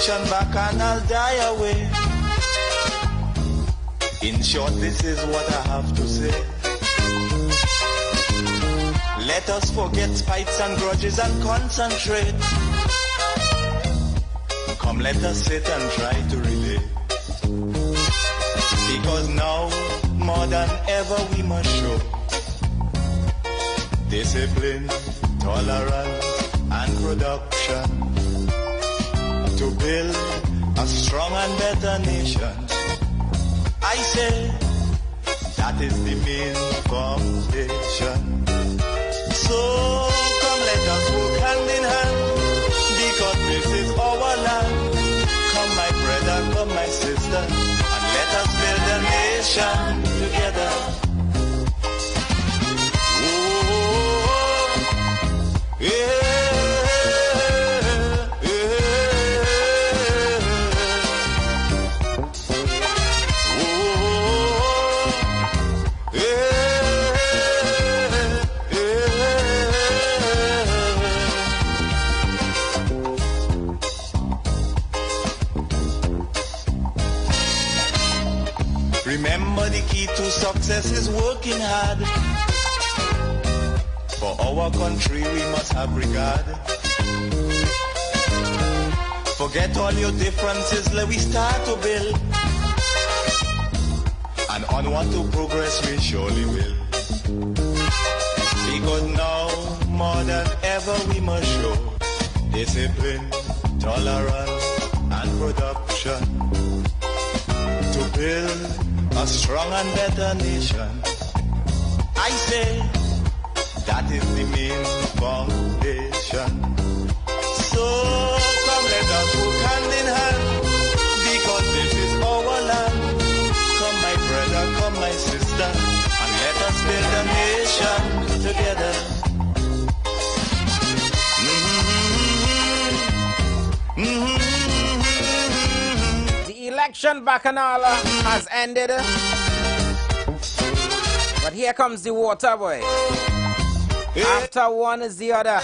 election back and I'll die away. In short, this is what I have to say. Let us forget spites and grudges and concentrate. Come, let us sit and try to relate. Because now, more than ever, we must show discipline, tolerance, and production to build a strong and better nation. I say that is the main foundation. So come, let us work hand in hand, because this is our land. Come, my brother, come, my sister, and let us build a nation together. Oh, yeah. Remember, the key to success is working hard. For our country we must have regard. Forget all your differences, let we start to build. And onward to progress we surely will. Because now, more than ever, we must show discipline, tolerance, and production to build a strong and better nation. I say that is the main foundation. So come, let us work hand in hand, because this is our land. Come, my brother, come, my sister, and let us build a nation together. Election bacchanal has ended, but here comes the water, boy. After one is the other.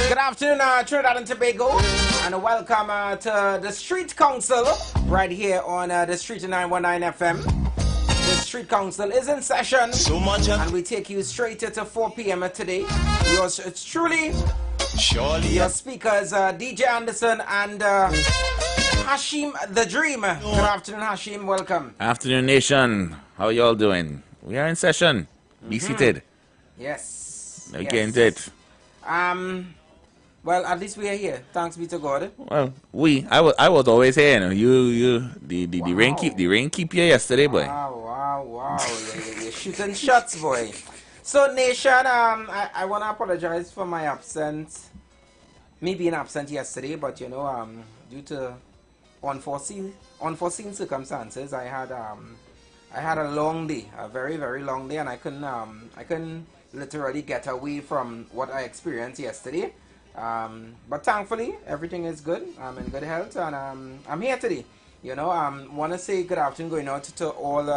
Good afternoon, Trinidad and Tobago, and welcome to the Street Council right here on the Street 919 FM. The Street Council is in session, and we take you straight to 4 p.m. today. Yours truly, your speakers, DJ Anderson and Hashim the Dream. Good afternoon, Hashim. Welcome. Afternoon, nation. How y'all doing? We are in session. Be seated. Yes. Now get into it. Well, at least we are here. Thanks be to God. Well, I was always here. You know. The rain keep you yesterday, boy. Wow. You're shooting shots, boy. So, nation, I want to apologize for my absence. Me being absent yesterday, but you know, due to unforeseen circumstances, I had a long day, a very, very long day, and I couldn't literally get away from what I experienced yesterday. But thankfully, everything is good. I'm in good health, and I'm here today. You know, want to say good afternoon going out to all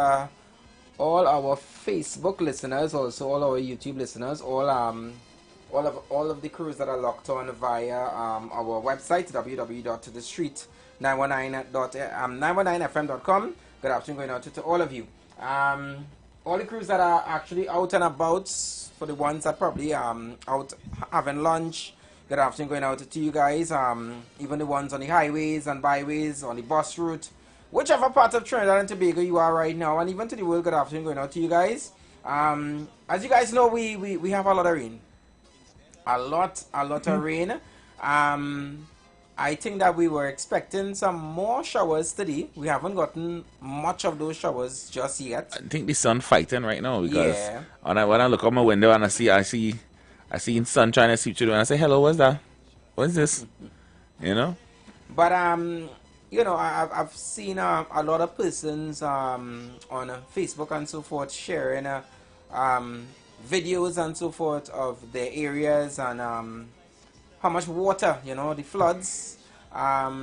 our Facebook listeners, also all our YouTube listeners, all of the crews that are locked on via our website www.thestreet919fm.com. Good afternoon going out to all of you. All the crews that are actually out and about, for the ones that probably out having lunch, good afternoon going out to you guys. Even the ones on the highways and byways, on the bus route, whichever part of Trinidad and Tobago you are right now, and even to the world, good afternoon going out to you guys. As you guys know, we have a lot of rain. A lot of rain. I think that we were expecting some more showers today. We haven't gotten much of those showers just yet. I think the sun fighting right now, because when I look out my window and I see sun trying to seep through, and I say, hello, what's that? What's this? You know? But you know, I've seen a lot of persons on Facebook and so forth sharing videos and so forth of their areas and how much water, you know, the floods. I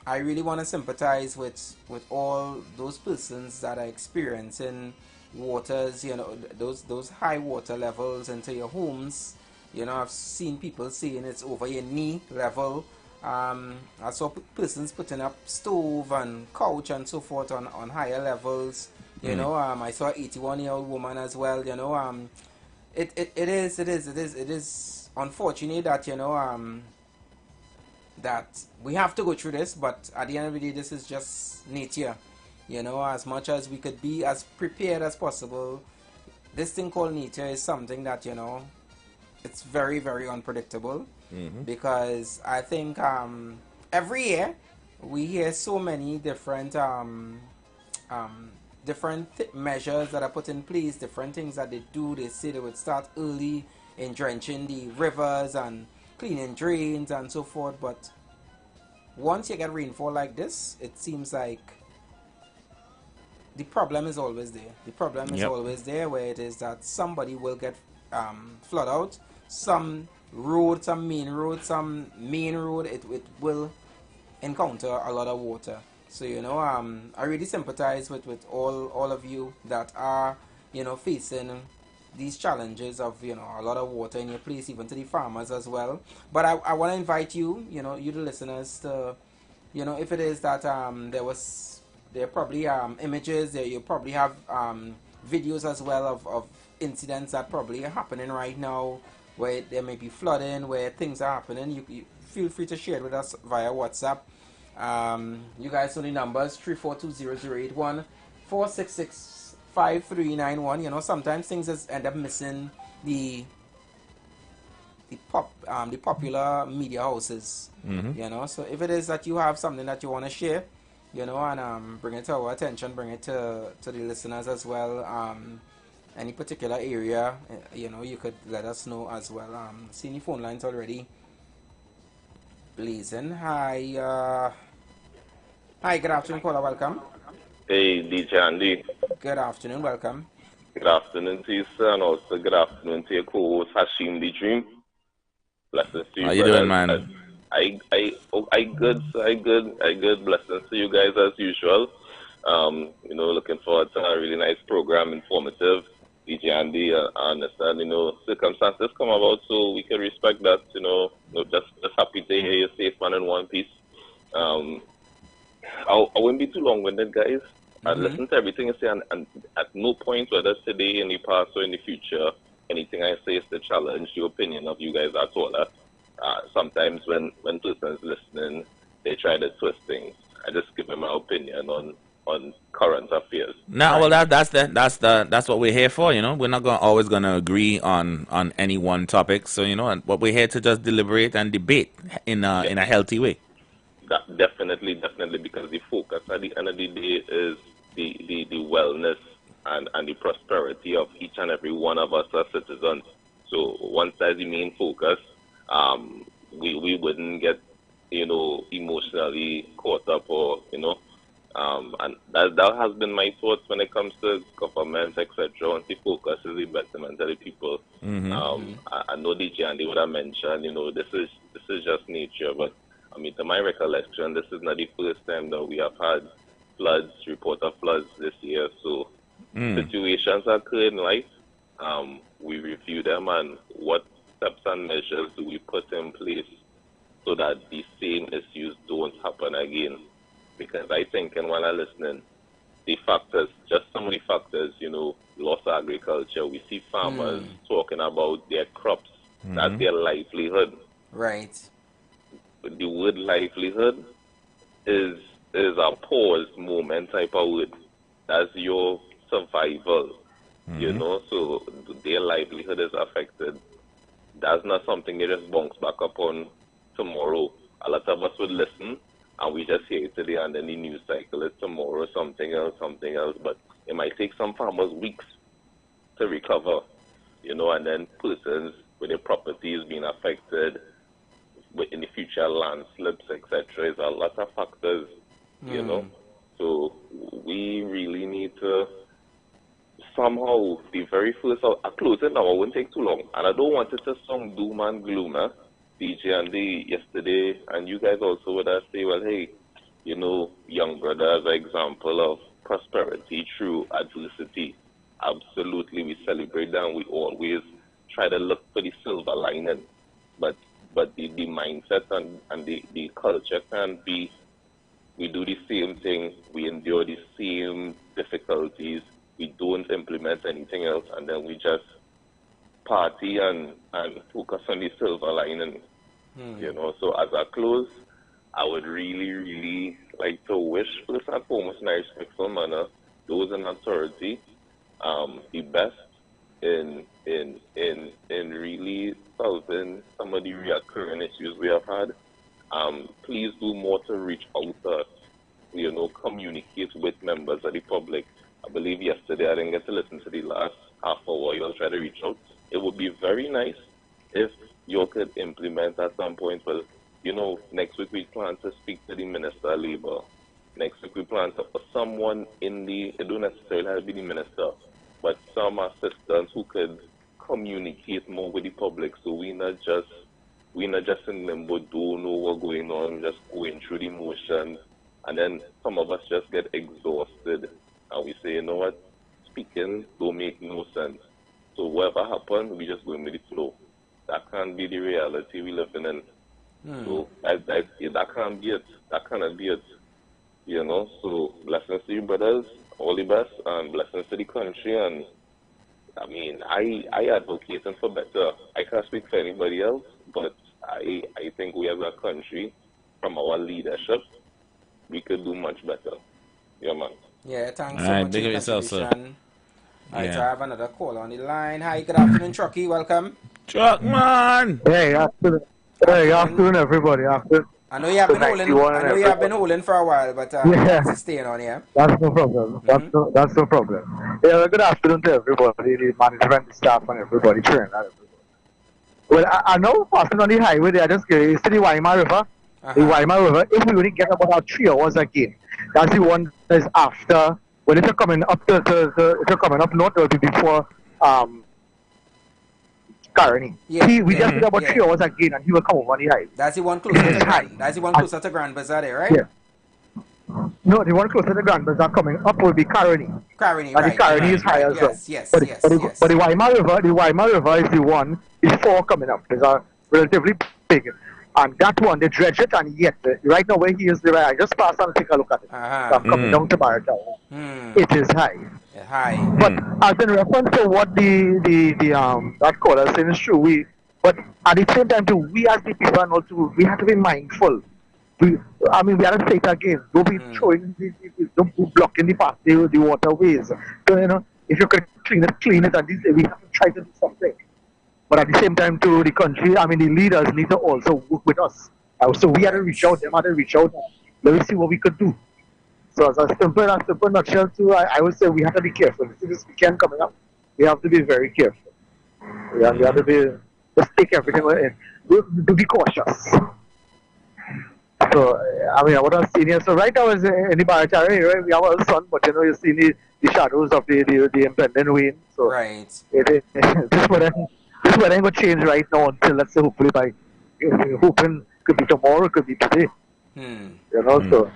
really want to sympathize with all those persons that are experiencing waters, you know, those high water levels into your homes. You know, I've seen people saying it's over your knee level. I saw persons putting up stove and couch and so forth on higher levels. You know, I saw an 81-year-old woman as well. You know, it is unfortunate that, you know, that we have to go through this, but at the end of the day, this is just nature. You know, as much as we could be as prepared as possible, this thing called nature is something that, you know, it's very, very unpredictable. Because I think every year we hear so many different measures that are put in place, different things that they do. They say they would start early in drenching the rivers and cleaning drains and so forth, but once you get rainfall like this, it seems like the problem is always there. The problem is always there, where it is that somebody will get flood out. Some road, some main road, it will encounter a lot of water. So, you know, I really sympathize with all of you that are, you know, facing these challenges of, you know, a lot of water in your place, even to the farmers as well. But I want to invite you, you know, you the listeners, to, you know, if it is that there are probably images, there you probably have videos as well of incidents that probably are happening right now, where there may be flooding, where things are happening. You feel free to share it with us via WhatsApp. You guys know the numbers: 3420081, 4665391. You know, sometimes things just end up missing the popular media houses. You know, so if it is that you have something that you want to share, you know, and bring it to our attention, bring it to the listeners as well. Any particular area, you know, you could let us know as well. Seeing the phone lines already blazing. Hi, good afternoon, caller, welcome. Hey, DJ Andy. Good afternoon, welcome. Good afternoon to you, sir, and also good afternoon to your co-host, Hashim the Dream. Blessings to you, How you doing, man? I good, sir, I good. Blessings to you guys as usual. You know, looking forward to a really nice program, informative. DJ Andy, I understand, you know, circumstances come about, so we can respect that, you know, just happy to hear you're safe and in one piece. I won't be too long-winded, guys. I listen to everything you say, and at no point, whether today, in the past, or in the future, anything I say is to challenge the opinion of you guys at all. Sometimes when persons listening, they try to twist things. I just give them my opinion on current affairs. No, well, that's what we're here for. You know, we're not always gonna agree on any one topic. So, you know, but we're here to just deliberate and debate in a healthy way. That definitely, because the focus at the end of the day is the wellness and the prosperity of each and every one of us as citizens. So once that's the main focus, we wouldn't get, you know, emotionally caught up, or, you know, and that has been my thoughts when it comes to government, etc. Once the focus is the betterment of the people. I know DJ Andy would have mentioned, you know, this is just nature, but I mean, to my recollection, this is not the first time that we have had report of floods this year. So situations occur in life. We review them, and what steps and measures do we put in place so that the same issues don't happen again? Because I think, and while I'm listening, the factors, just some of the factors, you know, loss of agriculture, we see farmers talking about their crops, that's their livelihood. Right. The word livelihood is a pause moment type of word. That's your survival, you know, so their livelihood is affected. That's not something you just bounce back upon tomorrow. A lot of us would listen, and we just hear it today, and then the news cycle is tomorrow, something else, but it might take some farmers weeks to recover, you know, and then persons with their properties being affected, in the future landslips, etc. is a lot of factors, you know. So we really need to somehow, the very first, I'll close it now, I won't take too long, and I don't want it to sound doom and gloom, DJ Andy yesterday, and you guys also would have say, well, hey, you know, young brother as an example of prosperity through adversity. Absolutely, we celebrate that, and we always try to look for the silver lining, but the mindset and the culture can't be we do the same thing, we endure the same difficulties, we don't implement anything else, and then we just party and focus on the silver lining. You know, so as I close, I would really, really like to wish, first and foremost, in a respectful manner, those in authority, the best in really solving some of the recurring issues we have had. Please do more to reach out to us, you know, communicate with members of the public. I believe yesterday I didn't get to listen to the last half hour you all tried to reach out. It would be very nice if you could implement at some point. Well, you know, next week we plan to speak to the Minister of Labour. Next week we plan to put someone in the, it don't necessarily have to be the Minister, but some assistants who could communicate more with the public, so we're not just in limbo, don't know what's going on, just going through the motions, and then some of us just get exhausted, and we say, you know what, speaking don't make no sense. So whatever happens, we just go with the flow. That can't be the reality we live in. So that can't be it. That cannot be it. You know, so blessings to you, brothers, all the best, and blessings to the country. And I mean, I advocating for better. I can't speak for anybody else, but I think we as a country, from our leadership, we could do much better. Yeah, man. Yeah, thanks All so right, much big for up your yourself, sir. contribution. Alright, Yeah. so I have another call on the line. Hi, good afternoon, Chucky. Welcome. Truck man! Hey, afternoon, everybody. I know you have been holding. I know you have been holding for a while, but thanks for staying on here. That's no problem. That's no problem. Yeah, well, good afternoon to everybody, the management, the staff, and everybody, train, and everybody. Well, I know passing on the highway there, I just get to the Weimar River. The Weimar River, if we only get about 3 hours again, that's the one that is after. Well, if you're coming up if you're coming up north, it will be before Carney. Yeah, We just did about 3 hours again, and he will come over the highway. That's the one closer to Grand. That's the one closer to Grand Bazaar there, right? Yeah. No, the one closer to Grand Bazaar coming up will be Carney. Carney, And right. the Carney is higher as well. Yes. But the Weimar River is the one before coming up. It's relatively big. And that one, they dredge it, and yet, right now where he is, I just passed and take a look at it. So I'm coming down to Baratown. It is high. High. But as in reference to what that caller is saying is true, but at the same time too, we as the people and also we have to be mindful. We have to say it again. Don't be throwing, don't be blocking the path, the waterways. So, you know, if you could clean it, and we have to try to do something. But at the same time too, the country, the leaders need to also work with us. So we had to reach out, them had to reach out. Let me see what we could do. So as a simple nutshell too, I would say we have to be careful. This weekend coming up, we have to be very careful. We have to just take everything in. To be cautious. So, what I'm seeing here, so right now is in the Baratari area, we have a sun, but you see the shadows of the impending rain. So right. This weather ain't going to change right now until, let's say, hopefully hoping could be tomorrow, could be today. You know, so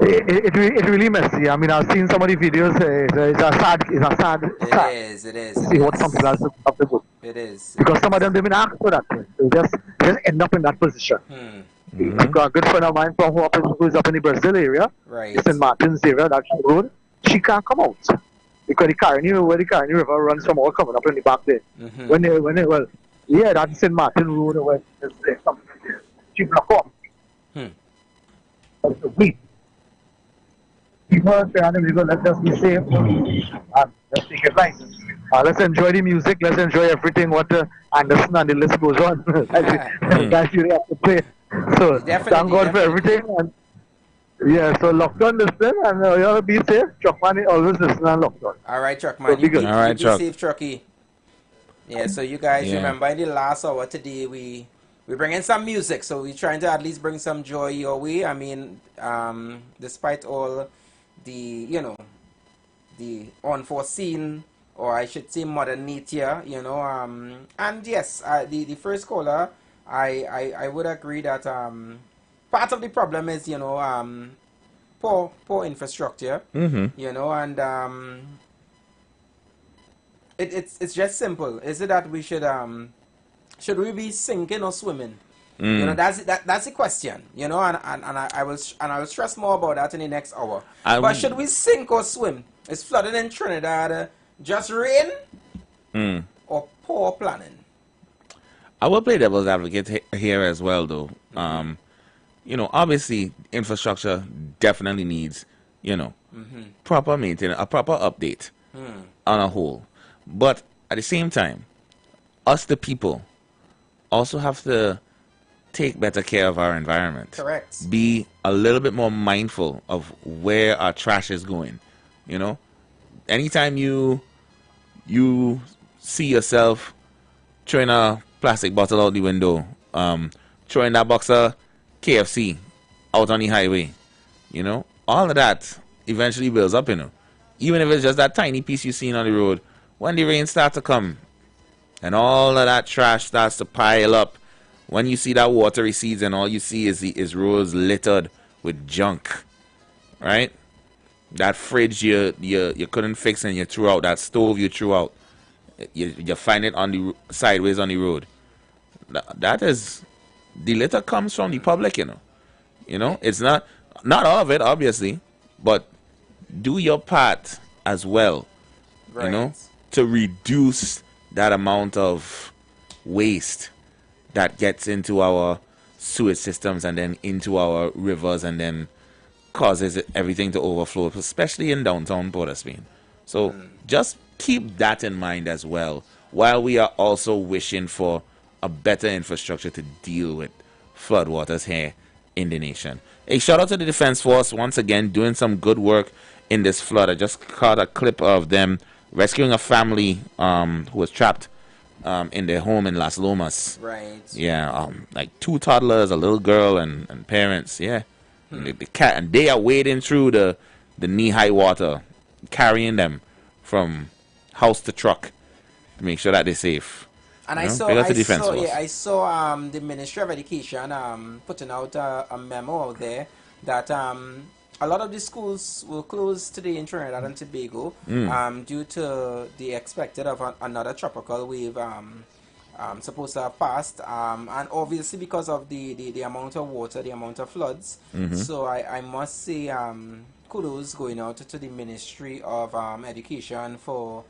it's really messy. I've seen some of the videos. It's a sad. It is. See what some people have to do. It is. Because some of them didn't ask for that. They just end up in that position. I've got a good friend of mine who's up in the Brazil area, right. St. Martin's area, that road. She can't come out because the Carney River runs from all coming up in the back there. That's St. Martin Road where there's something there. She blocked off. That's the week. People are saying, let's just be safe and let's take it right. Let's enjoy the music. Let's enjoy everything what Anderson and the list goes on. That's you have to play. So thank God for everything. And so lockdown listen and be safe. Chuckman always listen and lockdown. All right, Chuckman. So All right, Chuck. Be safe, Chucky. Yeah. So you guys remember in the last hour today we bring in some music. So we're trying to at least bring some joy your way. Despite all the the unforeseen, or I should say modern nature, and yes, the first caller, I would agree that part of the problem is poor infrastructure, and it's just simple. Is it that we should we be sinking or swimming? You know, that's the question. You know, and I will stress more about that in the next hour. But should we sink or swim? Is flooding in Trinidad just rain or poor planning? I will play devil's advocate here as well, though. You know, obviously, infrastructure definitely needs, you know, proper maintenance, a proper update on a whole. But at the same time, us, the people, also have to take better care of our environment. Correct. Be a little bit more mindful of where our trash is going. You know, anytime you see yourself throwing a plastic bottle out the window, throwing that box of KFC out on the highway, you know, all of that eventually builds up, you know. Even if it's just that tiny piece you seen on the road, when the rain starts to come and all of that trash starts to pile up, when you see that water recedes and all you see is roads littered with junk, right? That fridge you couldn't fix and you threw out, that stove you threw out, you find it on the sideways on the road. That is, the litter comes from the public, you know. You know, it's not all of it, obviously, but do your part as well, Right. you know, to reduce that amount of waste that gets into our sewage systems and then into our rivers and then causes everything to overflow, especially in downtown Port of Spain. So just keep that in mind as well, while we are also wishing for a better infrastructure to deal with floodwaters here in the nation. A shout out to the Defense Force once again doing some good work in this flood. I just caught a clip of them rescuing a family who was trapped in their home in Las Lomas. Right. Yeah, like 2 toddlers, a little girl, and parents. Yeah, the cat, and they are wading through the knee-high water, carrying them from house to truck to make sure that they're safe. And You I know? saw, Big up I to Defense saw, Force. yeah, I saw the Ministry of Education putting out a memo out there that a lot of the schools will close today in Trinidad and Tobago due to the expected of another tropical wave supposed to have passed, and obviously because of the amount of water, the amount of floods. So I must say kudos going out to the Ministry of Education for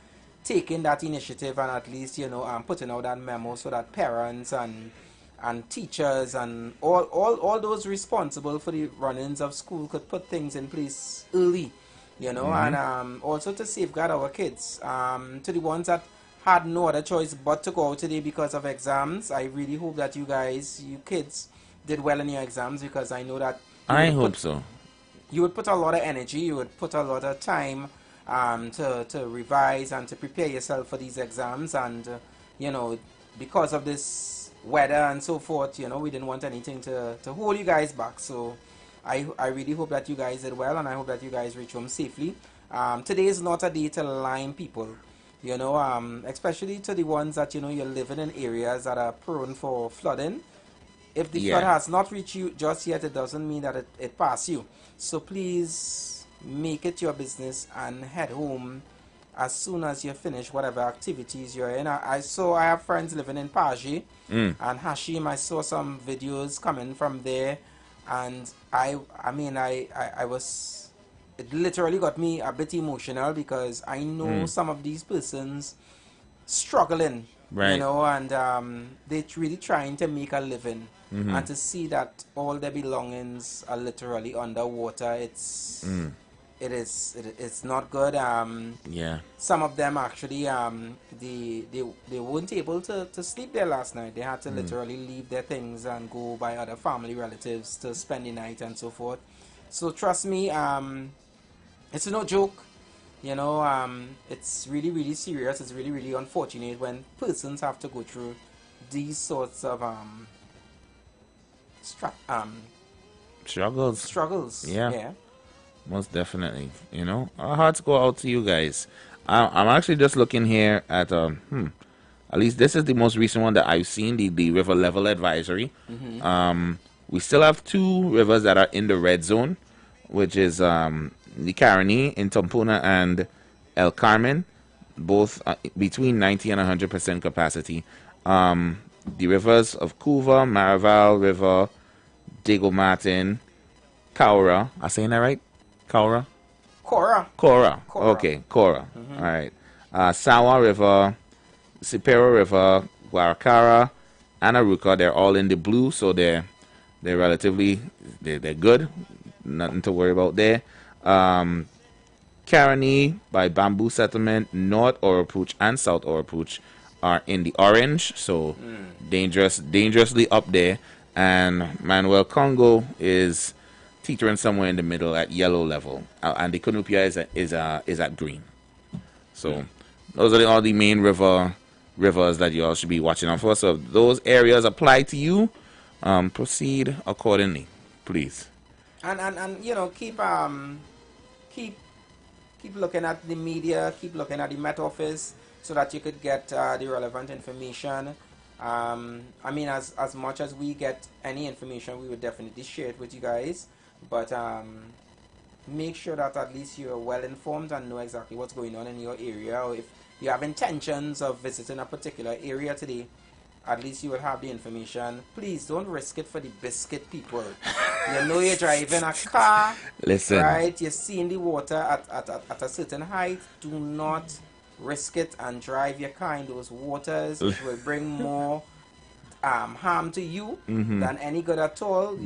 taking that initiative and at least, you know, putting out that memo so that parents and teachers and all those responsible for the runnings of school could put things in place early, you know, and also to safeguard our kids. To the ones that had no other choice but to go out today because of exams, I really hope that you kids did well in your exams, because I know that I hope so. you would put a lot of energy, you would put a lot of time to revise and to prepare yourself for these exams, and you know, because of this weather and so forth, you know, we didn't want anything to hold you guys back. So I really hope that you guys did well, and I hope that you guys reach home safely. Today is not a day to line people, you know, especially to the ones that, you know, you're living in areas that are prone for flooding. If the flood has not reached you just yet, it doesn't mean that it passed you. So please make it your business and head home as soon as you finish whatever activities you're in. I have friends living in Paji and Hashim. I saw some videos coming from there, and I mean I was, it literally got me a bit emotional, because I know some of these persons struggling, Right. you know, and they're really trying to make a living. And to see that all their belongings are literally underwater, it's not good. Some of them actually they weren't able to sleep there last night. They had to literally leave their things and go by other family relatives to spend the night and so forth. So trust me, it's no joke. You know, it's really, really serious. It's really, really unfortunate when persons have to go through these sorts of struggles. Yeah. Most definitely. You know, our hearts go out to you guys. I'm actually just looking here at at least this is the most recent one that I've seen, the river level advisory. We still have 2 rivers that are in the red zone, which is the Caroni in Tampuna and El Carmen, both between 90 and 100% capacity. the rivers of Couva, Maraval River, Diego Martin, Cora. Am I saying that right? Cora? Cora. Cora. Cora. Okay, Cora. All right. Sawa River, Sipero River, Guaracara, and Aruca. They're all in the blue, so they're relatively they're good. Nothing to worry about there. Caroni by Bamboo Settlement, North Orapooch and South Orapooch are in the orange, so dangerously up there. And Manuel Congo is teetering somewhere in the middle at yellow level, and the Cunupia is at green. So those are all the main rivers that you all should be watching out for. So if those areas apply to you, proceed accordingly, please. And you know, keep looking at the media, keep looking at the Met Office, so that you could get the relevant information. I mean, as much as we get any information, we would definitely share it with you guys. But make sure that at least you're well informed and know exactly what's going on in your area. Or if you have intentions of visiting a particular area today, at least you will have the information. Please don't risk it for the biscuit people. You know you're driving a car, Listen. right? You're seeing the water at a certain height. Do not risk it and drive your car in those waters. It will bring more harm to you than any good at all. The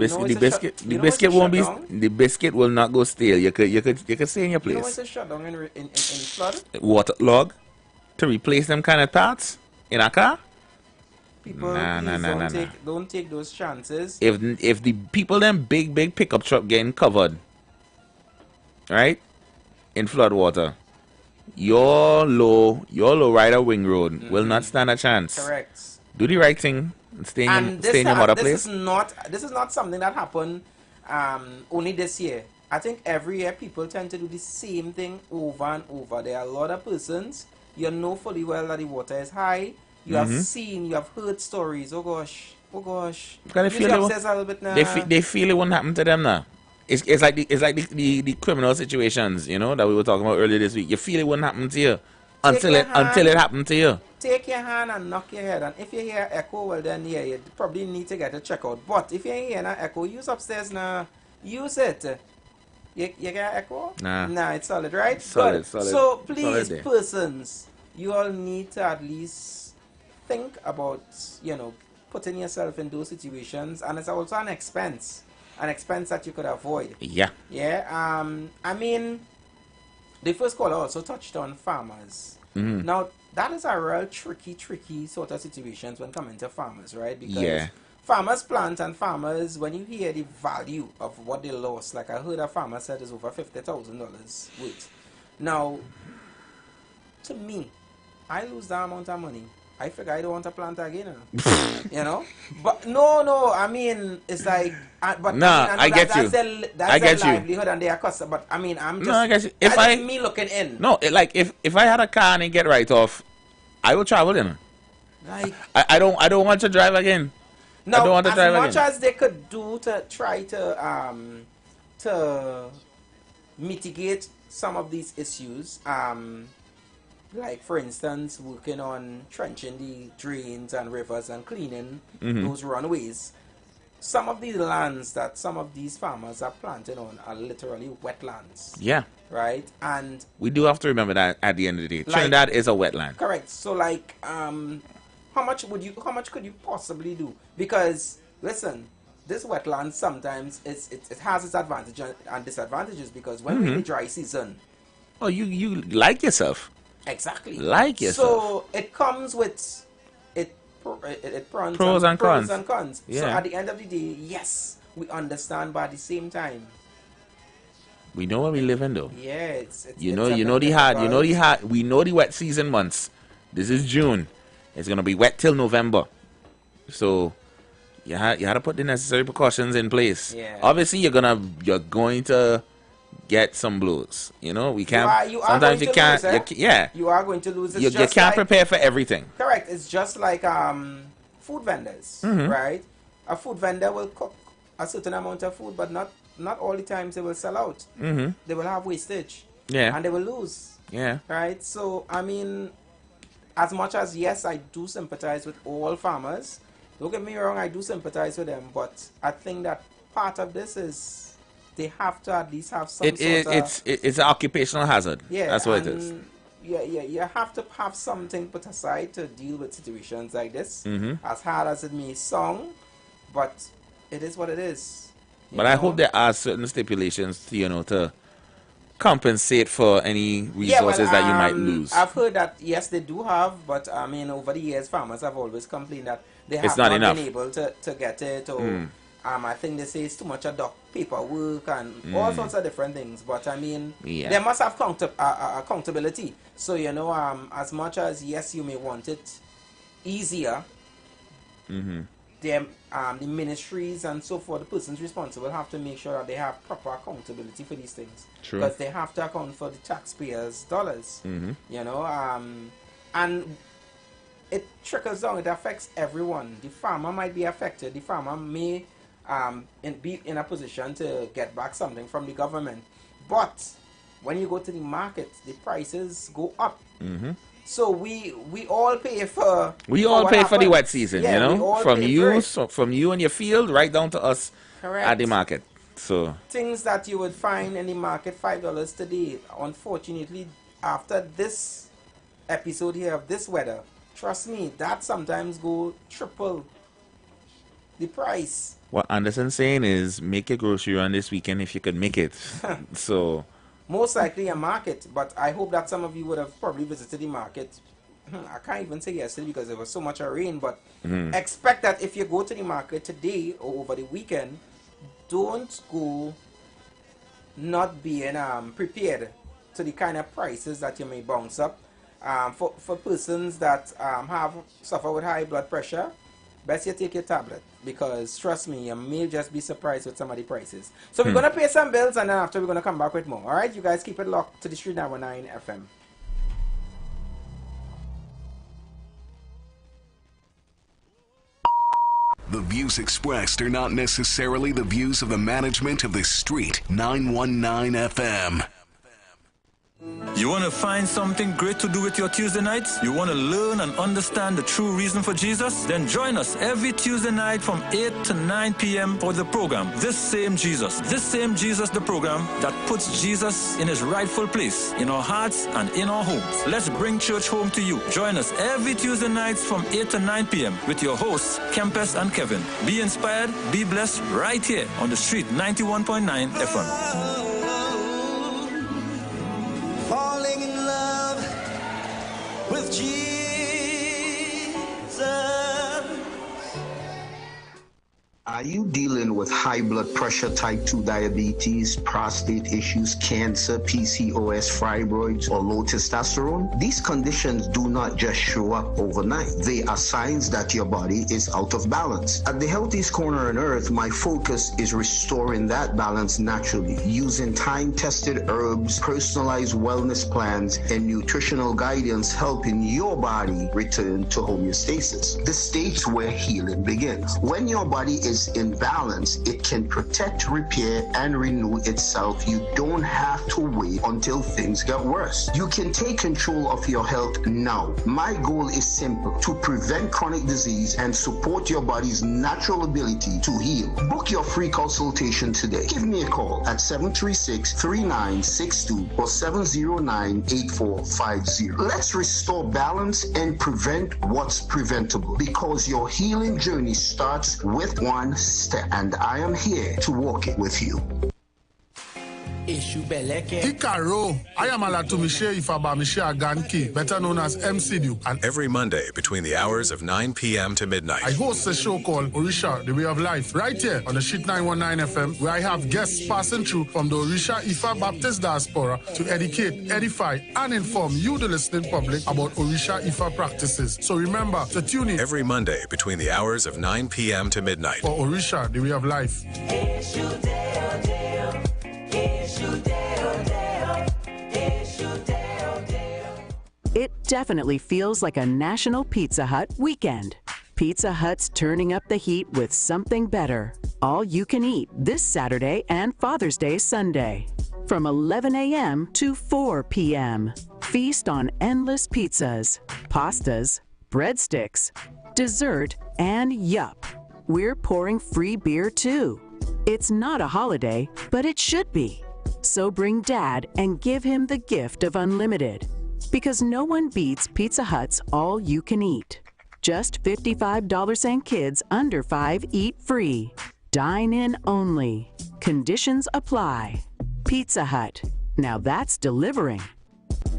biscuit will not go stale. You could stay in your place. You know what's a shutdown in flood? Waterlog to replace them kind of parts in a car. People, don't take those chances. If the people them big pickup truck getting covered, right, in flood water, your low rider wing road will not stand a chance. Correct. Do the right thing and stay in your mother place. This is not something that happened only this year. I think every year people tend to do the same thing over and over. There are a lot of persons, you know fully well that the water is high. You have seen, you have heard stories. Oh gosh. They feel it won't happen to them now. It's like the criminal situations, you know, that we were talking about earlier this week. You feel it wouldn't happen to you until it happened to you. Take your hand and knock your head, and if you hear echo, well then yeah, you probably need to get a checkout. But if you ain't hear an echo, use upstairs now. Use it. You get echo? Nah, it's solid, right? Solid. So please, persons, you all need to at least think about, you know, putting yourself in those situations, and it's also an expense that you could avoid. Yeah. I mean, the first caller also touched on farmers. Now that is a real tricky sort of situations when coming to farmers, right? Because farmers plant, and farmers, when you hear the value of what they lost, like I heard a farmer said is over $50,000 worth. Now, to me, I lose that amount of money, I figure I don't want to plant again, you know. But no, I mean, it's like, but I get you. That's their livelihood and their customer. But I mean, I'm just, I get you. If me looking in. No, like if I had a car and it get right off, I will travel in. Like I don't want to drive again. No, I don't want to drive as much again. as they could do to try to mitigate some of these issues, like for instance working on trenching the drains and rivers and cleaning those runways. Some of these lands that some of these farmers are planting on are literally wetlands. Yeah. Right? And we do have to remember that at the end of the day, Trinidad is a wetland. Correct. So like how much could you possibly do? Because listen, this wetland sometimes it has its advantages and disadvantages, because when we're in the dry season, oh, you like yourself. Exactly. Like yourself. So it comes with pros and cons. Yeah. So at the end of the day, yes, we understand, but at the same time, we know where we live in though. Yeah, we know the wet season months. This is June. It's gonna be wet till November. So you had to put the necessary precautions in place. Yeah. Obviously you're going to get some blows. You know, we can't. You are sometimes going you to can't. lose, you are going to lose. You can't prepare for everything. Correct. It's just like food vendors, right? A food vendor will cook a certain amount of food, but not all the times they will sell out. They will have wastage. Yeah. And they will lose. Yeah. Right. So I mean, as much as yes, I do sympathize with all farmers, don't get me wrong, I do sympathize with them, but I think that part of this is they have to at least have some it's an occupational hazard. Yeah, that's what it is. Yeah, you have to have something put aside to deal with situations like this. Mm-hmm. As hard as it may sound, but it is what it is. But I hope there are certain stipulations, to compensate for any resources that you might lose. I've heard that, yes, they do have, but I mean, over the years, farmers have always complained that they have not been able to get it, or I think they say it's too much paperwork and all sorts of different things. But I mean, they must have accountability. So, as much as, yes, you may want it easier, the ministries and so forth, the persons responsible have to make sure that they have proper accountability for these things. True. Because they have to account for the taxpayers' dollars. And it trickles down, it affects everyone. The farmer might be affected, the farmer may be in a position to get back something from the government. But when you go to the market, the prices go up. So we all pay for the wet season, from you and your field right down to us at the market. So things that you would find in the market $5 today, unfortunately, after this episode here of this weather, trust me, that sometimes go triple the price. What Anderson's saying is make your grocery run this weekend if you could make it. So most likely a market, but I hope that some of you would have probably visited the market. I can't even say yesterday because there was so much rain, but expect that if you go to the market today or over the weekend, don't go not being prepared to the kind of prices that you may bounce up. For persons that suffer with high blood pressure, best you take your tablet, because trust me, you may just be surprised with some of the prices. So we're going to pay some bills, and then after we're going to come back with more. All right, you guys keep it locked to the Street 919 FM. The views expressed are not necessarily the views of the management of the Street 919 FM. You want to find something great to do with your Tuesday nights? You want to learn and understand the true reason for Jesus? Then join us every Tuesday night from 8 to 9 p.m. for the program, This Same Jesus. This Same Jesus, the program that puts Jesus in his rightful place in our hearts and in our homes. Let's bring church home to you. Join us every Tuesday nights from 8 to 9 p.m. with your hosts, Kempes and Kevin. Be inspired, be blessed right here on the Street 91.9 FM. Falling in love with Jesus. Are you dealing with high blood pressure, type 2 diabetes, prostate issues, cancer, PCOS, fibroids, or low testosterone? These conditions do not just show up overnight. They are signs that your body is out of balance. At the healthiest corner on earth, my focus is restoring that balance naturally using time-tested herbs, personalized wellness plans, and nutritional guidance, helping your body return to homeostasis, the state where healing begins. When your body is in balance, it can protect, repair, and renew itself. You don't have to wait until things get worse. You can take control of your health now. My goal is simple: to prevent chronic disease and support your body's natural ability to heal. Book your free consultation today. Give me a call at 736-3962 or 709-8450. Let's restore balance and prevent what's preventable, because your healing journey starts with one step, and I am here to walk it with you. Ikaro, I am Alatumishe Ifabamishe Aganki, better known as MCDU. And every Monday between the hours of 9 p.m. to midnight, I host a show called Orisha, The Way of Life, right here on the Street 919 FM, where I have guests passing through from the Orisha Ifa Baptist Diaspora to educate, edify, and inform you, the listening public, about Orisha Ifa practices. So remember to tune in every Monday between the hours of 9 p.m. to midnight for Orisha, The Way of Life. It definitely feels like a National Pizza Hut weekend. Pizza Hut's turning up the heat with something better. All you can eat this Saturday and Father's Day Sunday. From 11 a.m. to 4 p.m. Feast on endless pizzas, pastas, breadsticks, dessert, and yup, we're pouring free beer too. It's not a holiday, but it should be. So bring Dad and give him the gift of unlimited. Because no one beats Pizza Hut's all-you-can-eat. Just $55 and kids under 5 eat free. Dine in only. Conditions apply. Pizza Hut. Now that's delivering.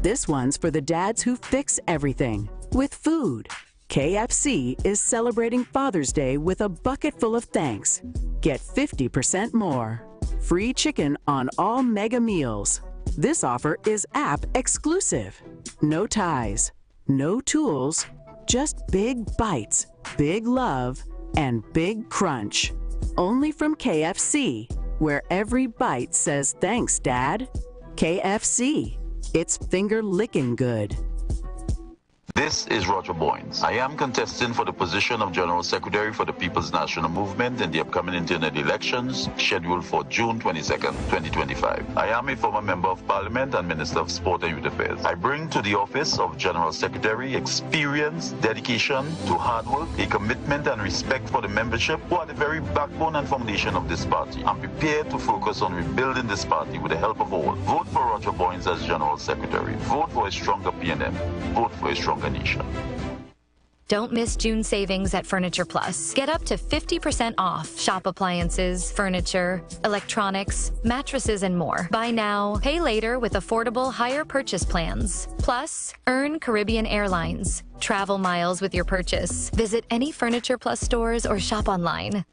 This one's for the dads who fix everything with food. KFC is celebrating Father's Day with a bucket full of thanks. Get 50% more. Free chicken on all mega meals. This offer is app exclusive. No ties, no tools, just big bites, big love, and big crunch. Only from KFC, where every bite says thanks, Dad. KFC. It's finger-licking good. This is Roger Boynes. I am contesting for the position of General Secretary for the People's National Movement in the upcoming internal elections scheduled for June 22nd, 2025. I am a former Member of Parliament and Minister of Sport and Youth Affairs. I bring to the office of General Secretary experience, dedication to hard work, a commitment and respect for the membership who are the very backbone and foundation of this party. I'm prepared to focus on rebuilding this party with the help of all. Vote for Roger Boynes as General Secretary. Vote for a stronger PNM. Vote for a stronger nation. Don't miss June savings at Furniture Plus. Get up to 50% off shop appliances, furniture, electronics, mattresses, and more. Buy now, pay later with affordable higher purchase plans. Plus, earn Caribbean Airlines. Travel miles with your purchase. Visit any Furniture Plus stores or shop online.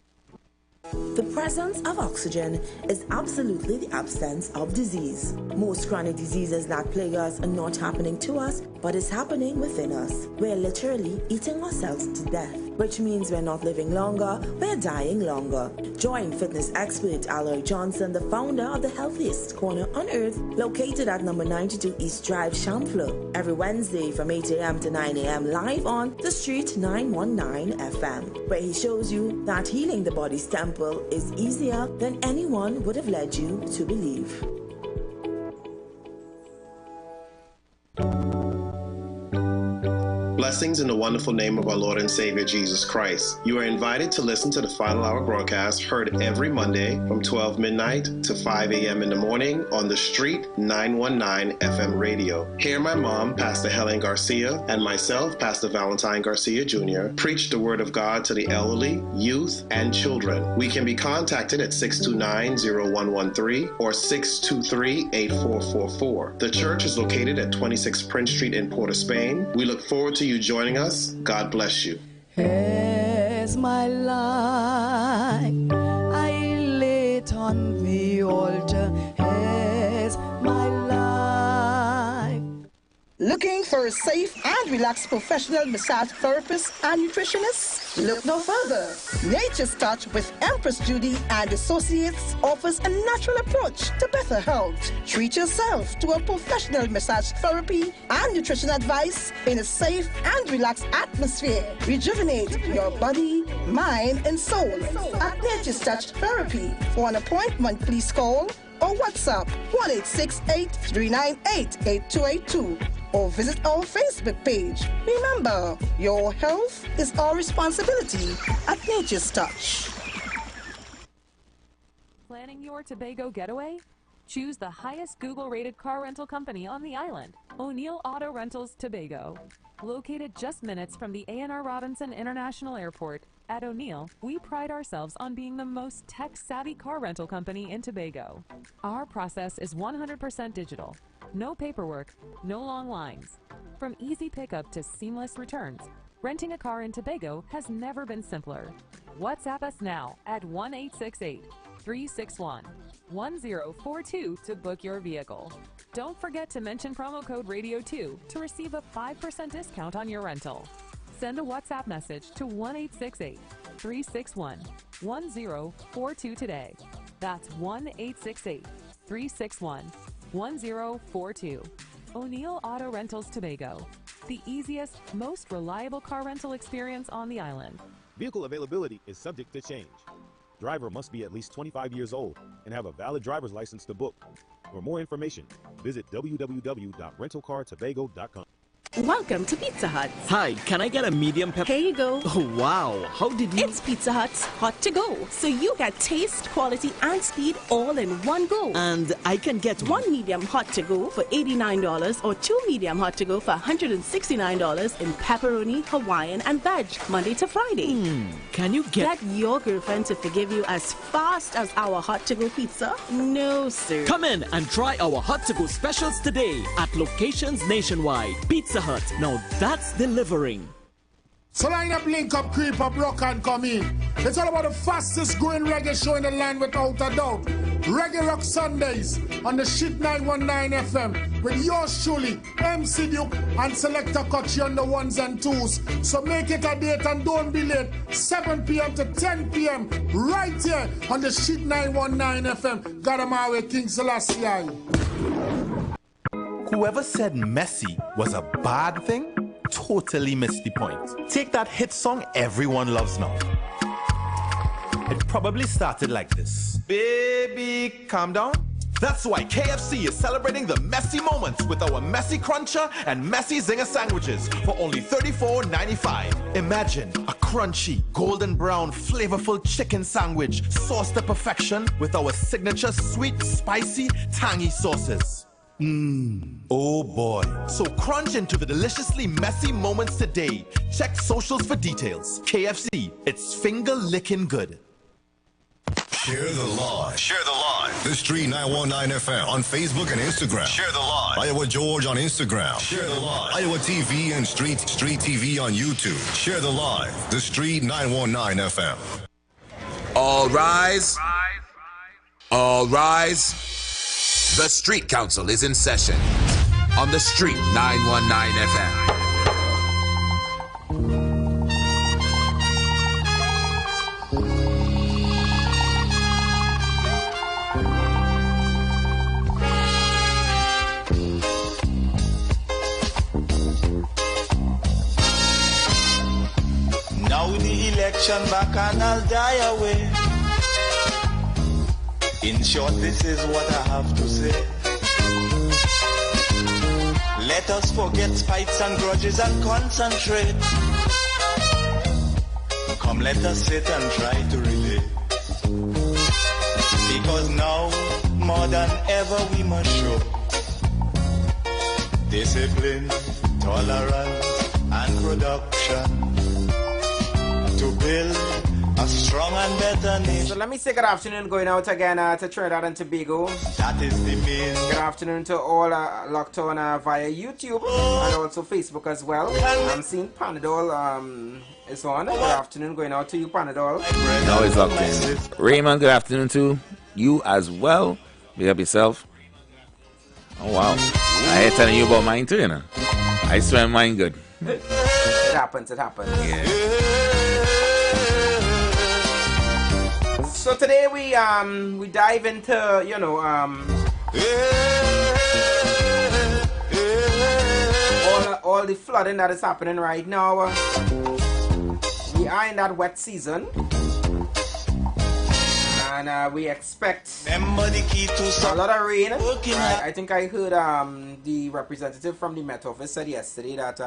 The presence of oxygen is absolutely the absence of disease. Most chronic diseases that plague us are not happening to us, but is happening within us. We're literally eating ourselves to death, which means we're not living longer, we're dying longer. Join fitness expert Aloy Johnson, the founder of the healthiest corner on earth, located at number 92 East Drive, Champlain, every Wednesday from 8 a.m. to 9 a.m. live on The Street 919 FM, where he shows you that healing the body's temple is easier than anyone would have led you to believe. Blessings in the wonderful name of our Lord and Savior Jesus Christ. You are invited to listen to the Final Hour broadcast heard every Monday from 12 midnight to 5 a.m. in the morning on The Street 919 FM radio. Hear my mom, Pastor Helen Garcia, and myself, Pastor Valentine Garcia Jr., preach the Word of God to the elderly, youth, and children. We can be contacted at 629-0113 or 623-8444. The church is located at 26 Prince Street in Port of Spain. We look forward to you joining us. God bless you. As my life I lay it on the altar, as my life. Looking for a safe and relaxed professional massage therapist and nutritionist? Look no further. Nature's Touch with Empress Judy and Associates offers a natural approach to better health. Treat yourself to a professional massage therapy and nutrition advice in a safe and relaxed atmosphere. Rejuvenate your body, mind, and soul at Nature's Touch Therapy. For an appointment, please call or WhatsApp 1-868-398-8282 or visit our Facebook page. Remember, your health is our responsibility at Nature's Touch. Planning your Tobago getaway? Choose the highest Google-rated car rental company on the island, O'Neill Auto Rentals Tobago. Located just minutes from the A.N.R. Robinson International Airport, at O'Neill, we pride ourselves on being the most tech-savvy car rental company in Tobago. Our process is 100% digital. No paperwork, no long lines. From easy pickup to seamless returns, renting a car in Tobago has never been simpler. WhatsApp us now at 1-868-361-1042 to book your vehicle. Don't forget to mention promo code RADIO2 to receive a 5% discount on your rental. Send a WhatsApp message to 1-868-361-1042 today. That's 1-868-361-1042. O'Neill Auto Rentals Tobago, the easiest, most reliable car rental experience on the island. Vehicle availability is subject to change. Driver must be at least 25 years old and have a valid driver's license to book. For more information, visit www.rentalcartobago.com. Welcome to Pizza Hut. Hi, can I get a medium pepper? Here you go. Oh, wow. How did you... It's Pizza Hut's Hot to Go. So you get taste, quality, and speed all in one go. And I can get one medium hot to go for $89 or two medium hot to go for $169 in pepperoni, Hawaiian, and veg, Monday to Friday. Can you get your girlfriend to forgive you as fast as our hot to go pizza? No, sir. Come in and try our hot to go specials today at locations nationwide. Pizza Hut. Now that's delivering. So line up, link up, creep up, rock and come in. It's all about the fastest growing reggae show in the land without a doubt. Reggae Rock Sundays on the Shit 919 FM with yours truly, MC Duke and Selector Kochi on the ones and twos. So make it a date and don't be late. 7 p.m. to 10 p.m. right here on the Shit 919 FM. Got 'em our way, King Selassie. Whoever said messy was a bad thing totally missed the point. Take that hit song everyone loves now. It probably started like this. Baby, calm down. That's why KFC is celebrating the messy moments with our Messy Cruncher and Messy Zinger sandwiches for only $34.95. Imagine a crunchy, golden brown, flavorful chicken sandwich sauced to perfection with our signature sweet, spicy, tangy sauces. Oh boy. So crunch into the deliciously messy moments today. Check socials for details. KFC, it's finger licking good. Share the live. Share the live. The Street 919 FM on Facebook and Instagram. Share the live. Iowa George on Instagram. Share the live. Iowa TV and Street TV on YouTube. Share the live. The Street 919 FM. All rise. All rise. The Street Council is in session on the Street 919 FM. Now the election back and I'll die away. In short, this is what I have to say. Let us forget spites and grudges and concentrate. Come, let us sit and try to relate. Because now, more than ever, we must show discipline, tolerance, and production to build a strong and better nation. So let me say good afternoon going out again to Trinidad and Tobago. That is the main. Good afternoon to all locked on via YouTube and also Facebook as well. I'm seeing Panadol is on. Good afternoon going out to you, Panadol. Now it's locked in. Raymond, good afternoon to you as well. Big up yourself. Oh wow. I ain't telling you about mine too, you know. I swear mine good. It happens, it happens. Yeah. So today we dive into, you know, all the flooding that is happening right now. We are in that wet season, and we expect a lot of rain. I think I heard the representative from the Met Office said yesterday that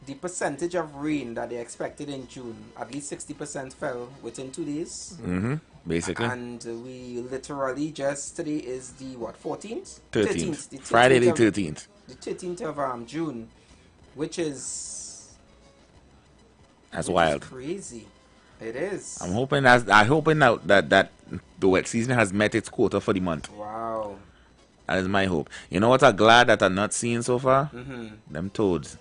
the percentage of rain that they expected in June, at least 60% fell within 2 days. Basically. And we literally just, today is the what, 14th? 13th. Friday the 13th. The 13th of June, which is... That's wild. Crazy. It is. I'm hoping that the wet season has met its quota for the month. Wow. That is my hope. You know what I'm glad that I'm not seeing so far? Them toads.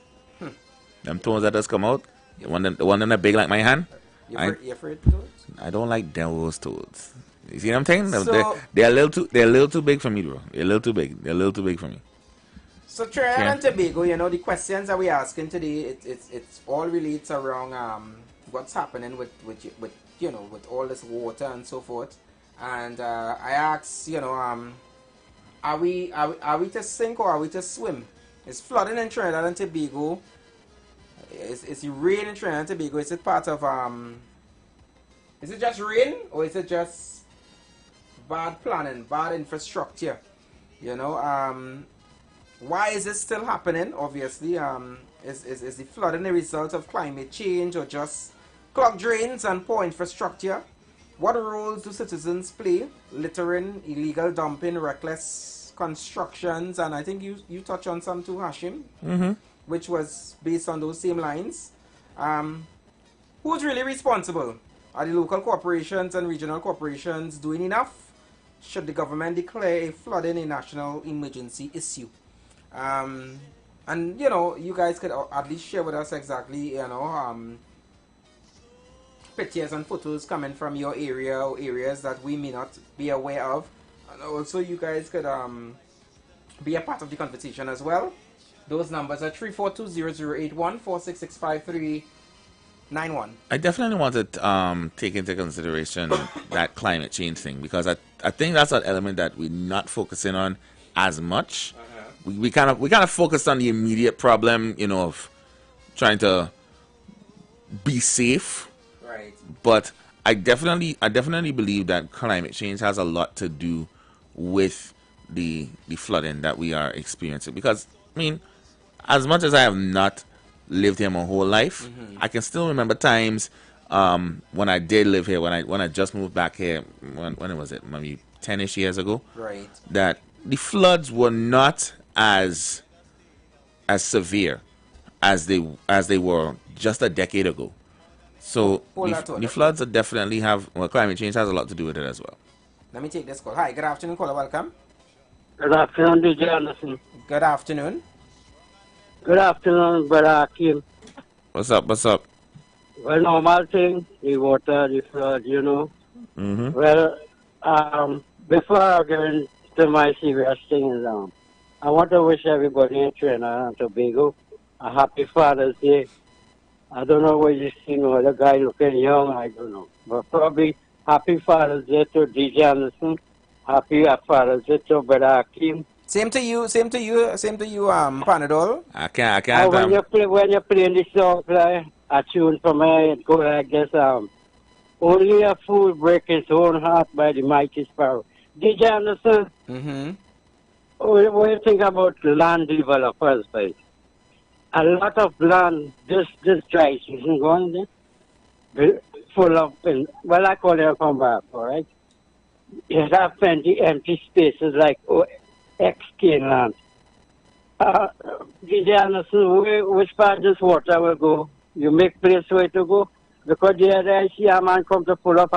Them toads that just come out. The one that big like my hand. You afraid of toads? I don't like those toads. You see what I'm saying? So, they're a little too big for me, bro. They're a little too big. They're a little too big for me. So Trinidad and Tobago, you know, the questions that we're asking today, it's all relates around what's happening with you know, with all this water and so forth. And I asked, you know, are we to sink or are we to swim? It's flooding in Trinidad and Tobago. It's rain in Trinidad and Tobago. Is it part of is it just rain or is it just bad planning, bad infrastructure? You know, why is it still happening? Obviously, is the flooding a result of climate change or just clogged drains and poor infrastructure? What roles do citizens play? Littering, illegal dumping, reckless constructions, and I think you touched on some too, Hashim, which was based on those same lines. Who's really responsible? Are the local corporations and regional corporations doing enough? Should the government declare a flooding a national emergency issue? And you know, you guys could at least share with us exactly, you know, pictures and photos coming from your area or areas that we may not be aware of, and also you guys could be a part of the conversation as well. Those numbers are 342-0081, 466-5391. I definitely want to take into consideration that climate change thing, because I think that's an element that we're not focusing on as much. We kind of focused on the immediate problem, you know, of trying to be safe. Right. But I definitely believe that climate change has a lot to do with the flooding that we are experiencing. Because I mean, as much as I have not lived here my whole life, I can still remember times when I did live here, when I just moved back here, when was it, maybe 10-ish years ago, right, that the floods were not as severe as they were just a decade ago. So the floods are definitely climate change has a lot to do with it as well. Let me take this call. Hi, good afternoon, caller. Welcome. Good afternoon, DJ Anderson. Good afternoon. Good afternoon, Brother Akim. What's up? What's up? Well, normal thing, the water, the flood, you know. Well, before I go into my serious things, I want to wish everybody in Trinidad and Tobago a happy Father's Day. I don't know what you see, the guy looking young, I don't know. But probably happy Father's Day to DJ Anderson. Happy Father's Day to Brother Akim. Same to you, Panadol. I can't. When you're playing this song, a tune from my head, go like this, only a fool breaks his own heart by the mighty sparrow. DJ Anderson? What do you think about land developers, right? A lot of land, this dry season going there, full of, well, I call it a comeback, all right? You have plenty empty spaces like XK land. DJ Anderson, which part this water will go? You make place where to go? Because the other I see a man come to pull up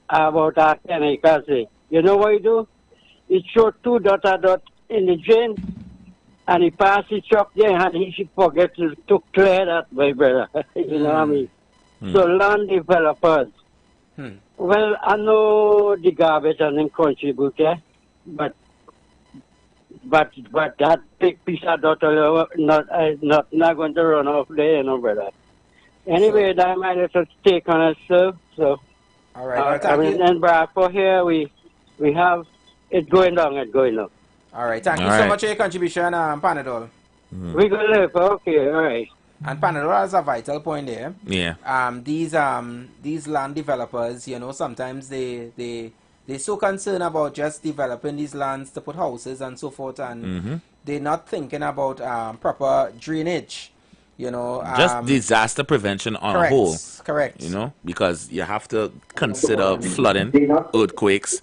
about 10 acres. You know what he do? He throw 2 dot in the drain, and he pass the truck there, and he should forget to clear that, my brother. You know what I mean? So land developers. Well, I know the garbage and them contribute, yeah? But that big piece of dot not going to run off there, you know, brother. Anyway, that my little take on it, so all right, and for here we have it going down. All right, thank you so much for your contribution, Panadol. We go live, okay, all right. And Panadol has a vital point there. Yeah. These land developers, you know, sometimes they're so concerned about just developing these lands to put houses and so forth, and they're not thinking about proper drainage. You know, just disaster prevention on a whole. Correct. You know, because you have to consider flooding, earthquakes,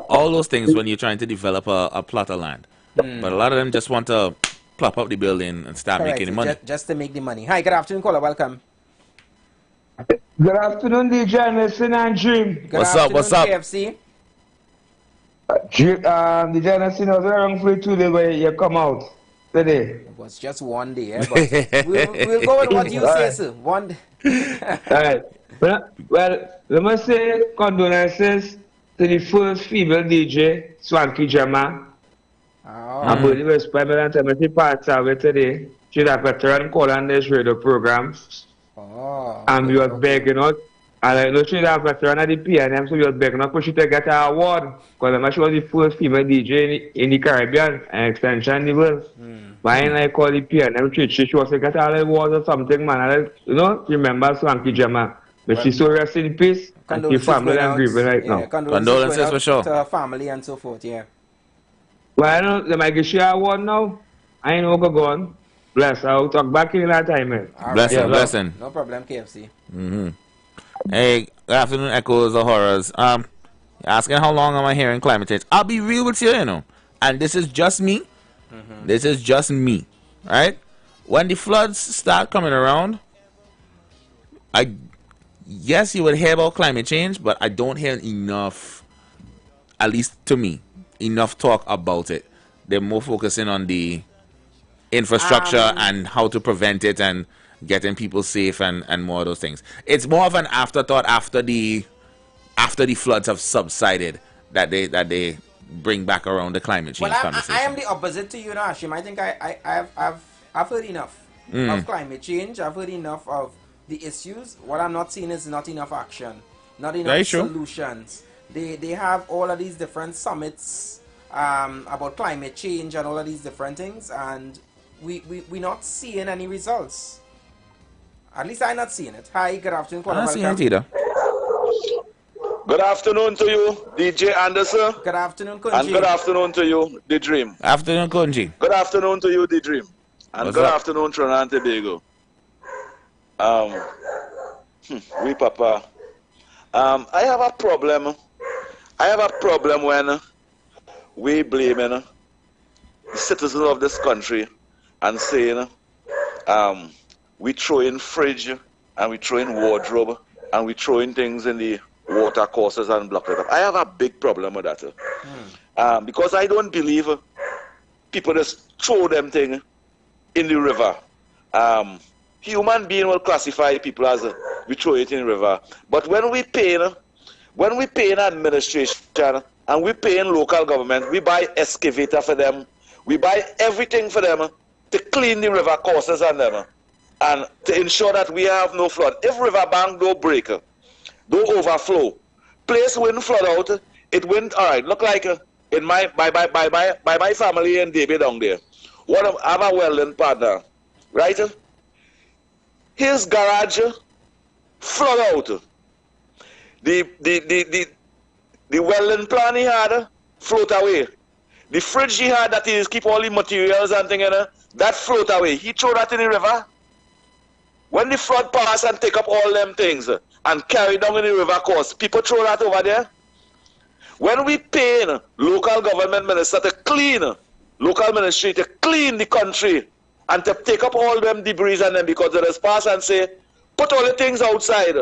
all those things when you're trying to develop a plot of land. But a lot of them just want to plop up the building and start making money. Just to make the money. Hi, good afternoon, caller. Welcome. Good afternoon, DJ Anderson and Dream. What's up? KFC? DJ Anderson, I was wrong for you today when you come out today. It was just one day, but we'll go with what you say, sir. One day. All right. Well, let me say condolences to the first female DJ, Swanky Jama. I believe it's probably and tell me she passed away today. She's a veteran call on this radio program. And we was begging us. And I know she's a veteran at the PNM, so we was begging us for she to get an award. Because she was the first female DJ in the Caribbean and extension in the world. But I call the PNM, she was to get an award or something, man. You know, remember Swanky Jama. But she's so rest in peace. And her family and grieving right now. Condolences for sure. To her family and so forth, yeah. Well, I don't know, they might get she an award now. I ain't gone. Bless. I'll talk back in that time, man. Blessing, Yeah, blessing. No problem, KFC. Hey, good afternoon, Echoes of Horrors. Asking how long am I hearing climate change? I'll be real with you, you know. And this is just me. This is just me, right? When the floods start coming around, yes, you would hear about climate change, but I don't hear enough, at least to me, enough talk about it. They're more focusing on the infrastructure and how to prevent it and getting people safe and more of those things. It's more of an afterthought after the floods have subsided that they bring back around the climate change conversation. I am the opposite to you, Ashim. I think I've heard enough of climate change. I've heard enough of the issues. What I'm not seeing is not enough action, not enough solutions. They have all of these different summits about climate change and all of these different things, and we're not seeing any results. At least I'm not seeing it. Hi, good afternoon. I'm not seeing it either. Good afternoon to you, DJ Anderson. Good afternoon, Kunji. And good afternoon to you, The Dream. Afternoon, Kunji. Good afternoon to you, The Dream. And What's good up? afternoon, Trinidad and Tobago. We Papa. I have a problem. I have a problem when we blaming the citizens of this country and saying we throw in fridge and we throw in wardrobe and we throw in things in the water courses and block it up. I have a big problem with that. Because I don't believe people just throw them things in the river. Human being will classify people as we throw it in the river. But when we pay in administration and we pay in local government, we buy excavator for them, we buy everything for them to clean the river courses and them, and to ensure that we have no flood. If riverbank don't break, don't overflow, place wouldn't flood out, it wouldn't, all right, look like in my family in David down there, I have a welding partner, right? His garage flood out. The welding plan he had float away. The fridge he had that he keep all the materials and things in that float away. He throw that in the river. When the flood pass and take up all them things and carry down in the river course, people throw that over there. When we pay local government minister to clean, local ministry to clean the country and to take up all them debris and them, because they just pass and say, put all the things outside.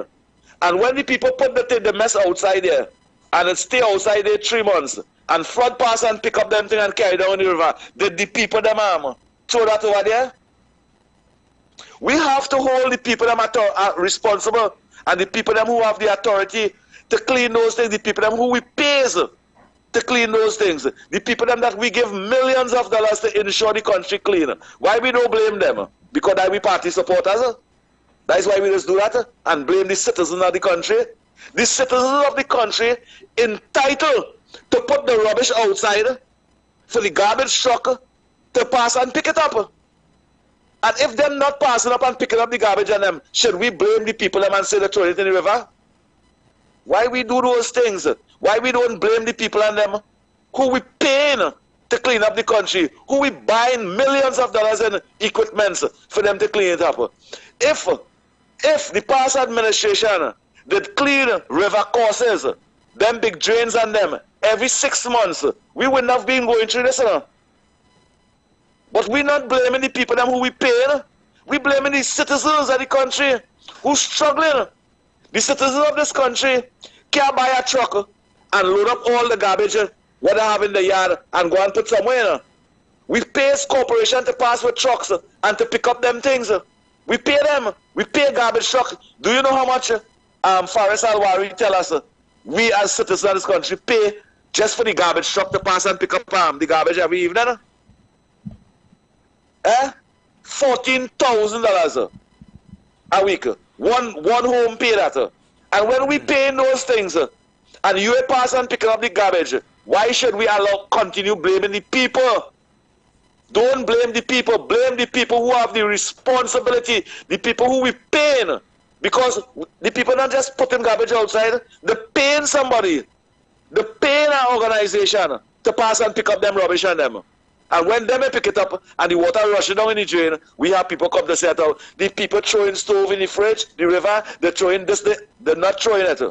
And when the people put the mess outside there, and it stay outside there 3 months, and flood pass and pick up them things and carry down the river, did the people them throw that over there? We have to hold the people them responsible, and the people them who have the authority to clean those things, the people them who we pays to clean those things, the people them that we give millions of dollars to ensure the country clean. Why we don't blame them? Because we party supporters. That's why we just do that and blame the citizens of the country. The citizens of the country entitled to put the rubbish outside for the garbage truck to pass and pick it up. And if they're not passing up and picking up the garbage on them, should we blame the people them and say they throw it in the river? Why we do those things? Why we don't blame the people and them who we paying to clean up the country, who we buying millions of dollars in equipments for them to clean it up? If the past administration did clean river courses, them big drains on them, every 6 months, we wouldn't have been going through this. But we're not blaming the people them who we pay. We blaming the citizens of the country who's struggling. The citizens of this country can't buy a truck and load up all the garbage what they have in the yard and go and put somewhere. We pay corporation to pass with trucks and to pick up them things. We pay them. We pay garbage truck. Do you know how much Faris Alwari tell us we as citizens of this country pay just for the garbage truck to pass and pick up the garbage every evening? $14,000 a week. One home pay that. And when we pay those things and you pass and picking up the garbage, why should we continue blaming the people? Don't blame the people. Blame the people who have the responsibility, the people who we paying. Because the people not just putting garbage outside, they're paying somebody. They're paying an organization to pass and pick up them rubbish on them. And when them pick it up and the water rushing down in the drain, we have people come to say that the people throwing stove in the fridge, the river, they're throwing this, they're not throwing it.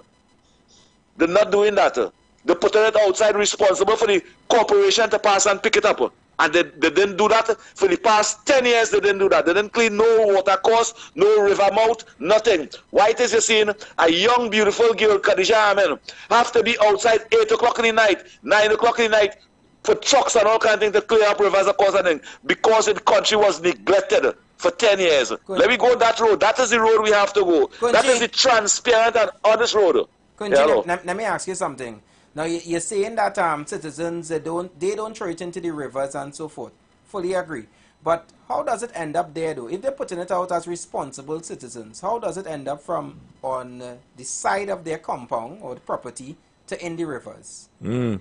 They're not doing that. They're putting it outside, responsible for the corporation to pass and pick it up. And they didn't do that for the past 10 years. They didn't do that. They didn't clean no water course, no river mouth, nothing. Why it is you seeing a young, beautiful girl, Khadija Amen, have to be outside 8 o'clock in the night, 9 o'clock in the night, for trucks and all kinds of things to clear up rivers, of course, and things, because the country was neglected for 10 years. Let me go that road. That is the road we have to go. That is the transparent and honest road. Let me ask you something. Now, you're saying that citizens, they don't throw it into the rivers and so forth. Fully agree. But how does it end up there, though? If they're putting it out as responsible citizens, how does it end up from on the side of their compound or the property to in the rivers? Well,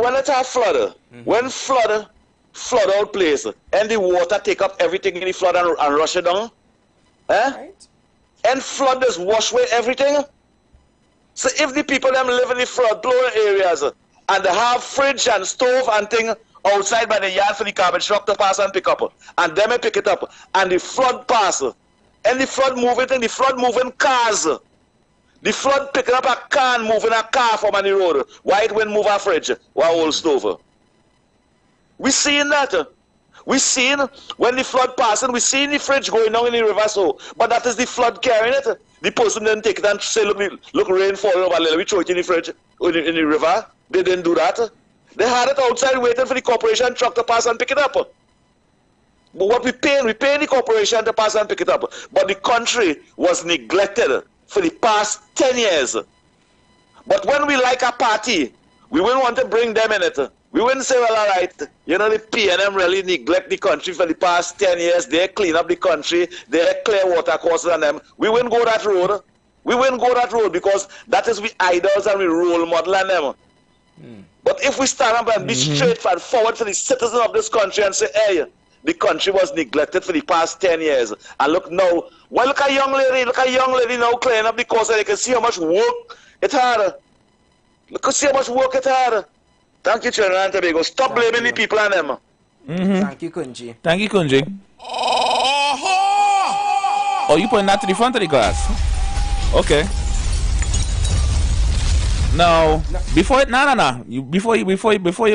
when it's a flood, when flood out place, and the water take up everything in the flood and rush it down, right. And flood just wash away everything. So if the people them live in the flood-blown areas and they have fridge and stove and thing outside by the yard for the garbage truck to pass and pick up, and them pick it up, and the flood pass, and the flood moving cars. The flood picking up a car and moving a car from on the road. Why it won't move a fridge or a whole stove? We seeing that. We seeing when the flood passing, we seeing the fridge going down in the river so. But that is the flood carrying it. The person didn't take it and say, look rain falling over there, we throw it in the fridge, in the river. They didn't do that. They had it outside waiting for the corporation truck to pass and pick it up. But what we pay the corporation to pass and pick it up. But the country was neglected for the past 10 years. But when we like a party, we wouldn't want to bring them in it. We wouldn't say, well, all right, you know, the PNM really neglect the country for the past 10 years. They clean up the country. They clear water courses on them. We wouldn't go that road. We wouldn't go that road because that is we idols and we role model on them. But if we stand up and be straightforward for the citizens of this country and say, hey, the country was neglected for the past 10 years. And look now, well, look at a young lady now cleaning up the course, and you can see how much work it had. Look at see how much work it had. Thank you, Trinidad and Tobago. Stop blaming the people on them. Thank you, Kunji. Thank you, Kunji. Oh, you putting that to the front of the glass? Okay. No. Before you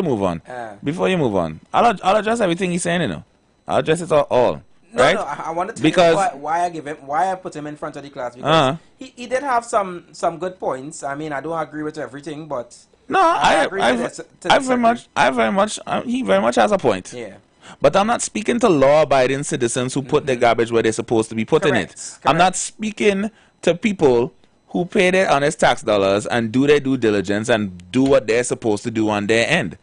move on. Before you move on, I'll address everything he's saying. You know, I'll address it all. Right? No, I wanted to tell you why I put him in front of the class because he did have some good points. I mean, I don't agree with everything, but no, I very much. He very much has a point. Yeah. But I'm not speaking to law-abiding citizens who put their garbage where they're supposed to be putting it. I'm not speaking to people who pay their honest tax dollars and do their due diligence and do what they're supposed to do on their end.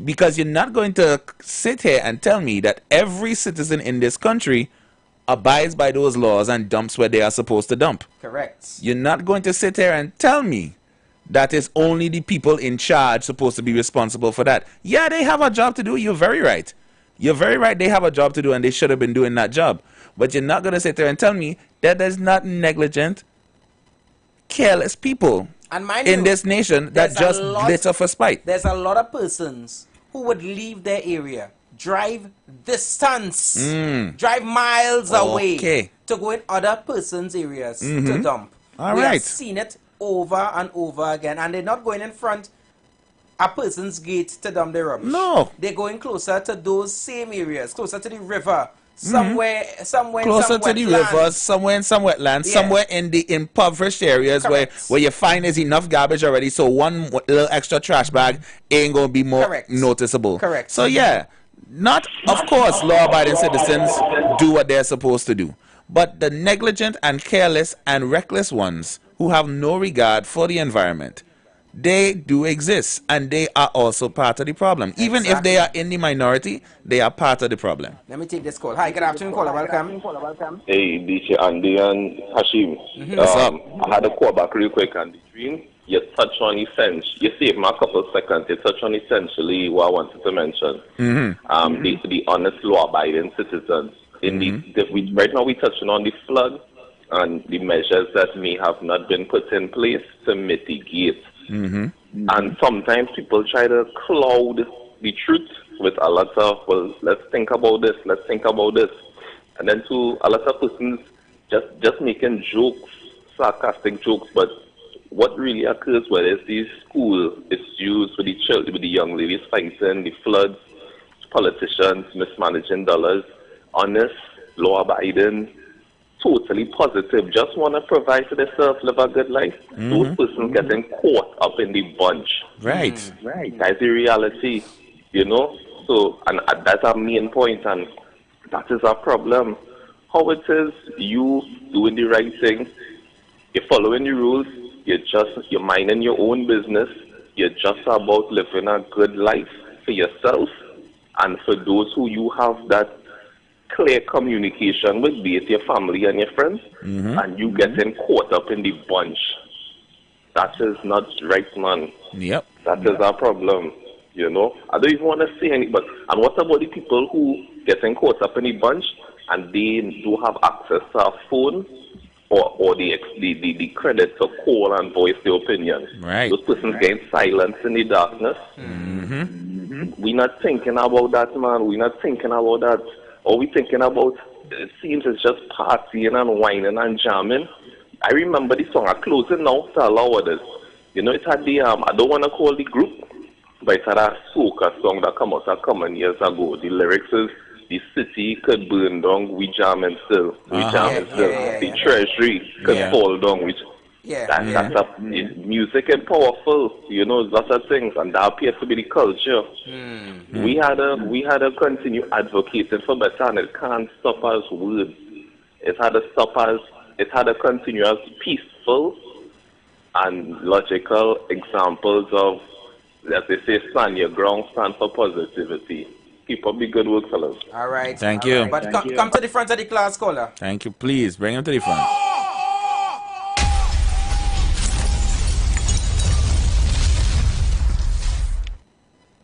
Because you're not going to sit here and tell me that every citizen in this country abides by those laws and dumps where they are supposed to dump. Correct. You're not going to sit here and tell me that it's only the people in charge supposed to be responsible for that. Yeah, they have a job to do. You're very right. You're very right. They have a job to do and they should have been doing that job. But you're not going to sit there and tell me that there's not negligent, careless people in this nation that just glitter for spite. There's a lot of persons who would leave their area, drive distance, drive miles away to go in other persons' areas to dump. We have seen it over and over again, and they're not going in front a person's gate to dump their rubbish. No. They're going closer to those same areas, closer to the river, somewhere closer to the rivers, somewhere in some wetlands, somewhere in the impoverished areas where you find there's enough garbage already, so one little extra trash bag ain't gonna be more noticeable. Correct. So yeah, of course law-abiding citizens do what they're supposed to do, but the negligent and careless and reckless ones who have no regard for the environment, they do exist, and they are also part of the problem. Even if they are in the minority, they are part of the problem. Let me take this call. Hi, good afternoon, caller. Welcome. Hey, DJ Andy and Hashim. I had a call back real quick on the dream. You touched on you saved me a couple of seconds. You touched on essentially what I wanted to mention. The honest law-abiding citizens. Right now we're touching on the flood and the measures that may have not been put in place to mitigate And sometimes people try to cloud the truth with a lot of, well, let's think about this, let's think about this. And then to a lot of persons just making jokes, sarcastic jokes, but what really occurs where there's these school issues with the children, with the young ladies fighting, the floods, politicians mismanaging dollars, honest, law-abiding, totally positive, just want to provide for themselves, live a good life. Those persons getting caught up in the bunch. Right. That's the reality, you know. So, and that's our main point, and that is our problem. How it is, you doing the right thing, you're following the rules, you're minding your own business, you're just about living a good life for yourself and for those who you have that clear communication with, be it your family and your friends, and you getting caught up in the bunch. That is not right, man. Yep. That is our problem, you know. I don't even want to say any, but, and what about the people who getting caught up in the bunch and they do have access to a phone or the credit to call and voice their opinion? Right. Those persons getting silenced in the darkness. We're not thinking about that, man. We're not thinking about that. All we thinking about, it seems, is just partying and whining and jamming. I remember the song, I'm closing now to allow others. You know, it had the, I don't want to call the group, but it had a soca song that came out a couple years ago. The lyrics is, the city could burn down, we jamming still. We jamming still. The treasury could fall down, which music is powerful, you know, lots of things, and that appears to be the culture. We had to continue advocating for better, and it can't stop as words. It had to continue as peaceful and logical examples of, as they say, stand your ground, stand for positivity. Keep up the good work, fellas. All right. Thank you. Right. But come to the front of the class, caller. Thank you. Please bring him to the front.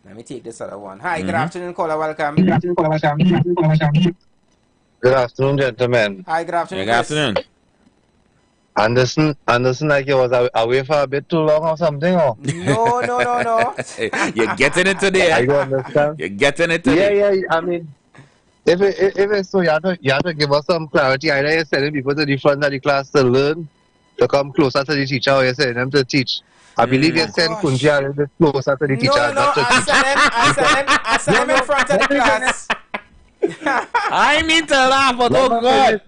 Let me take this other one. Hi, good afternoon, caller. Welcome. Good afternoon, gentlemen. Hi, good afternoon. Good afternoon. Anderson, like you was away for a bit too long or something, or? No. You're getting it today. I don't understand. You're getting it today. Yeah. I mean, if it's so, you have to give us some clarity. Either you're sending people to the front of the class to learn, to come closer to the teacher, or you're sending them to teach. I believe you send Kunji a little bit closer to the teacher. I sent him in front of the class. I mean to laugh, but oh God.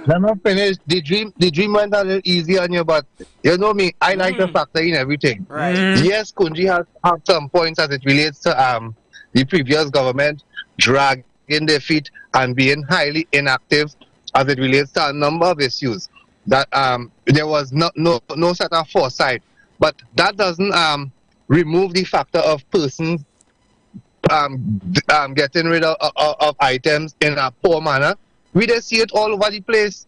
Let me finish. The dream went a little easy on you, but you know me, I like to factor in everything. Right. Yes, Kunji has some points as it relates to the previous government dragging their feet and being highly inactive as it relates to a number of issues. That there was no set of foresight. But that doesn't remove the factor of persons getting rid of items in a poor manner. We just see it all over the place,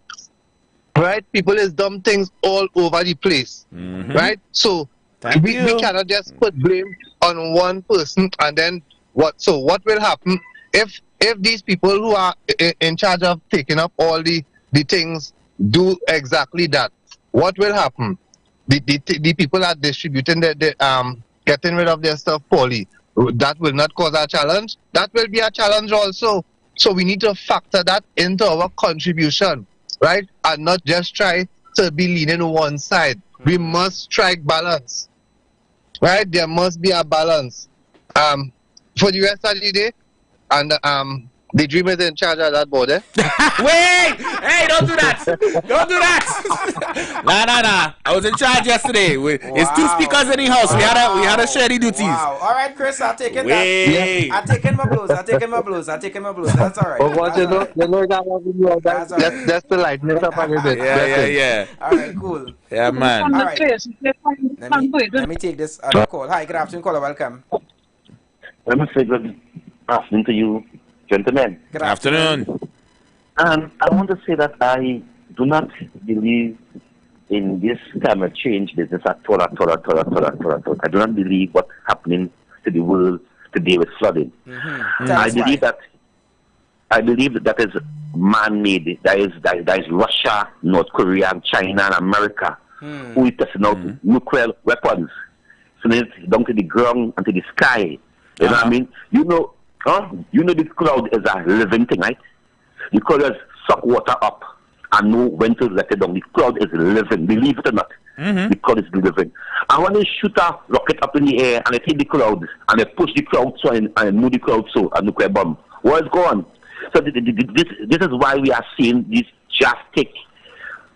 right? People is dumb things all over the place, right? So we cannot just put blame on one person, and then what? So what will happen if these people who are in charge of taking up all the things do exactly that? What will happen? The people are distributing getting rid of their stuff poorly. That will not cause a challenge. That will be a challenge also. So we need to factor that into our contribution, right? And not just try to be leaning on one side. We must strike balance, right? There must be a balance. For the rest of the day, and the dream is in charge of that board, eh? Wait! Hey, don't do that! Don't do that! Nah. I was in charge yesterday. It's two speakers in the house. We had to share the duties. Wow. All right, Chris, I'll take it. I'm taking my blows. That's all right. But what you know that's all right. That's the lightness up a little bit. Yeah. All right, cool. Yeah, man. All right. Let me take this other call. Hi, good afternoon, caller. Welcome. Let me say good afternoon to you, gentlemen. Good afternoon. And I want to say that I do not believe in this climate change business at all. I do not believe what's happening to the world today with flooding. I believe that is man-made. That is Russia, North Korea, and China, and America who is testing out nuclear weapons. sending it down to the ground and to the sky. You know what I mean? You know this cloud is a living thing, right? The cloud is suck water up and know when to let it down. The cloud is living, believe it or not. The cloud is living. And when they shoot a rocket up in the air and they take the clouds and they push the clouds so and move the clouds so a nuclear bomb, where is gone? So this is why we are seeing this drastic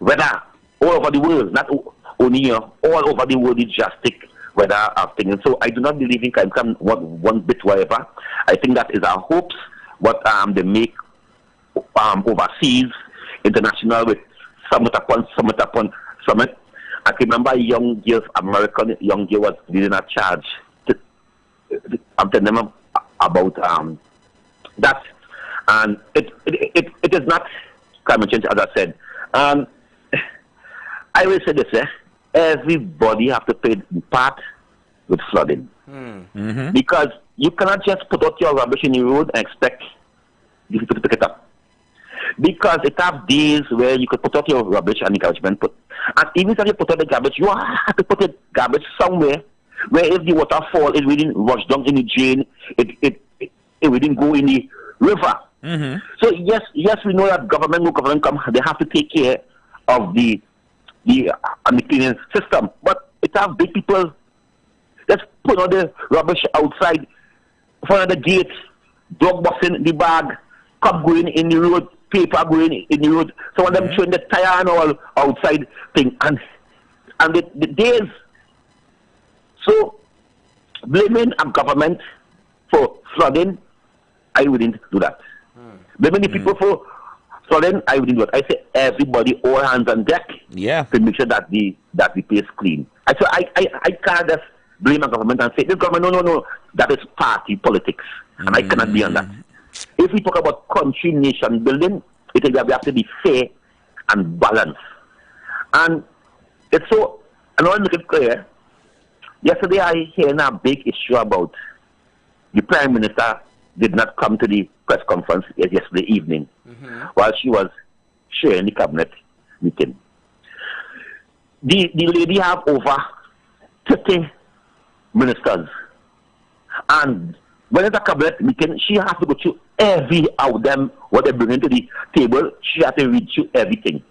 weather all over the world, not only here, all over the world is drastic weather thing. And so I do not believe in climate one bit whatever. I think that is our hopes, what they make overseas, international with summit upon summit. I can remember a young girl, American young girl was leading a charge. I'm telling them about that. And it is not climate change, as I said. I will say this, everybody have to pay part with flooding. Because you cannot just put out your rubbish in the road and expect you to pick it up. Because it have days where you could put out your rubbish and the garbage man put. And even if you put out the garbage, you have to put the garbage somewhere where if the water fall, it wouldn't rush down in the drain, it wouldn't go in the river. So yes, we know that government come, they have to take care of the cleaning system. But it have big people just put all the rubbish outside, front of the gate, dog busting the bag, cup going in the road, paper going in the road. Some of them throwing the tire and all outside thing. And the days. So blaming a government for flooding, I wouldn't do that. Blaming the people for flooding, I wouldn't do it. I say everybody, all hands on deck, to make sure that the place clean. I can't just blame a government and say this government, no, that is party politics, and I cannot be on that. If we talk about country, nation building, it is that we have to be fair and balanced. And it's so, and I want to make it clear. Yesterday I heard a big issue about the Prime Minister did not come to the press conference yesterday evening while she was sharing the cabinet meeting. The lady have over 30 ministers, and when it's a cabinet meeting, she has to go through every of them, what they bring into the table. She has to read through everything.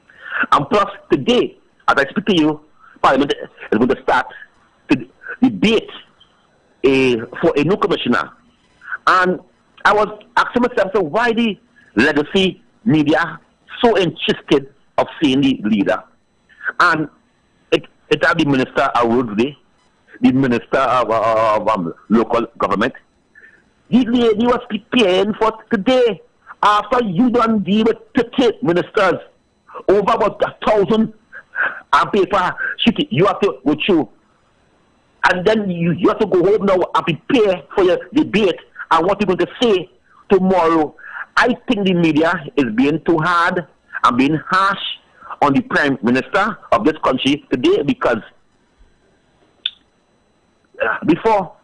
And plus, today, as I speak to you, Parliament is going to start to debate for a new commissioner. And I was asking myself, so why the legacy media so interested of seeing the leader? And it had the minister of roads, the minister of local government. The lady was preparing for today. After you done deal with 30 ministers, over about 1,000 paper sheet, you have to go through. And then you have to go home now and prepare for your debate and what you're going to say tomorrow. I think the media is being too hard and being harsh on the Prime Minister of this country today, because before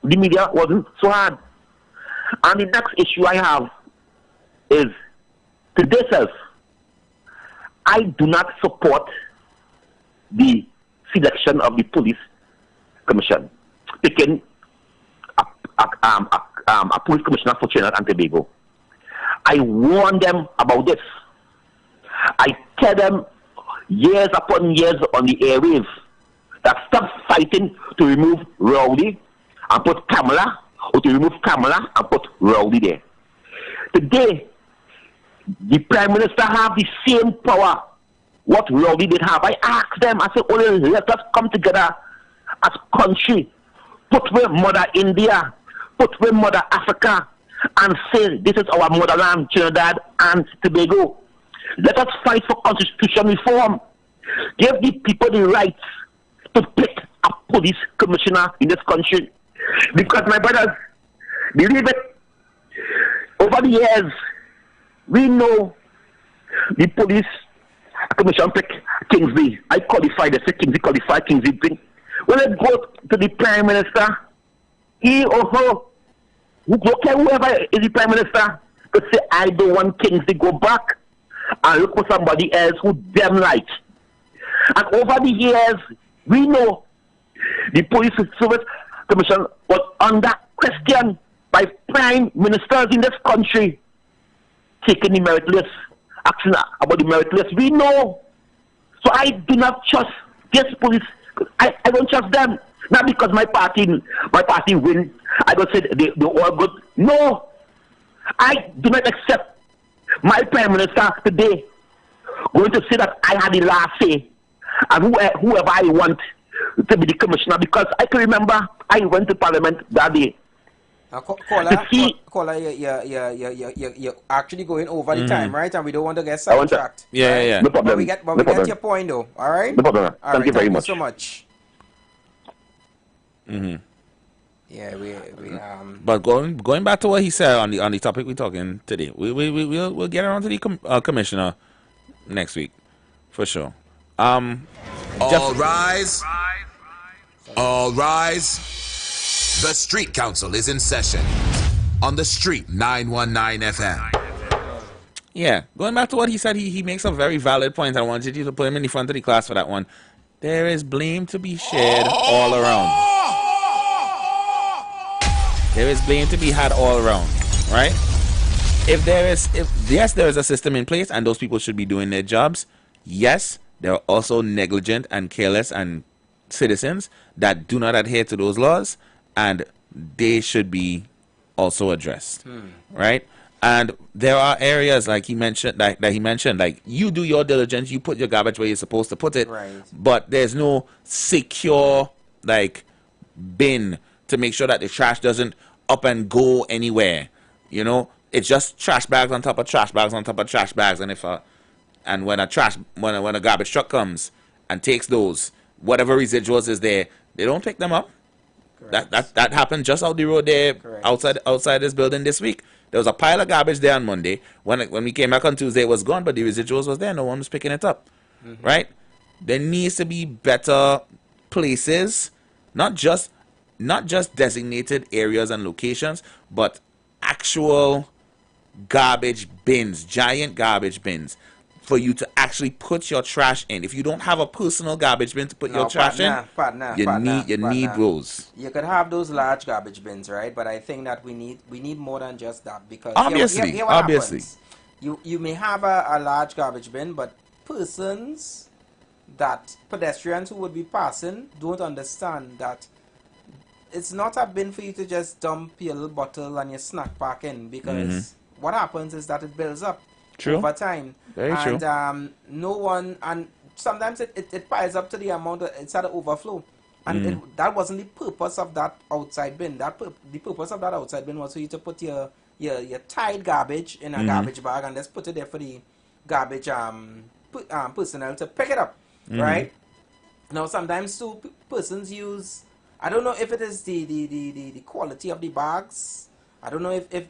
the media wasn't so hard. And the next issue I have is today self. I do not support the selection of the police commission, picking a police commissioner for Trinidad and Tobago. I warn them about this. I tell them years upon years on the airwaves that stop fighting to remove Rowley and put Kamala, or to remove Kamala and put Rowley there. Today, the Prime Minister have the same power what Rowley did have. I asked them, I said, oh, let us come together as country, put with Mother India, put with Mother Africa, and say this is our motherland, Trinidad and Tobago. Let us fight for constitution reform. Give the people the rights to pick a police commissioner in this country. Because, my brothers, believe it, over the years, we know the police commission pick Kingsley. I qualify, they say Kingsley qualify, Kingsley thing. When they go to the Prime Minister, he or her, whoever is the Prime Minister, could say, I don't want Kingsley go back and look for somebody else who them like. And over the years, we know The Police Service Commission was under question by prime ministers in this country, taking the meritless action about the meritless. We know. So I do not trust this police. I don't trust them. Not because my party win. I don't say they all good. No. I do not accept my prime minister today going to say that I had the last say and whoever I want to be the commissioner, because I can remember I went to parliament that day. Caller, you're actually going over the time, right? And we don't want to get sidetracked. Yeah. No problem. But we get your point, though. All right? No problem. Thank you very much. Thank you so much. Yeah, But going back to what he said on the topic we're talking today, we'll get around to the commissioner next week for sure. All rise. All rise. The Street Council is in session on the Street 919 FM. Yeah, going back to what he said, he makes a very valid point. I wanted you to put him in the front of the class for that one. There is blame to be shared all around. There is blame to be had all around, right? Yes, there is a system in place and those people should be doing their jobs. Yes, there are also negligent and careless and citizens that do not adhere to those laws, and they should be also addressed, right? And there are areas like he mentioned, like you do your diligence, you put your garbage where you're supposed to put it, right. But there's no secure bin to make sure that the trash doesn't up and go anywhere. You know, it's just trash bags on top of trash bags on top of trash bags, and when a garbage truck comes and takes those, whatever residuals is there, they don't pick them up. That happened just out the road there. Correct. outside this building this week. There was a pile of garbage there on Monday. When we came back on Tuesday, it was gone, but the residuals was there. No one was picking it up. Right? There needs to be better places, not just designated areas and locations, but actual garbage bins, giant garbage bins, for you to actually put your trash in. If you don't have a personal garbage bin to put your trash in, you need those. You could have those large garbage bins, right? But I think that we need more than just that, because obviously, here what happens. You may have a large garbage bin, but pedestrians who would be passing don't understand that it's not a bin for you to just dump your little bottle and your snack pack in, because what happens is that it builds up over time. Very true. No one, and sometimes it piles up to the amount that it's at an overflow. And that wasn't the purpose of that outside bin. The purpose of that outside bin was for you to put your tied garbage in a garbage bag and just put it there for the garbage personnel to pick it up, right? Now sometimes two persons use, I don't know if it is the quality of the bags. I don't know if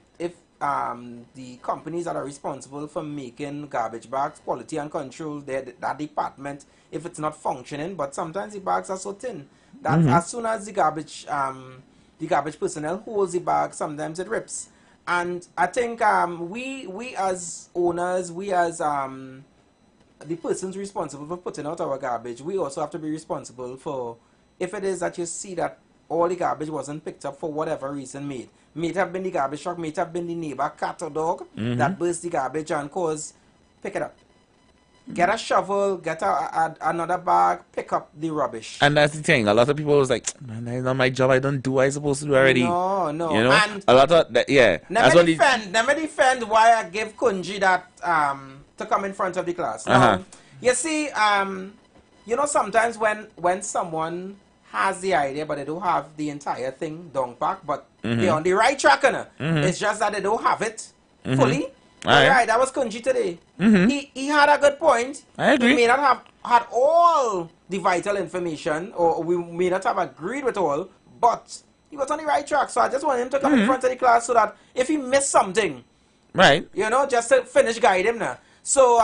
the companies that are responsible for making garbage bags, quality and control, that department, if it's not functioning, but sometimes the bags are so thin that as soon as the garbage personnel holds the bag, sometimes it rips. And I think we as owners, we as the persons responsible for putting out our garbage, we also have to be responsible for, if it is that you see that all the garbage wasn't picked up for whatever reason, may have been the garbage truck, may have been the neighbor cat or dog that burst the garbage and pick it up. Get a shovel, get another bag, pick up the rubbish. And that's the thing. A lot of people was like, man, that's not my job. I don't do what I'm supposed to do already. No. You know? And a lot of that, yeah. Never defend why I give Kunji that to come in front of the class. Now, you see, you know, sometimes when someone has the idea, but they don't have the entire thing down packed, but they're on the right track, it's just that they don't have it fully. Alright, that was Kunji today. He had a good point. I agree. He may not have had all the vital information, or we may not have agreed with all, but he was on the right track. So I just want him to come in front of the class so that if he missed something, right, you know, just to finish guide him now. So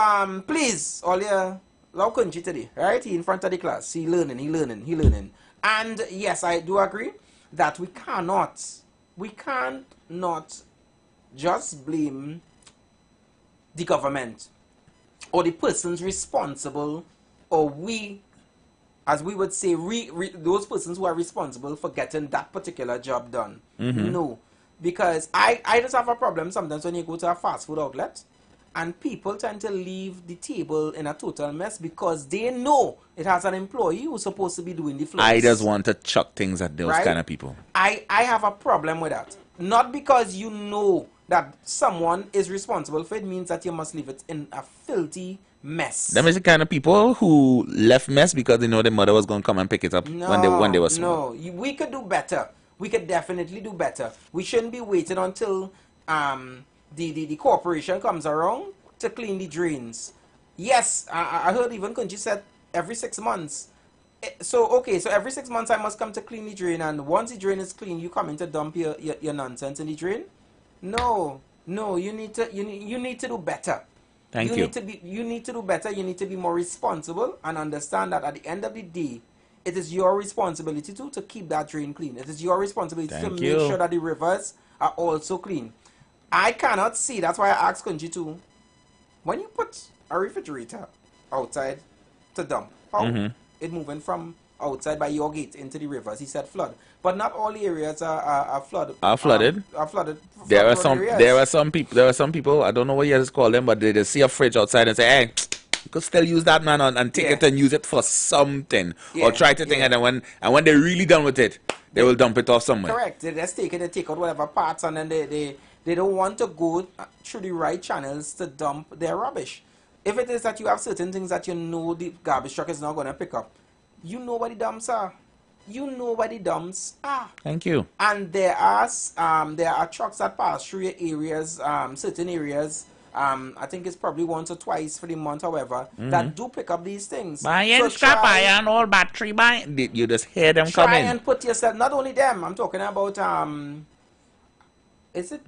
please, all your love Kunji today, right? He in front of the class. He learning. And yes, I do agree that we can't not just blame the government or the persons responsible, or we as we would say, those persons who are responsible for getting that particular job done. No. Because I just have a problem sometimes when you go to a fast food outlet and people tend to leave the table in a total mess because they know it has an employee who's supposed to be doing the floors. I just want to chuck things at those kind of people. I have a problem with that. Not because you know that someone is responsible for it means that you must leave it in a filthy mess. Them is the kind of people who left mess because they know their mother was going to come and pick it up when they were small. No, we could do better. We could definitely do better. We shouldn't be waiting until the corporation comes around to clean the drains. Yes, I heard even Kunji said every 6 months. So every 6 months I must come to clean the drain, and once the drain is clean, you come in to dump your nonsense in the drain? No, you need to do better. Thank you. You need to do better. You need to be more responsible and understand that at the end of the day, it is your responsibility to keep that drain clean. It is your responsibility to make sure that the rivers are also clean. I cannot see. That's why I asked Kunji too. When you put a refrigerator outside to dump, how it moving from outside by your gate into the rivers? He said flood, but not all the areas are flooded. Are flooded. There are some people. I don't know what you just call them, but they just see a fridge outside and say, "Hey, you could still use that, man, and take it and use it for something, or try to think." And when they're really done with it, they will dump it off somewhere. Correct. They just take it and take out whatever parts, and then they don't want to go through the right channels to dump their rubbish. If it is that you have certain things that you know the garbage truck is not going to pick up, you know where the dumps are. You know where the dumps are. Thank you. And there are trucks that pass through your areas, certain areas. I think it's probably once or twice for the month, however, that do pick up these things. Buying scrap iron, old battery, you just hear them coming. Try and put yourself, not only them, I'm talking about, is it,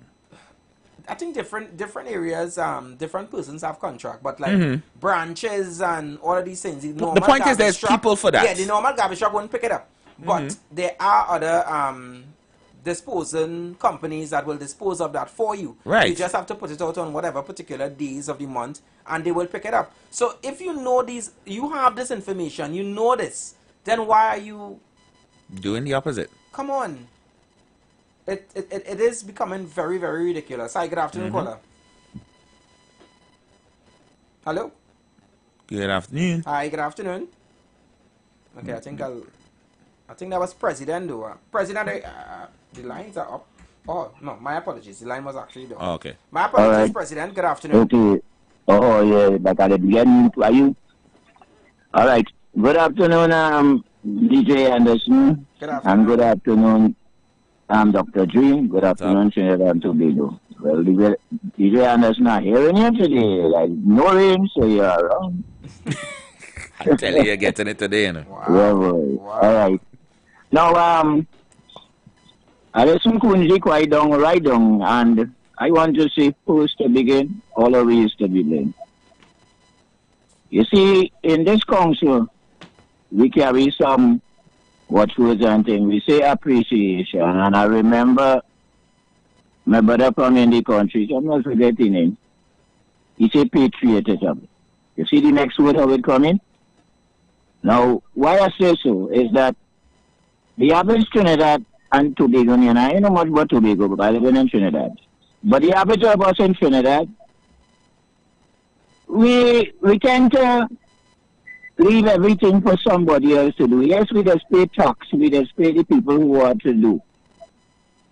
I think different areas, different persons have contract, but like branches and all of these things. The point is there's people for that. Yeah, the normal garbage truck won't pick it up. But there are other disposing companies that will dispose of that for you. Right. You just have to put it out on whatever particular days of the month and they will pick it up. So if you know these, you have this information, you know this, then why are you doing the opposite? Come on. It is becoming very, very ridiculous. Hi, good afternoon, caller. Hello? Good afternoon. Hi, good afternoon. Okay, I think that was President though. President, the lines are up. Oh, no, my apologies. The line was actually down. Oh, okay. My apologies, President. Good afternoon. Okay. Oh, yeah, but at the beginning, are you? All right. Good afternoon, DJ Anderson. Good afternoon. And good afternoon, Dr. Dream. Good afternoon, Trinidad and Tobago. Well, DJ Anderson not hearing you today. Like, no rain, so you're around. I tell you, you're getting it today, you know. Wow. Yeah, boy. Wow. All right. Now, I listen Kunji quite down, right down, and I want to say first to begin, always to begin. You see, in this council, we carry some watchwords and things. We say appreciation, and I remember my brother from in the country, so I'm not forgetting him. He said patriotism. You see the next word how it coming? Now, why I say so is that the average Trinidad and Tobago, and I know much about Tobago, but I live in Trinidad. But the average of us in Trinidad, we tend to leave everything for somebody else to do. Yes, we just pay tax, we just pay the people who want to do.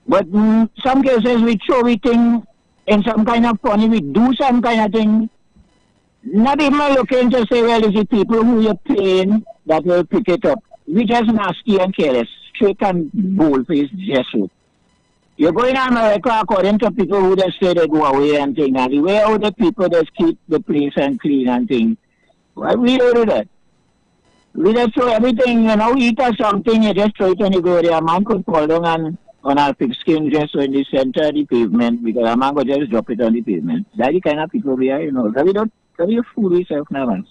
But in some cases, we throw everything in some kind of funny, we do some kind of thing. Not even looking to say, well, it's the people who you're paying that will pick it up. We just nasty and careless, straight and bold-faced gesture. You're going to America according to people who just say they go away and things, and the way how the people just keep the place and clean and things. Why we don't do that? We just throw everything, eat or something, you just throw it and you go there. A man could fall down on our pigskin just in the center of the pavement, because a man could just drop it on the pavement. That's the kind of people we are, Can you fool yourself now, man?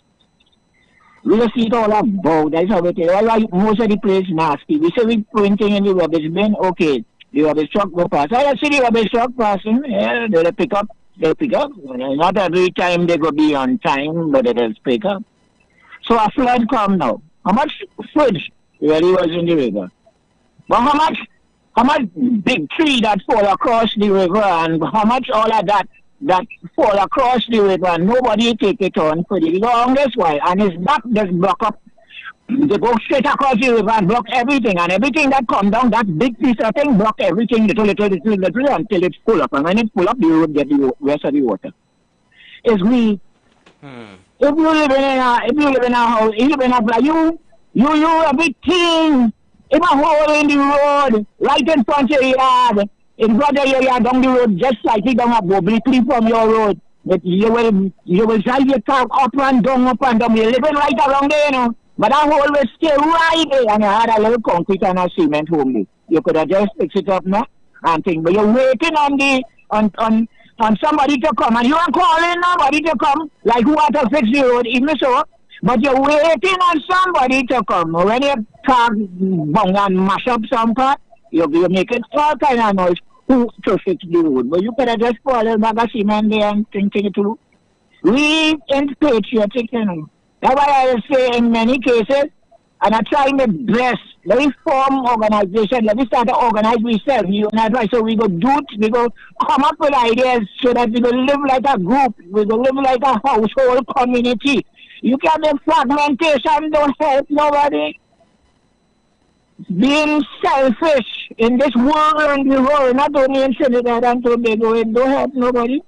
We just eat all that bow. That's how we tell you. Most of the place nasty. We say we pointing in the rubbish bin. Okay, the rubbish truck go past. I see the rubbish truck passing. Yeah, they'll pick up. Not every time they go be on time, but they just pick up. So a flood come now. How much fridge really was in the river? But how much big tree that fall across the river and how much all of that fall across the river and nobody take it on for the longest while and it's back just block up. They go straight across the river and block everything and everything that come down, that big piece of thing block everything little until it's full up. And when it's full up, the road get the rest of the water. It's we. If you live in a house, you live in a place, you everything. In a hole in the road, right in front of your yard, in front of your yard down the road, just slightly down obliquely from your road. But you will drive your car up and down. You're living right around there, you know. But that hole will stay right there, and you had a little concrete and a cement only. You could have just fixed it up now and think. But you're waiting on somebody to come, and you aren't calling nobody to come, like who had to fix the road, even so. But you're waiting on somebody to come. When you car bung and mash up some part, you're making all kind of noise who to fix the road. But you could have just put a little bag of cement there and think it through. We ain't patriotic, you know. That's why I say in many cases, and I try my best, let me form organization, let me start to organize myself, you and I, so we go do it, we go come up with ideas so that we go live like a group, we go live like a household community. You can't make fragmentation, don't help nobody. Being selfish in this world and the world, not only in Trinidad and Tobago, it don't help nobody.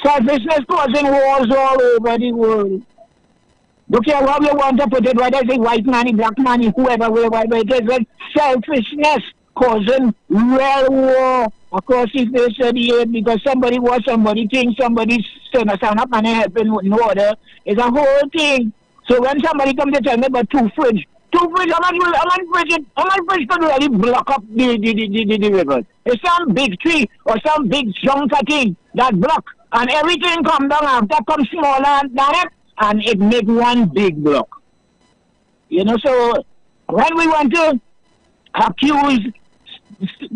Selfishness causing wars all over the world. Don't care how you want to put it, whether it's a white man, black man, whoever, whatever it is, selfishness causing real war across the face of the earth because somebody wants somebody think somebody's stand up and helping with no order. It's a whole thing. So when somebody comes to tell me about two fridge, how much fridge could really block up the river? It's some big tree or some big chunk of thing that block and everything come down after comes smaller than it and it make one big block. You know, so when we want to accuse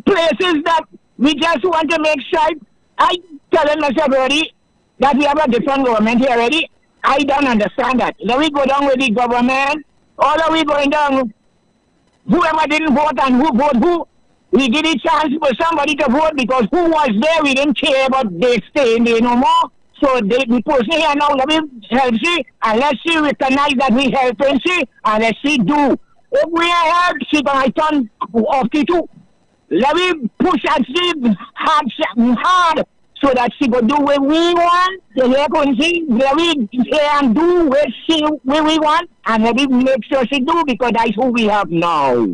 places that we just want to make sure, I telling myself already that we have a different government here already. I don't understand that. Let me go down with the government. All are we going down? Whoever didn't vote and who voted who? We give a chance for somebody to vote because who was there, we didn't care about they staying there no more. So the person here now, let me help she, and let she recognize that we helping she, and let she do. If we help, she gonna turn off the two. Let me push and she hard so that she go do what we want. So let me say and do what we want, and let me make sure she do because that's who we have now.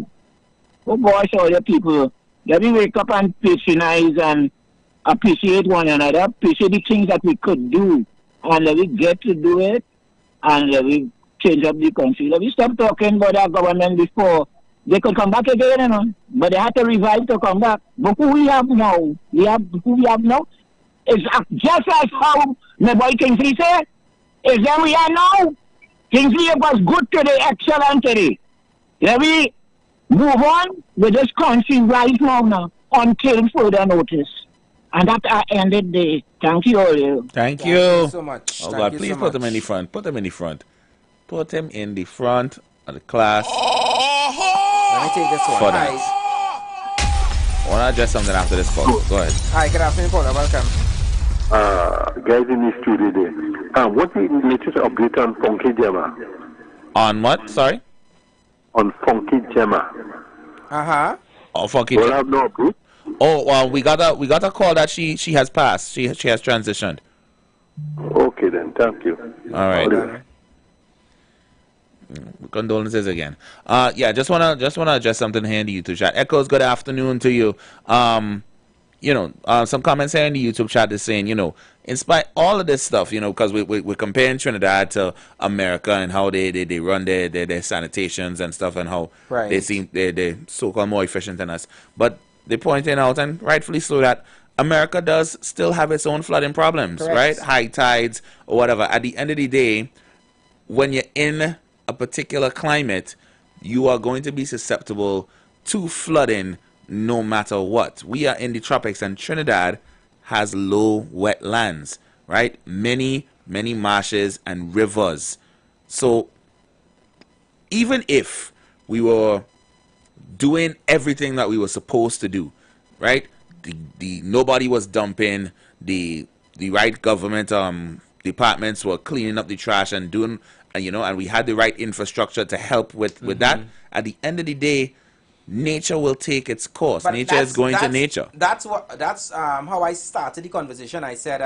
Oh gosh, all the people, let me wake up and patronize and appreciate one another, appreciate the things that we could do, and let me get to do it, and let me change up the country. Let me stop talking about our government before they could come back again, you know, but they had to revive to come back. But who we have now, is just as how my boy Kingsley said, is that we are now. Kingsley was good today, excellent today. Let me move on with this country right now until further notice. And that I ended the. Thank you all. Thank you so much. Oh God, please put them in the front. Put them in the front. Put them in the front of the class. Let me take this one. For that. I want to address something after this call. Go ahead. Hi, good afternoon, Paula. Welcome. Guys in the studio there. What's the latest update on Funky Gemma? On what? Sorry? On Funky Gemma. Oh, Funky Gemma. Gemma. Have no update? Oh, well, we got a call that she has passed. She has transitioned. Okay then, thank you. All right. Condolences again. Yeah, just wanna address something here in the YouTube chat. Echoes, good afternoon to you. Some comments here in the YouTube chat is saying, in spite all of this stuff, because we're comparing Trinidad to America and how they run their sanitations and stuff and how they seem they're so-called more efficient than us. But they're pointing out, and rightfully so, that America does still have its own flooding problems, right? High tides or whatever. At the end of the day, when you're in a particular climate, you are going to be susceptible to flooding no matter what. We are in the tropics, and Trinidad has low wetlands, right? Many marshes and rivers. So even if we were doing everything that we were supposed to do, right? The nobody was dumping, the right government departments were cleaning up the trash and doing, and we had the right infrastructure to help with that. At the end of the day, nature will take its course. But nature is going to nature. That's how I started the conversation. I said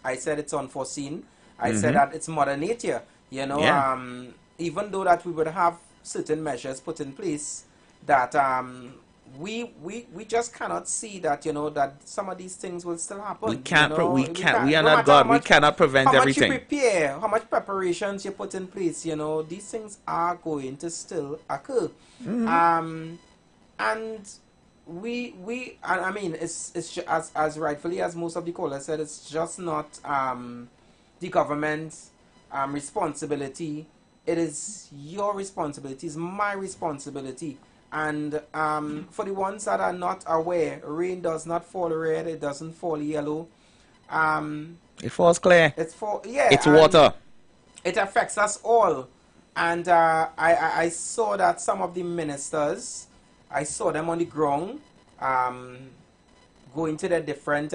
it's unforeseen. I said that it's Mother Nature. Even though that we would have certain measures put in place, that we just cannot see that that some of these things will still happen. We can't. We are not God. We cannot prevent everything. How much you prepare, how much preparations you put in place, these things are going to still occur. And I mean, it's as rightfully as most of the callers said, it's just not the government's responsibility. It is your responsibility. It's my responsibility. And for the ones that are not aware, rain does not fall red. It doesn't fall yellow. It falls clear. It's water. It affects us all. And I saw that some of the ministers, I saw them on the ground, going to their different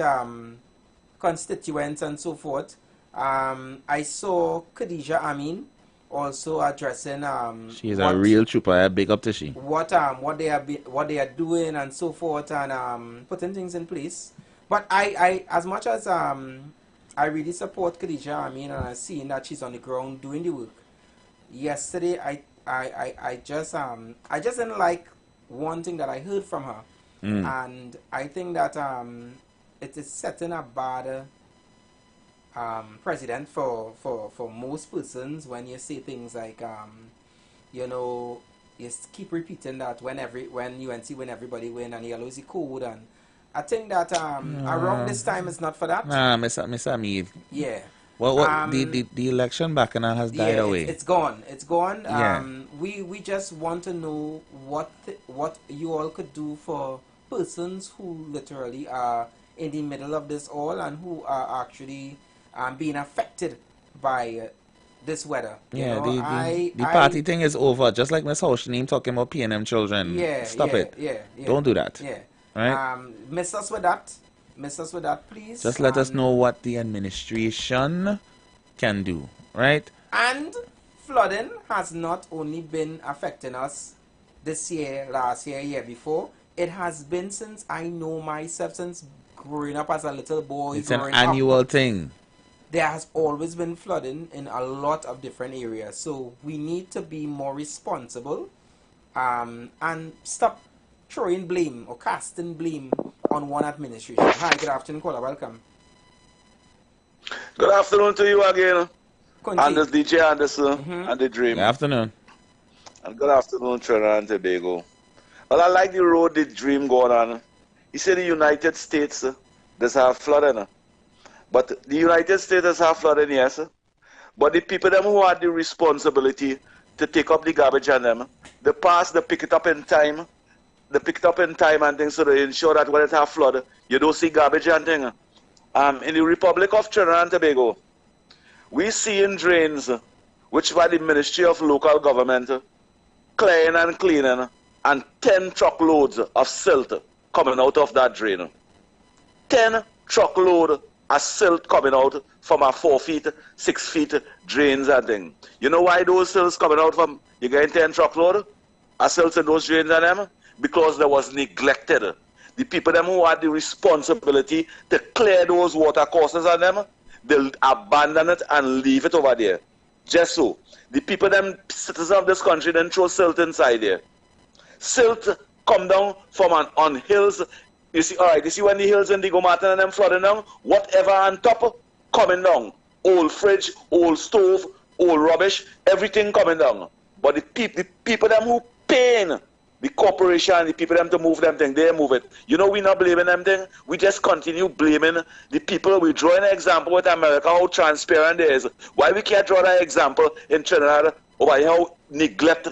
constituents and so forth. I saw Khadija Amin also addressing she is a real trooper. Big up to she. What they are doing and so forth, and putting things in place. But I as much as I really support Khadija Amin, and I've seen that she's on the ground doing the work. Yesterday I just didn't like one thing that I heard from her, and I think that it is setting a bad precedent for most persons when you say things like you keep repeating that when UNC win, everybody win, and yellow is the code. And I think that around this time is not for that. Miss Amid. Yeah. Well, the election bacchanal has died away. It's gone. It's gone. Yeah. We just want to know what you all could do for persons who literally are in the middle of this all and who are actually being affected by this weather. The party thing is over. Just like Miss Hoshneem talking about P&M children. Stop it. Don't do that. Yeah. Right? Miss us with that, please. Just let us know what the administration can do, right? And flooding has not only been affecting us this year, last year, year before. It has been since I know myself, since growing up as a little boy. It's an annual thing. There has always been flooding in a lot of different areas. So we need to be more responsible and stop throwing blame or casting blame on one administration. Hi, good afternoon, caller. Welcome. Good afternoon to you again. Anders, DJ Anderson and the Dream. Good afternoon. And good afternoon, Trinidad and Tobago. Well, I like the road the Dream going on. He said the United States does have flooding. But the United States does have flooding, yes. But the people them who had the responsibility to take up the garbage and them, they pick it up in time. They pick it up in time and things, so they ensure that when it have flood, you don't see garbage and things. In the Republic of Trinidad and Tobago, we see in drains, which by the Ministry of Local Government, clearing and cleaning, and 10 truckloads of silt coming out of that drain. 10 truckloads of silt coming out from a 4 feet, 6 feet drains and things. You know why those silts coming out from, you getting 10 truckloads of silt in those drains and them? Because they was neglected. The people them who had the responsibility to clear those water courses on them, they'll abandon it and leave it over there. Just so. The people them, citizens of this country, then throw silt inside there. Silt come down from on hills. You see, alright, you see when the hills in Digo Martin and them flooding down, whatever on top coming down. Old fridge, old stove, old rubbish, everything coming down. But the people them who paying the corporation, the people them to move them thing, they move it. You know, we not blaming them thing. We just continue blaming the people. We draw an example with America, how transparent it is. Why we can't draw that example in Trinidad over how neglect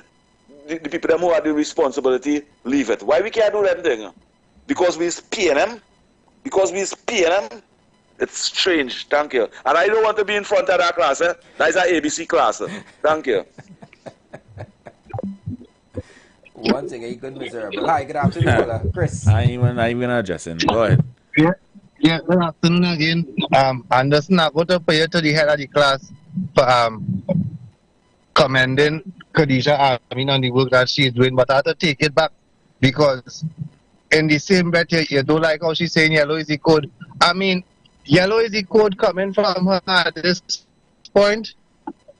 the people them who have the responsibility leave it. Why we can't do that thing? Because we paying them. Because we paying them. It's strange. Thank you. And I don't want to be in front of that class. That is an ABC class. Thank you. One thing, he good miserable. Hi, good afternoon, Chris. I ain't even addressing. Go ahead. Yeah, good afternoon again. Anderson, I go to pay you to the head of the class for commending Khadija Amin on the work that she's doing, but I have to take it back because in the same breath, you don't like how she's saying yellow is the code. I mean, yellow is the code coming from her at this point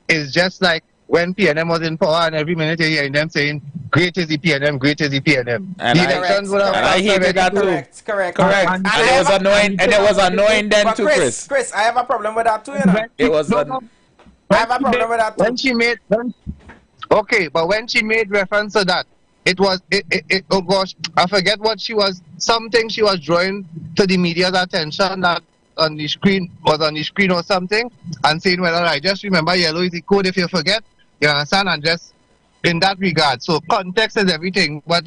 is just like when PNM was in power and every minute you're hearing them saying, great is the PNM, great is the PNM. And the elections would have I hated that too. Correct. And it was annoying, and it was annoying then but too, Chris. Chris, I have a problem with that too, you know. It was I have a problem with that too. When she made, okay, but when she made reference to that, it was, oh gosh, I forget what she was, something she was drawing to the media's attention that on the screen, was on the screen or something, and saying, well, all right, just remember yellow is the code if you forget, you understand, and just in that regard. So context is everything, but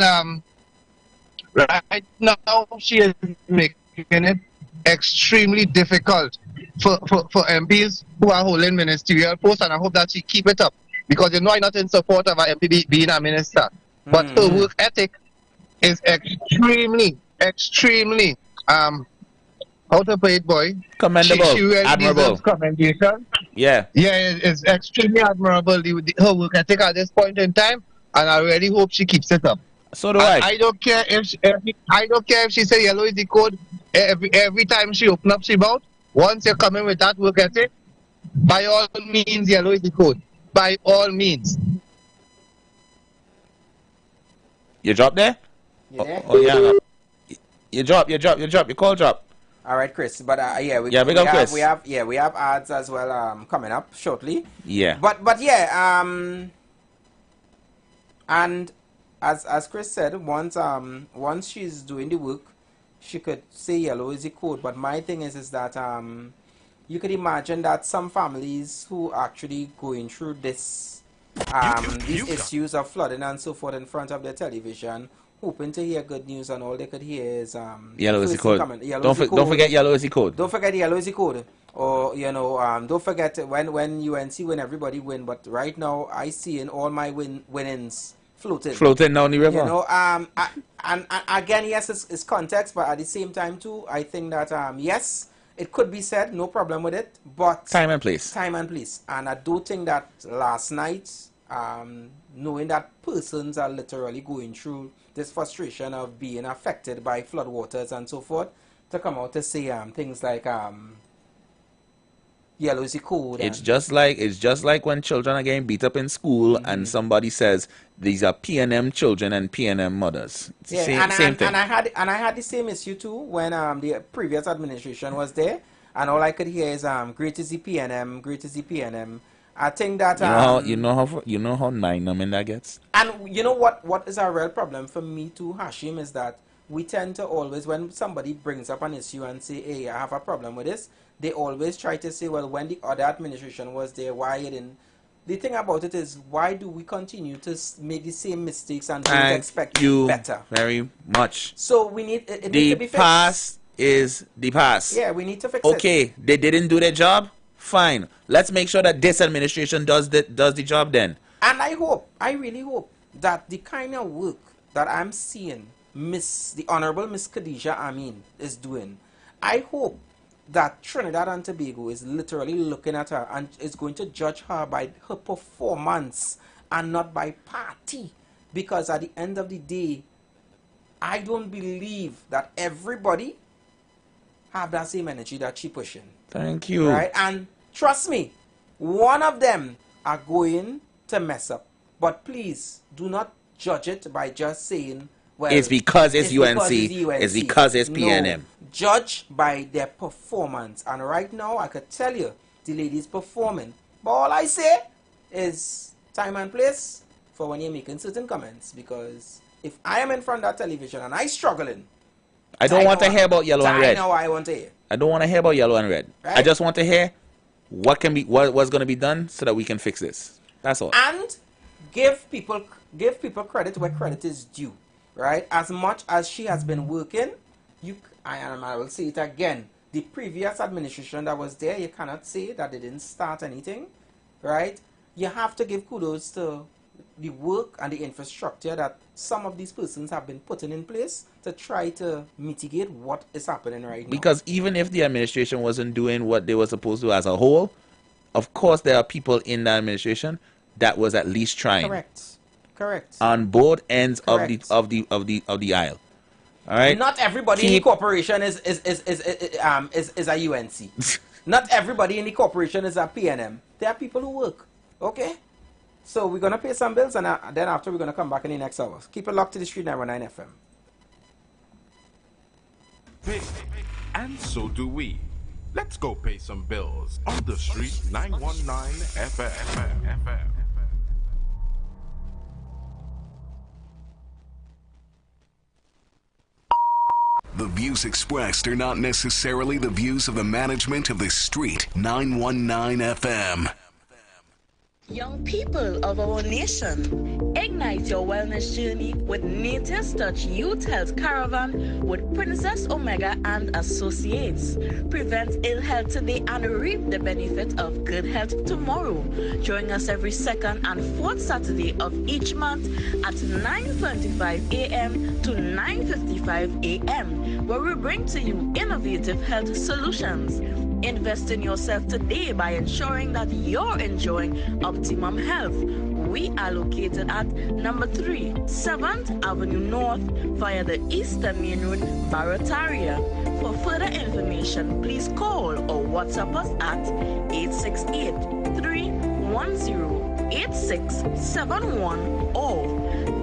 right now she is making it extremely difficult for MPs who are holding ministerial posts, and I hope that she keep it up, because you know I'm not in support of an MP being a minister. But her work ethic is extremely, how to put it, boy? Commendable, she really admirable. deserves commendation. Yeah. Yeah, it's extremely admirable, her work ethic at this point in time, and I really hope she keeps it up. So do I. I don't care if she say yellow is the code every time she open up she mouth. Once you come in with that work ethic, by all means yellow is the code. By all means. You drop there? You there? Oh yeah. You drop. Your call drop. All right, Chris. But yeah, we have ads as well coming up shortly. Yeah. But yeah, and as Chris said, once she's doing the work, she could say yellow is the code. But my thing is that you could imagine that some families who actually going through this these issues of flooding and so forth in front of their television, hoping to hear good news, and all they could hear is yellow is the code. Don't forget yellow is the code. Don't forget yellow is the code. Or don't forget when UNC win, everybody win. But right now I see in all my winnings floating down the river. And again, yes, it's context, but at the same time too, I think that yes, it could be said, no problem with it, but time and place. And I do think that last night, knowing that persons are literally going through this frustration of being affected by floodwaters and so forth, to come out to say things like yellow is the code. It's just like when children are getting beat up in school and somebody says these are PNM children and PNM mothers. Same thing. And I had the same issue too when the previous administration was there, and all I could hear is great is the PNM, great is the PNM. I think that you know how nine that gets. And you know what is a real problem for me too, Hashim, is that we tend to always, when somebody brings up an issue and say, hey, I have a problem with this, they always try to say, well, when the other administration was there, why it didn't. The thing about it is, why do we continue to make the same mistakes and don't expect better? Very much. So we need it needs to be fixed. The past is the past. Yeah, we need to fix it. Okay, they didn't do their job. Fine. Let's make sure that this administration does the job then. And I really hope that the kind of work that I'm seeing the Honorable Miss Khadija Amin is doing, I hope that Trinidad and Tobago is literally looking at her and is going to judge her by her performance and not by party. Because at the end of the day, I don't believe that everybody have that same energy that she pushing. Thank you. Right? And trust me, one of them are going to mess up. But please, do not judge it by just saying, well, it's because it's UNC. It's because it's PNM. No, judge by their performance. And right now, I could tell you, the lady's performing. But all I say is time and place for when you're making certain comments. Because if I am in front of that television and I'm struggling, I don't want to hear about yellow and red. I know I want to hear. I don't want to hear about yellow and red. Right? I just want to hear what's going to be done so that we can fix this. That's all. And give people credit where credit is due. Right? As much as she has been working, I will say it again, the previous administration that was there, you cannot say that they didn't start anything, right? You have to give kudos to the work and the infrastructure that some of these persons have been putting in place to try to mitigate what is happening right now. Because even if the administration wasn't doing what they were supposed to as a whole, of course there are people in the administration that was at least trying. Correct. On both ends of the aisle. All right. Not everybody in the corporation is a UNC. Not everybody in the corporation is a PNM. There are people who work. Okay? So we're going to pay some bills, and then after we're going to come back in the next hours. Keep it locked to the Street 919 FM. Hey, and so do we. Let's go pay some bills on the Street 919 FM. The views expressed are not necessarily the views of the management of the Street 919 FM. Young people of our nation, ignite your wellness journey with Nature's Touch Youth Health Caravan with Princess Omega and Associates. Prevent ill health today and reap the benefit of good health tomorrow. Join us every second and fourth Saturday of each month at 9:25 a.m. to 9:55 a.m., where we bring to you innovative health solutions. Invest in yourself today by ensuring that you're enjoying optimum health. We are located at number 3, 7th Avenue North via the Eastern Main Road, Barataria. For further information, please call or WhatsApp us at 868-310-8671 or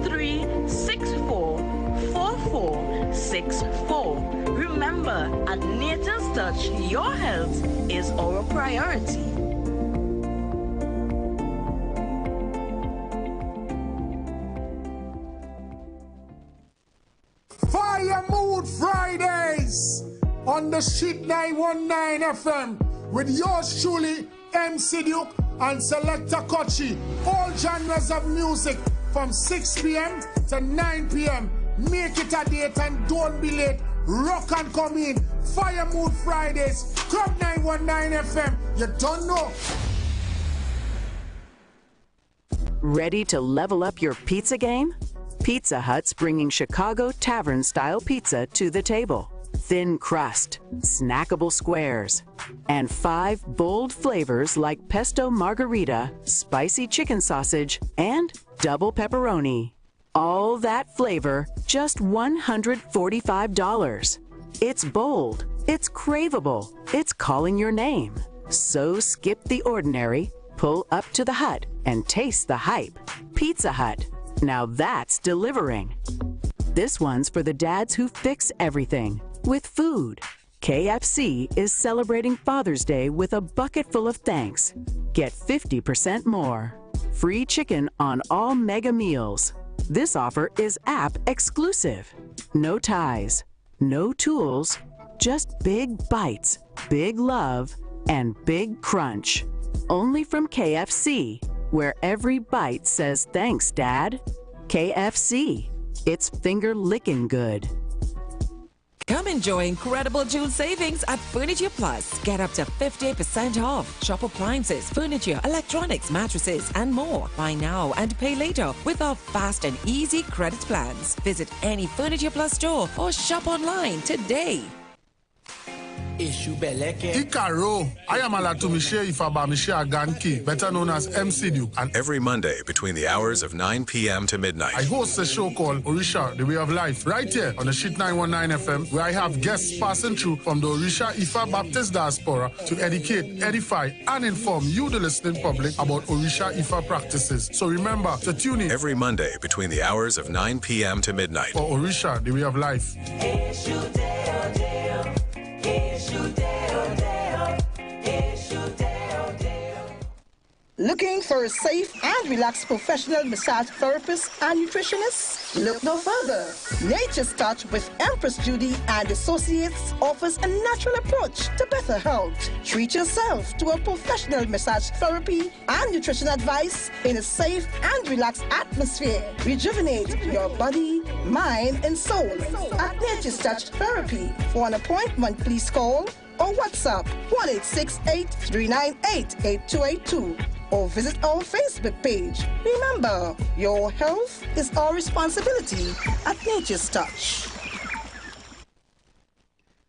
364-4464. Remember, at Nature's Touch, your health is our priority. Fire Mood Fridays on the Street 919 FM with yours truly, MC Duke and Selector Kochi. All genres of music from 6 p.m. to 9 p.m. Make it a date and don't be late. Rock and come in. Fire Mood Fridays. Club 919 FM. You don't know. Ready to level up your pizza game? Pizza Hut's bringing Chicago tavern-style pizza to the table. Thin crust, snackable squares, and 5 bold flavors like pesto margarita, spicy chicken sausage, and double pepperoni. All that flavor, just $145. It's bold, it's craveable, it's calling your name. So skip the ordinary, pull up to the Hut, and taste the hype. Pizza Hut. Now that's delivering. This one's for the dads who fix everything with food. KFC is celebrating Father's Day with a bucket full of thanks. Get 50% more. Free chicken on all mega meals. This offer is app exclusive. No ties, no tools, just big bites, big love, and big crunch. Only from KFC, where every bite says thanks, Dad. KFC. It's finger-licking good. Come enjoy incredible June savings at Furniture Plus. Get up to 50% off. Shop appliances, furniture, electronics, mattresses, and more. Buy now and pay later with our fast and easy credit plans. Visit any Furniture Plus store or shop online today. Ikaro, I am Alatumishe Ifaba Mishe Aganki, better known as MC Duke. And every Monday between the hours of 9 p.m. to midnight, I host a show called Orisha, The Way of Life, right here on the Street 919 FM, where I have guests passing through from the Orisha Ifa Baptist Diaspora to educate, edify, and inform you, the listening public, about Orisha Ifa practices. So remember to tune in every Monday between the hours of 9 p.m. to midnight for Orisha, The Way of Life. Looking for a safe and relaxed professional massage therapist and nutritionist? Look no further. Nature's Touch with Empress Judy and Associates offers a natural approach to better health. Treat yourself to a professional massage therapy and nutrition advice in a safe and relaxed atmosphere. Rejuvenate your body, mind, and soul at Nature's Touch Therapy. For an appointment, please call or WhatsApp 1-868-398-8282. or visit our Facebook page. Remember, your health is our responsibility at Nature's Touch.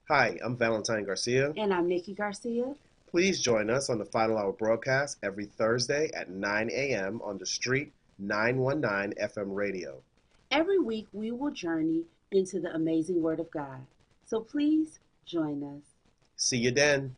Hi, I'm Valentine Garcia. And I'm Nikki Garcia. Please join us on the Final Hour broadcast every Thursday at 9 a.m. on the Street 919 FM radio. Every week we will journey into the amazing Word of God. So please join us. See you then.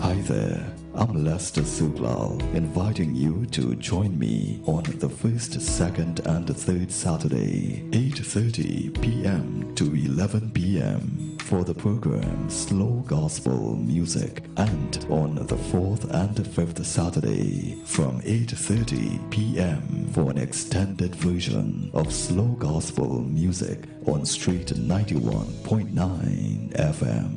Hi there, I'm Lester Suglal, inviting you to join me on the first, second, and third Saturday, 8:30 p.m. to 11 p.m. for the program Slow Gospel Music, and on the fourth and fifth Saturday from 8:30 p.m. for an extended version of Slow Gospel Music on Street 91.9 FM.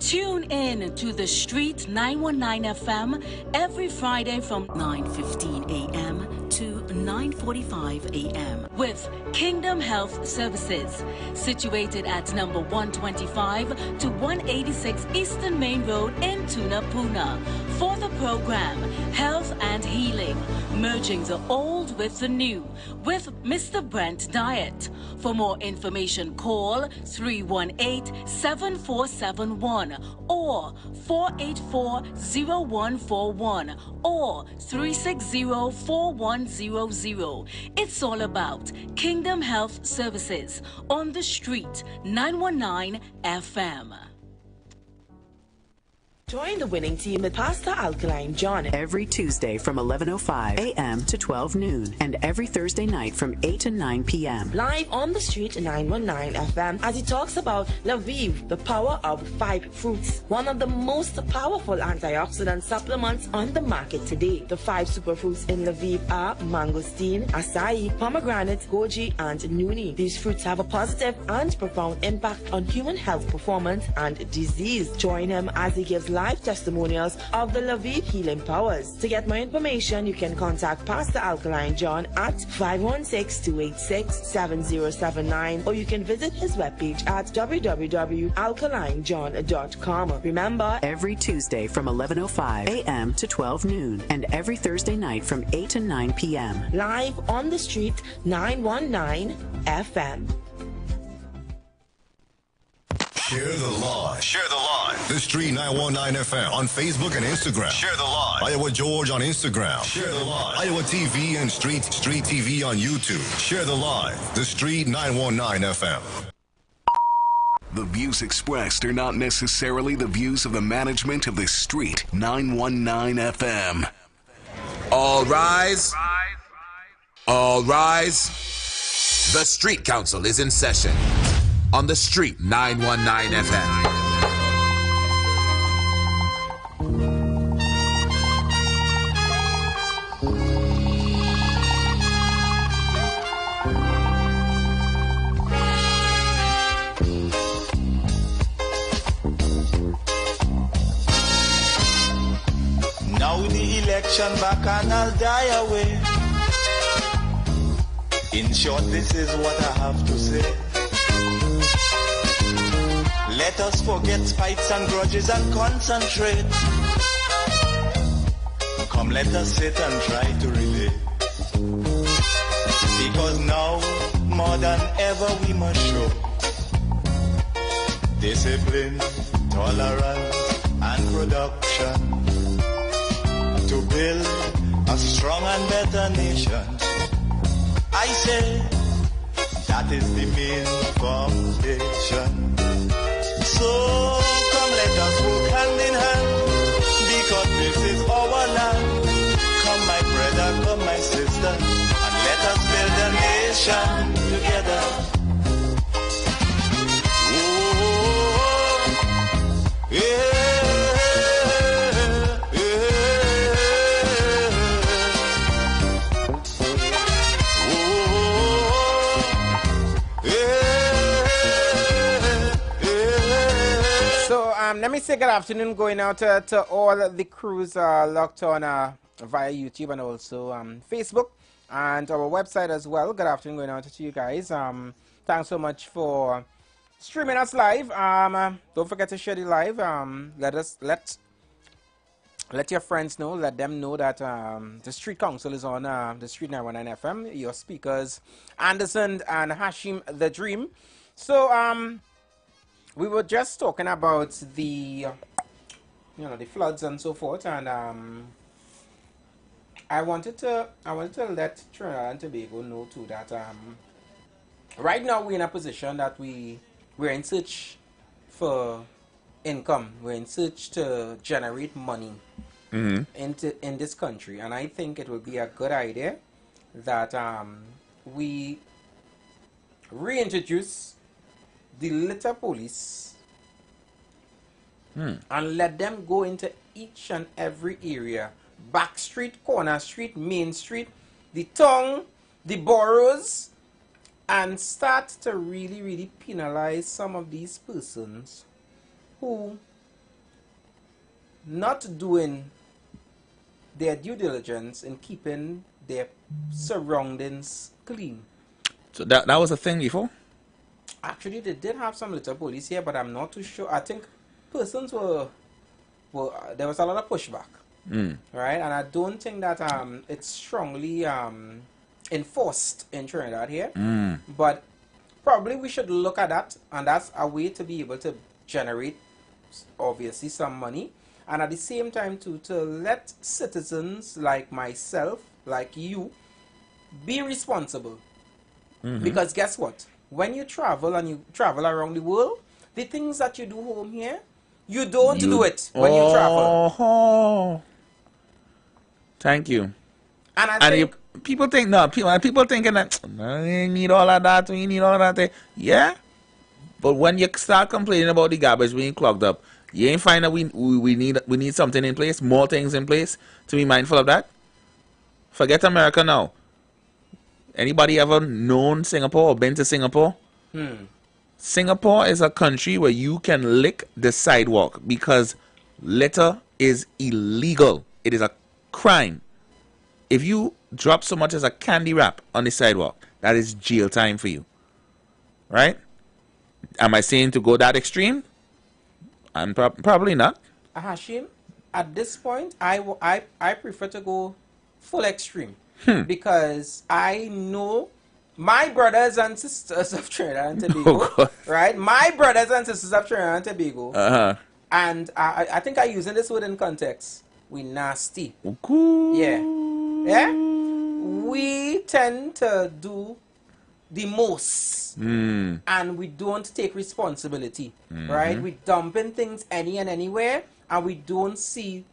Tune in to The Street 919 FM every Friday from 9:15 a.m. to 9:45 a.m. with Kingdom Health Services, situated at number 125 to 186 Eastern Main Road in Tunapuna, for the program Health and Healing, merging the old with the new, with Mr. Brent Diet. For more information, call 318-7471 or 484-0141 or 360-4100. It's all about Kingdom Health Services on the Street 919 FM. Join the winning team with Pastor Alkaline John every Tuesday from 11:05 a.m. to 12 noon, and every Thursday night from 8 to 9 p.m. live on the Street 919 FM as he talks about Lviv, the power of 5 fruits, one of the most powerful antioxidant supplements on the market today. The 5 superfruits in Lviv are mangosteen, acai, pomegranate, goji, and nuni. These fruits have a positive and profound impact on human health performance and disease. Join him as he gives live testimonials of the Lviv healing powers. To get more information, you can contact Pastor Alkaline John at 516-286-7079, or you can visit his webpage at www.alkalinejohn.com. Remember, every Tuesday from 11:05 a.m. to 12 noon, and every Thursday night from 8 to 9 p.m. live on the Street 919 FM. Share the live. Share the live. The Street 919 FM on Facebook and Instagram. Share the live. Iowa George on Instagram. Share the live. Iowa TV and Street TV on YouTube. Share the live. The Street 919 FM. The views expressed are not necessarily the views of the management of the Street 919 FM. All rise. All rise. The Street Council is in session on the Street 919 FM. Now the election back and I'll die away. In short, this is what I have to say. Let us forget fights and grudges and concentrate. Come, let us sit and try to relate. Because now, more than ever, we must show discipline, tolerance, and production to build a strong and better nation. I say that is the main foundation. So come, let us work hand in hand, because this is our land. Come, my brother, come, my sister, and let us build a nation together. Oh, yeah. Let me say good afternoon going out to all the crews locked on via YouTube and also Facebook and our website as well. Good afternoon going out to you guys. Thanks so much for streaming us live. Don't forget to share the live. Let your friends know. Let them know that the Street Council is on the Street 919 FM. Your speakers, Anderson and Hashim the Dream. So we were just talking about the the floods and so forth, and I wanted to let Trinidad and Tobago know too that right now we're in a position that we're in search for income. We're in search to generate money in this country, and I think it would be a good idea that we reintroduce the litter police and let them go into each and every area, back street, corner street, main street, the town, the boroughs, and start to really penalize some of these persons who not doing their due diligence in keeping their surroundings clean. So that was a thing before? Actually, they did have some litter police here, but I'm not too sure. I think persons were there was a lot of pushback, right? And I don't think that it's strongly enforced in Trinidad here. But probably we should look at that, and that's a way to be able to generate, obviously, some money, and at the same time to let citizens like myself, like you, be responsible. Because guess what? When you travel and you travel around the world, the things that you do home here, you don't do it when you travel. Thank you. And I think people think people thinking that you need all of that, you need all of that. Yeah, but when you start complaining about the garbage being clogged up, you ain't find that we need something in place, more things in place to be mindful of that. Forget America now. Anybody ever known Singapore or been to Singapore? Singapore is a country where you can lick the sidewalk because litter is illegal. It is a crime. If you drop so much as a candy wrap on the sidewalk, that is jail time for you. Right? Am I saying to go that extreme? I'm probably not. Hashim, at this point, I prefer to go full extreme. Because I know my brothers and sisters of Trinidad and Tobago, right? My brothers and sisters of Trinidad and Tobago, and I think I'm using this word in context. We nasty. Yeah. We tend to do the most, and we don't take responsibility, right? We dumping things any and anywhere, and we don't see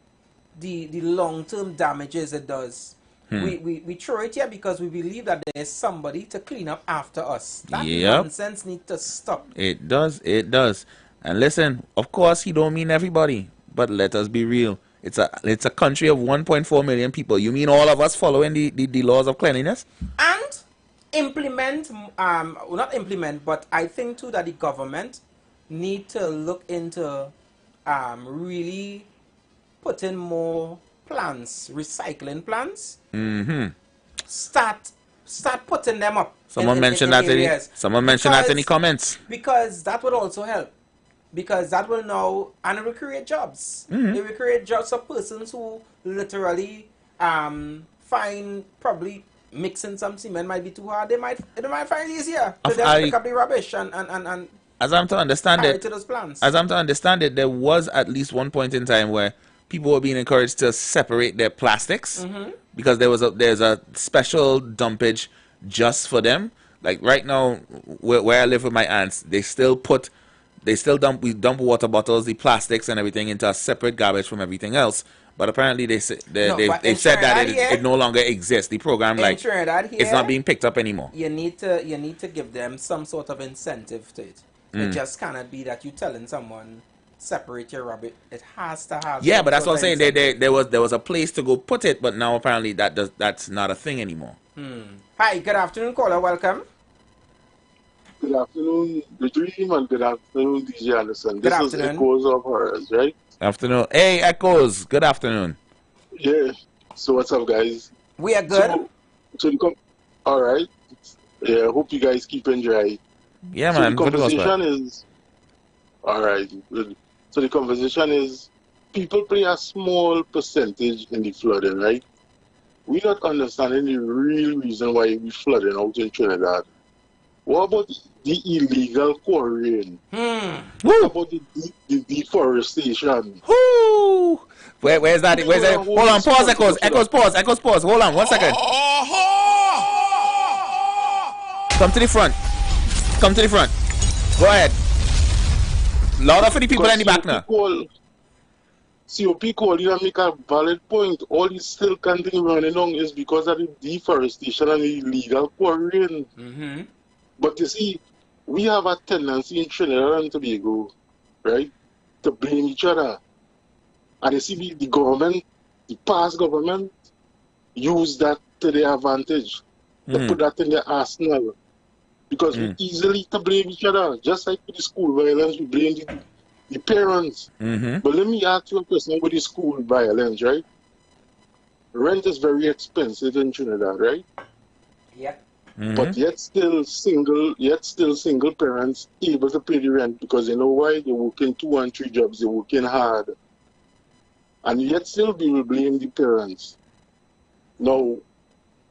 the long-term damages it does. We throw it here because we believe that there's somebody to clean up after us. That nonsense needs to stop. It does. And listen, of course, he don't mean everybody, but let us be real. It's a country of 1.4 million people. You mean all of us following the laws of cleanliness? And implement, not implement, but I think too that the government need to look into really putting more plants, recycling plants. Start putting them up. Someone mentioned that in the comments. Because that would also help. Because that will now, and it will create jobs. It will create jobs for persons who literally find probably mixing some cement might be too hard. They might find it easier to just pick up the rubbish and as I'm to understand carry it, to those plants. As I'm to understand it, there was at least one point in time where people were being encouraged to separate their plastics because there's a special dumpage just for them. Like right now, where I live with my aunts, we dump water bottles, the plastics and everything into a separate garbage from everything else. But apparently they said that it no longer exists. The program it's not being picked up anymore. You need to give them some sort of incentive to it. It just cannot be that you telling someone separate your rubbish. It has to have. Yeah, but that's what I'm saying. There was a place to go put it, but now apparently that's not a thing anymore. Hi, good afternoon, caller. Welcome. Good afternoon, The Dream, and good afternoon, DJ Anderson. Good this afternoon. is Echoes of Horrors, right? Afternoon. Hey, Echoes. Good afternoon. Yeah. So what's up, guys? We are good. All right. Yeah, hope you guys keeping dry. Yeah, so man. the conversation is, all right. So the conversation is, people play a small percentage in the flooding, right? We're not understanding the real reason why we're flooding out in Trinidad. What about the illegal quarrying? What about the deforestation? Woo! Where's that? Where's that? Hold on, pause, Echoes, pause. Hold on, 1 second. Come to the front. Go ahead. Louder for the people in the back now. COP call you and make a valid point. All this still continue running on is because of the deforestation and the illegal quarrying. But you see, we have a tendency in Trinidad and Tobago, right, to blame each other. And you see, the government, the past government, use that to their advantage. To put that in their arsenal. Because we easily to blame each other. Just like with the school violence, we blame the parents. But let me ask you a question about the school violence, right? Rent is very expensive in Trinidad, right? Yeah. But yet still single parents able to pay the rent because you know why? They're working 2 and 3 jobs, they're working hard. And yet still we will blame the parents. Now,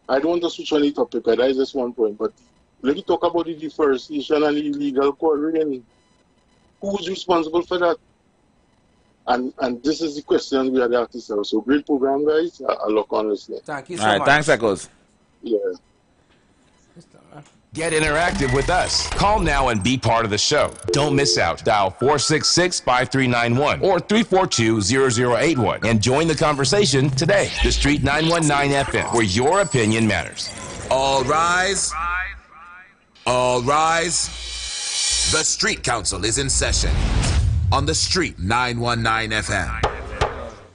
I don't want to switch on the topic, that is just one point, but let me talk about the deforestation and illegal quarrying. Who's responsible for that? And this is the question we had asked ourselves. So great program, guys. I look on listening. Thank you so much. All right, thanks, Echoes. Yeah. Get interactive with us. Call now and be part of the show. Don't miss out. Dial 466-5391 or 342-0081 and join the conversation today. The Street 919 FM, where your opinion matters. All rise. All rise. The Street Council is in session on the Street 919 FM.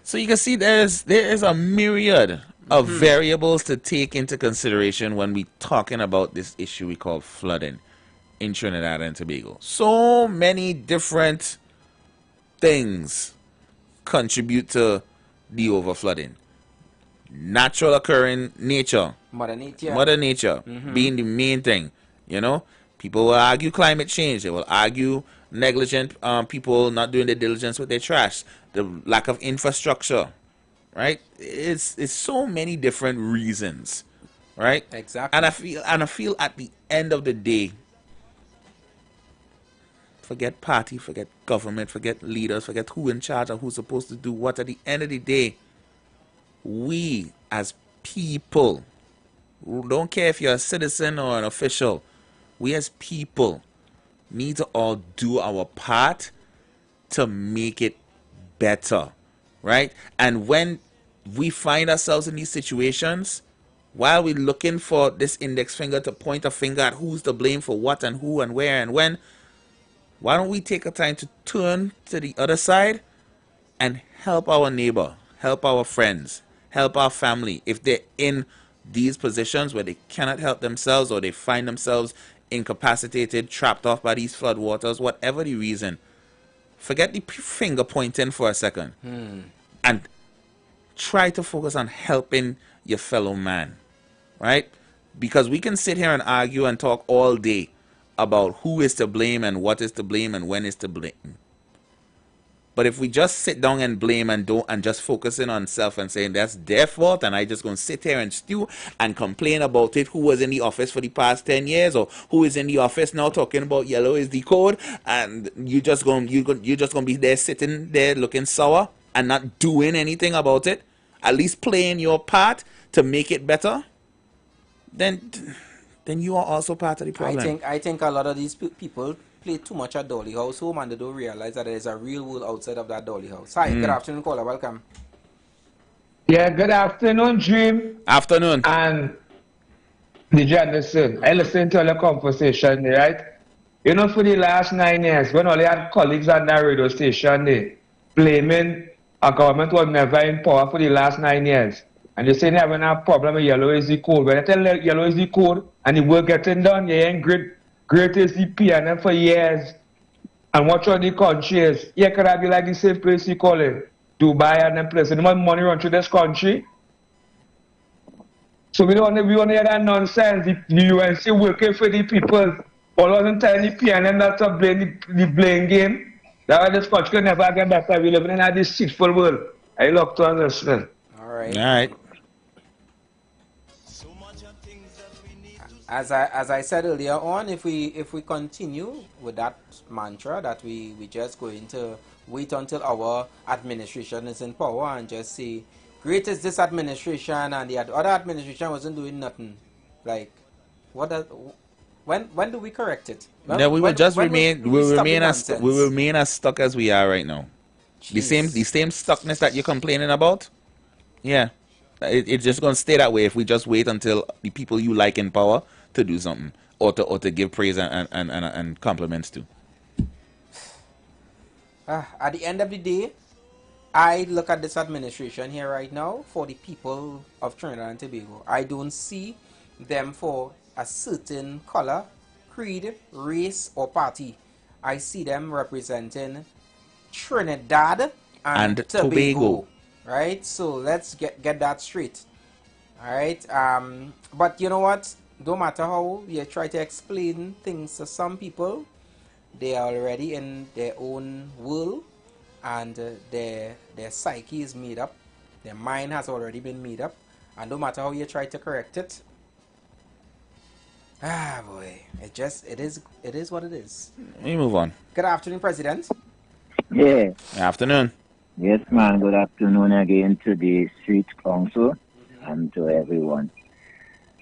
So you can see there is a myriad of variables to take into consideration when we talking about this issue we call flooding in Trinidad and Tobago. So many different things contribute to the overflooding. Natural occurring nature. Mother Nature being the main thing. You know, people will argue climate change. They will argue negligent people not doing their diligence with their trash. The lack of infrastructure. Right? It's so many different reasons. Right? Exactly. And I feel at the end of the day, forget party, forget government, forget leaders, forget who in charge or who's supposed to do what. At the end of the day, we as people, don't care if you're a citizen or an official, we as people need to all do our part to make it better. Right? And when we find ourselves in these situations, while we're looking for this index finger to point a finger at who's to blame for what and who and where and when, why don't we take a time to turn to the other side and help our neighbor, help our friends, help our family if they're in these positions where they cannot help themselves or they find themselves incapacitated, trapped off by these flood waters, whatever the reason. Forget the finger pointing for a second and try to focus on helping your fellow man, right? Because we can sit here and argue and talk all day about who is to blame and what is to blame and when is to blame. But if we just sit down and blame and just focusing on self and saying that's their fault and I just going to sit here and stew and complain about it, who was in the office for the past 10 years or who is in the office now talking about yellow is the code, and you're just going to be there sitting there looking sour and not doing anything about it, at least playing your part to make it better, then you are also part of the problem. I think a lot of these people play too much at Dolly House home and they don't realize that there's a real world outside of that Dolly House. Hi, good afternoon, caller. Welcome. Yeah, good afternoon, Dream. Afternoon. And did you understand? I listened to all the conversation, right? You know, for the last 9 years, when all had colleagues on that radio station, they blaming our government was never in power for the last 9 years. And they say they having a problem with yellow is the code. When I tell you yellow is the code and the work getting done, you ain't great as the PNM for years. And watch all the countries. Yeah, could I be like the same place you call it? Dubai and them places. The money run through this country. So we want to hear that nonsense. The UNC working for the people. Paul wasn't telling the PNM not to play the blame game. That was this country could never get better. We live in a deceitful world. I love to understand. All right. All right. As I said earlier on, if we continue with that mantra that we just going to wait until our administration is in power and just say, great is this administration and the other administration wasn't doing nothing. Like, when do we correct it? We will remain as stuck as we are right now. Jeez. The same stuckness that you're complaining about. Yeah, it's just gonna stay that way if we just wait until the people you like in power to do something or to give praise and compliments to. At the end of the day, I look at this administration here right now for the people of Trinidad and Tobago. I don't see them for a certain color, creed, race, or party. I see them representing Trinidad and Tobago. Right? So let's get that straight. Alright? But you know what? No matter how you try to explain things to some people, they are already in their own world and their psyche is made up. Their mind has already been made up. And no matter how you try to correct it, boy, it is what it is. Let me move on. Good afternoon, President. Yeah. Good afternoon. Yes, man. Good afternoon again to the Street Council and to everyone.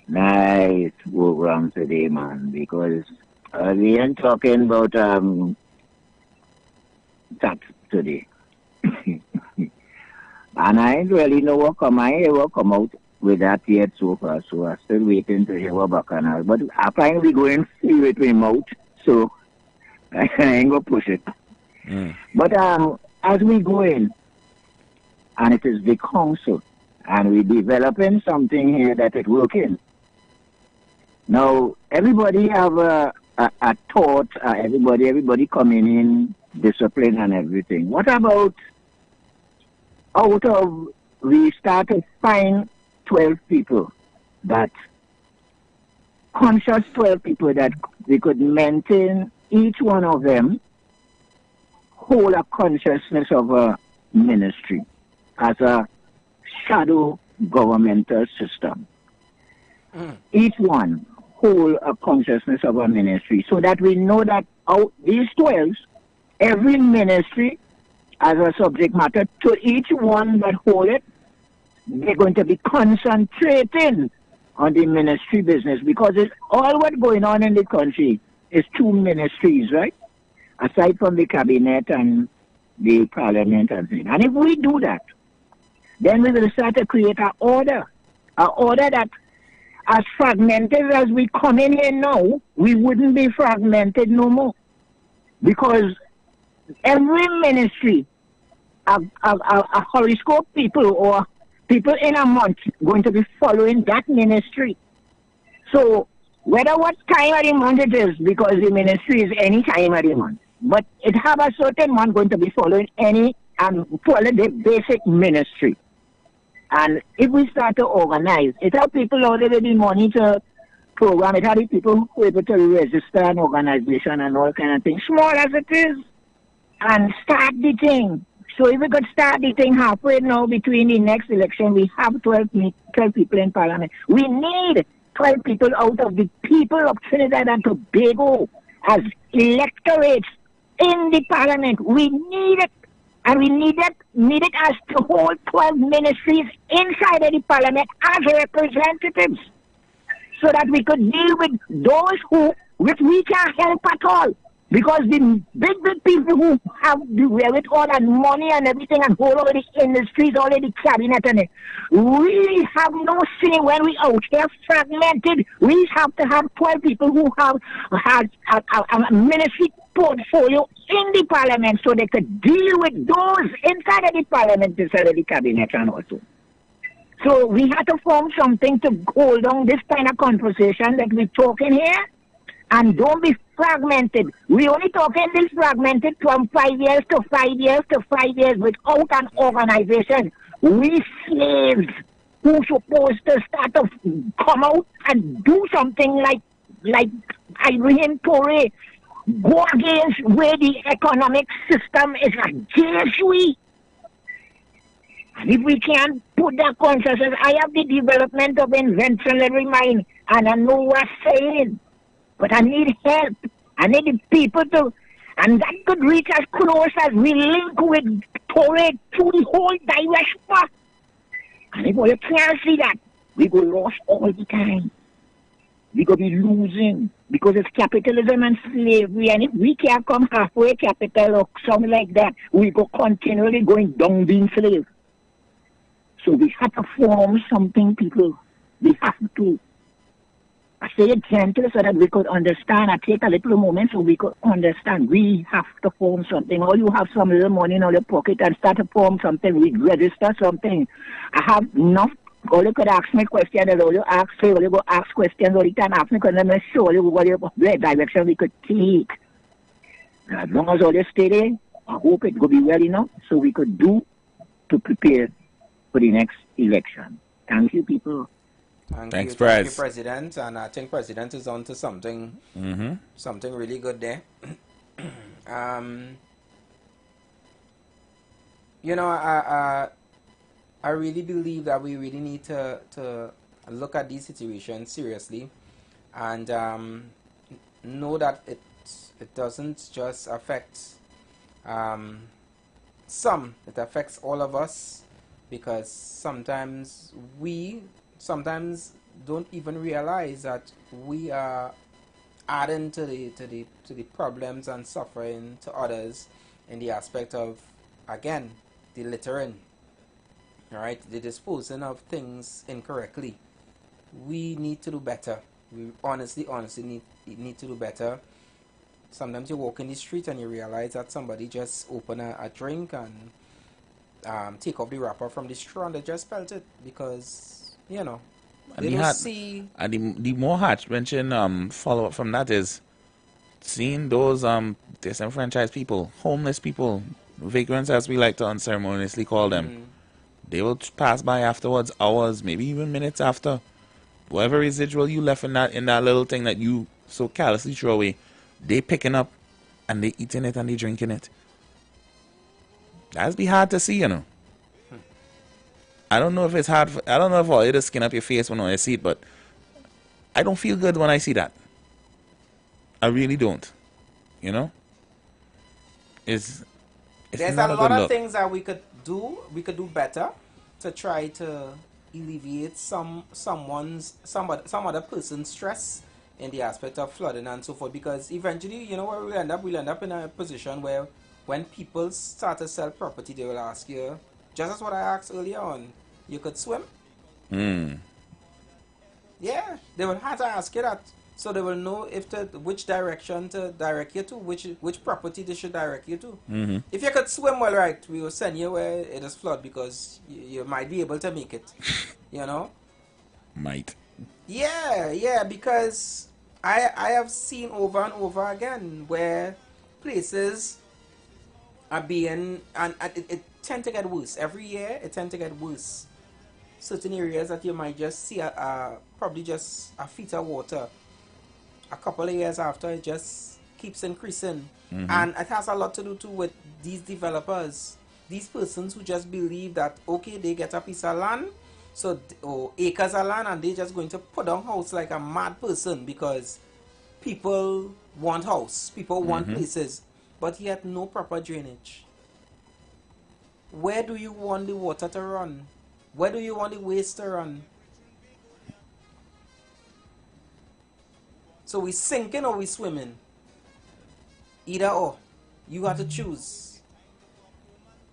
Nice program today, man, because we ain't talking about tax today. And I ain't really know what come out with that yet so far, so I'm still waiting to hear what bacchanal. But I find we going free with my mouth, so I ain't gonna push it. But as we go in, and it is the council, and we developing something here that is working. Now, everybody have a thought, everybody coming in, discipline and everything. What about out of, we start to find 12 people that, conscious 12 people that we could maintain each one of them hold a consciousness of a ministry as a shadow governmental system. Each one hold a consciousness of a ministry so that we know that out these 12, every ministry as a subject matter, to each one that hold it, they're going to be concentrating on the ministry business because it's all what's going on in the country is two ministries, right? Aside from the cabinet and the parliament and things. And if we do that, then we will start to create an order that as fragmented as we come in here now, we wouldn't be fragmented no more. Because every ministry, a horoscope people or people in a month going to be following that ministry. So whether what time of the month it is, because the ministry is any time of the month, but it have a certain one going to be following follow the basic ministry. And if we start to organize, it have people out there with the money to program, it have the people who are able to register an organization and all kind of things, small as it is, and start the thing. So if we could start the thing halfway now between the next election, we have 12 people in parliament. We need 12 people out of the people of Trinidad and Tobago as electorates in the parliament. We need it. And we need it as to hold 12 ministries inside of the parliament as representatives so that we could deal with those which we can't help at all. Because the big people who have the wherewithal and money and everything and hold over the industries, all of the cabinet and it, we have no say when we out here fragmented. We have to have 12 people who have a ministry portfolio in the parliament so they could deal with those inside of the parliament, inside of the cabinet and also. So we had to form something to hold on this kind of conversation that we're talking here. And don't be fragmented. We only talking this fragmented from 5 years to 5 years to 5 years without an organization. We slaves who supposed to start to come out and do something like like Ibrahim Toure go against where the economic system is against we. And if we can't put that consciousness, I have the development of inventionary mind, and I know what's saying, but I need help. I need the people to, and that could reach as close as we link with Toure through the whole diaspora. And if you can't see that, we go lost all the time. We go be losing because it's capitalism and slavery, and if we can't come halfway capital or something like that, we go continually going down being slave. So we have to form something, people. We have to. I say it gentle so that we could understand. I take a little moment so we could understand. We have to form something. Or you have some little money in your pocket and start to form something. We register something. I have enough. All you could ask me questions, and all you ask, say, all you go ask questions all the time, ask me because I'm not sure what direction we could take. And as long as all you stay there, I hope it will be well enough so we could do to prepare for the next election. Thank you, people. Thank you, President. And I think President is on to something, something really good there. You know, I really believe that we really need to look at these situations seriously, and know that it doesn't just affect some. It affects all of us, because sometimes we don't even realize that we are adding to the problems and suffering to others in the aspect of, again, the littering, right? The disposing of things incorrectly. We need to do better. We honestly need to do better. Sometimes you walk in the street and you realize that somebody just opened a drink and take off the wrapper from the straw and they just spelt it because, you know, they don't see. And the more heart-wrenching follow-up from that is seeing those disenfranchised people, homeless people, vagrants as we like to unceremoniously call them. They will pass by afterwards, hours, maybe even minutes after. Whatever residual you left in that little thing that you so carelessly throw away, they picking up and they eating it and they drinking it. That's be hard to see, you know. I don't know if it's hard. I don't know if it'll skin up your face when I see it, but I don't feel good when I see that. I really don't. You know. It's There's not a lot of look. things that we could do. We could do better to try to alleviate some other person's stress in the aspect of flooding and so forth. Because eventually, you know, where we'll end up in a position where when people start to sell property, they will ask you, just as what I asked earlier on, you could swim? Yeah, they will have to ask you that. So they will know which direction to direct you to, which property they should direct you to. If you could swim well, right, we will send you where it is flood because you might be able to make it. You know? Might. Yeah, because I have seen over and over again where places are being, and it tend to get worse. Every year, it tend to get worse. Certain areas that you might just see probably just a feet of water. A couple of years after, it just keeps increasing. And it has a lot to do too with these developers. These persons who just believe that, okay, they get a piece of land, or acres of land, and they're just going to put down house like a mad person because people want house, people want places, but yet no proper drainage. Where do you want the water to run? Where do you want the waste to run? So we sinking or we swimming? Either or. You got to choose.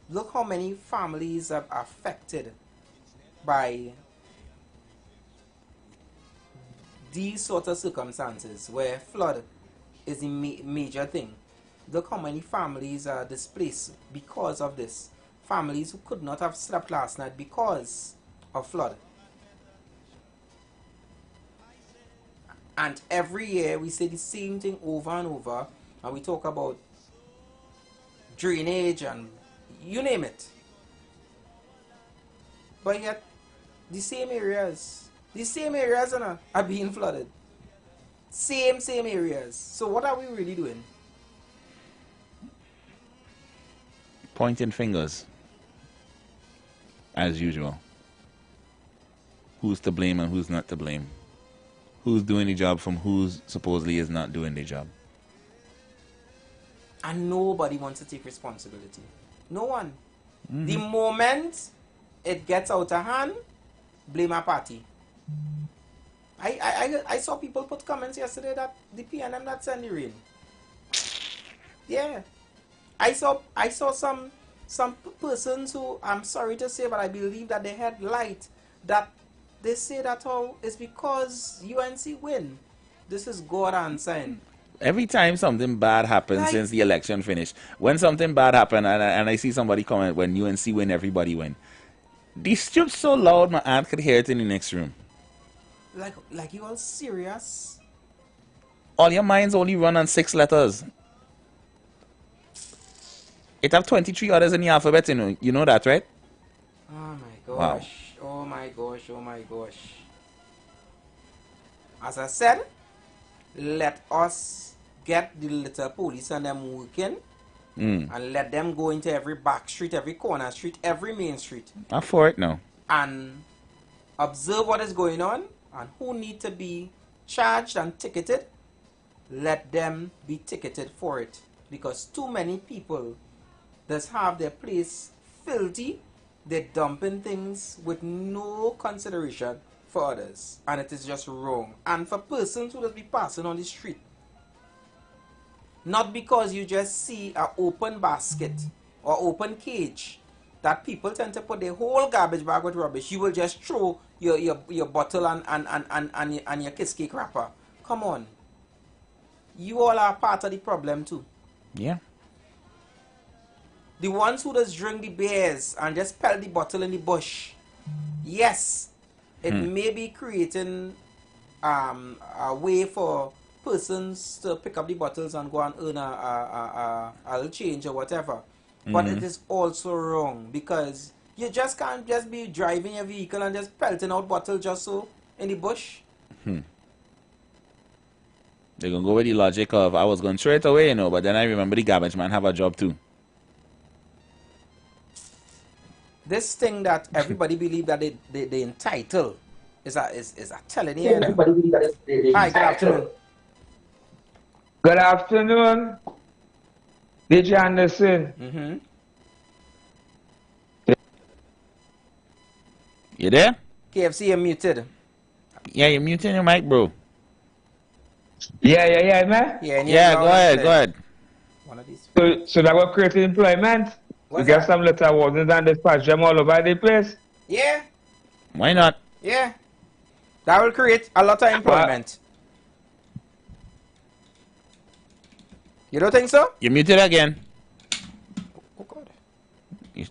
Look how many families are affected by these sort of circumstances where flood is the major thing. Look how many families are displaced because of this. Families who could not have slept last night because of flood. And every year we say the same thing over and over, and we talk about drainage and you name it. But yet the same areas are being flooded. Same areas. So what are we really doing? Pointing fingers. As usual. Who's to blame and who's not to blame? Who's doing the job from who's supposedly is not doing the job? And nobody wants to take responsibility. No one. The moment it gets out of hand, blame a party. I saw people put comments yesterday that the PNM that send the rain. Yeah. I saw some persons who, I'm sorry to say, but I believe that they had light, that they say that it's because UNC win. This is God answering. Every time something bad happens since the election finished, when something bad happened and I see somebody comment, when UNC win, everybody win. The strip's so loud my aunt could hear it in the next room. Like you all serious? All your minds only run on 6 letters. It have 23 others in the alphabet, you know that, right? Oh my gosh. Wow. Oh my gosh. Oh my gosh. As I said, let us get the little police and them working and let them go into every back street, every corner street, every main street. I'm for it now. And observe what is going on and who need to be charged and ticketed. Let them be ticketed for it. Because too many people just have their place filthy. They're dumping things with no consideration for others. And it is just wrong. And for persons who just be passing on the street. Not because you just see an open basket or open cage that people tend to put their whole garbage bag with rubbish. You will just throw your bottle and your kiss cake wrapper. Come on. You all are part of the problem too. Yeah. The ones who just drink the beers and just pelt the bottle in the bush. Yes, it may be creating a way for persons to pick up the bottles and go and earn a little change or whatever. But it is also wrong because you just can't just be driving your vehicle and just pelting out bottles just so in the bush. They're going to go with the logic of, I was going to throw it away, but then I remember the garbage man have a job too. This thing that everybody believe that they entitled is a telling you. Everybody believe that they Hi, good afternoon. Good afternoon. DJ Anderson. You there? KFC, you're muted. Yeah, you're muting your mic, bro. Yeah, man. Yeah, go ahead. One of these. So that will create employment. We get some letter wardens and dispatch them all over the place. Yeah. Why not? Yeah. That will create a lot of employment. You don't think so? You're muted again. Oh God. You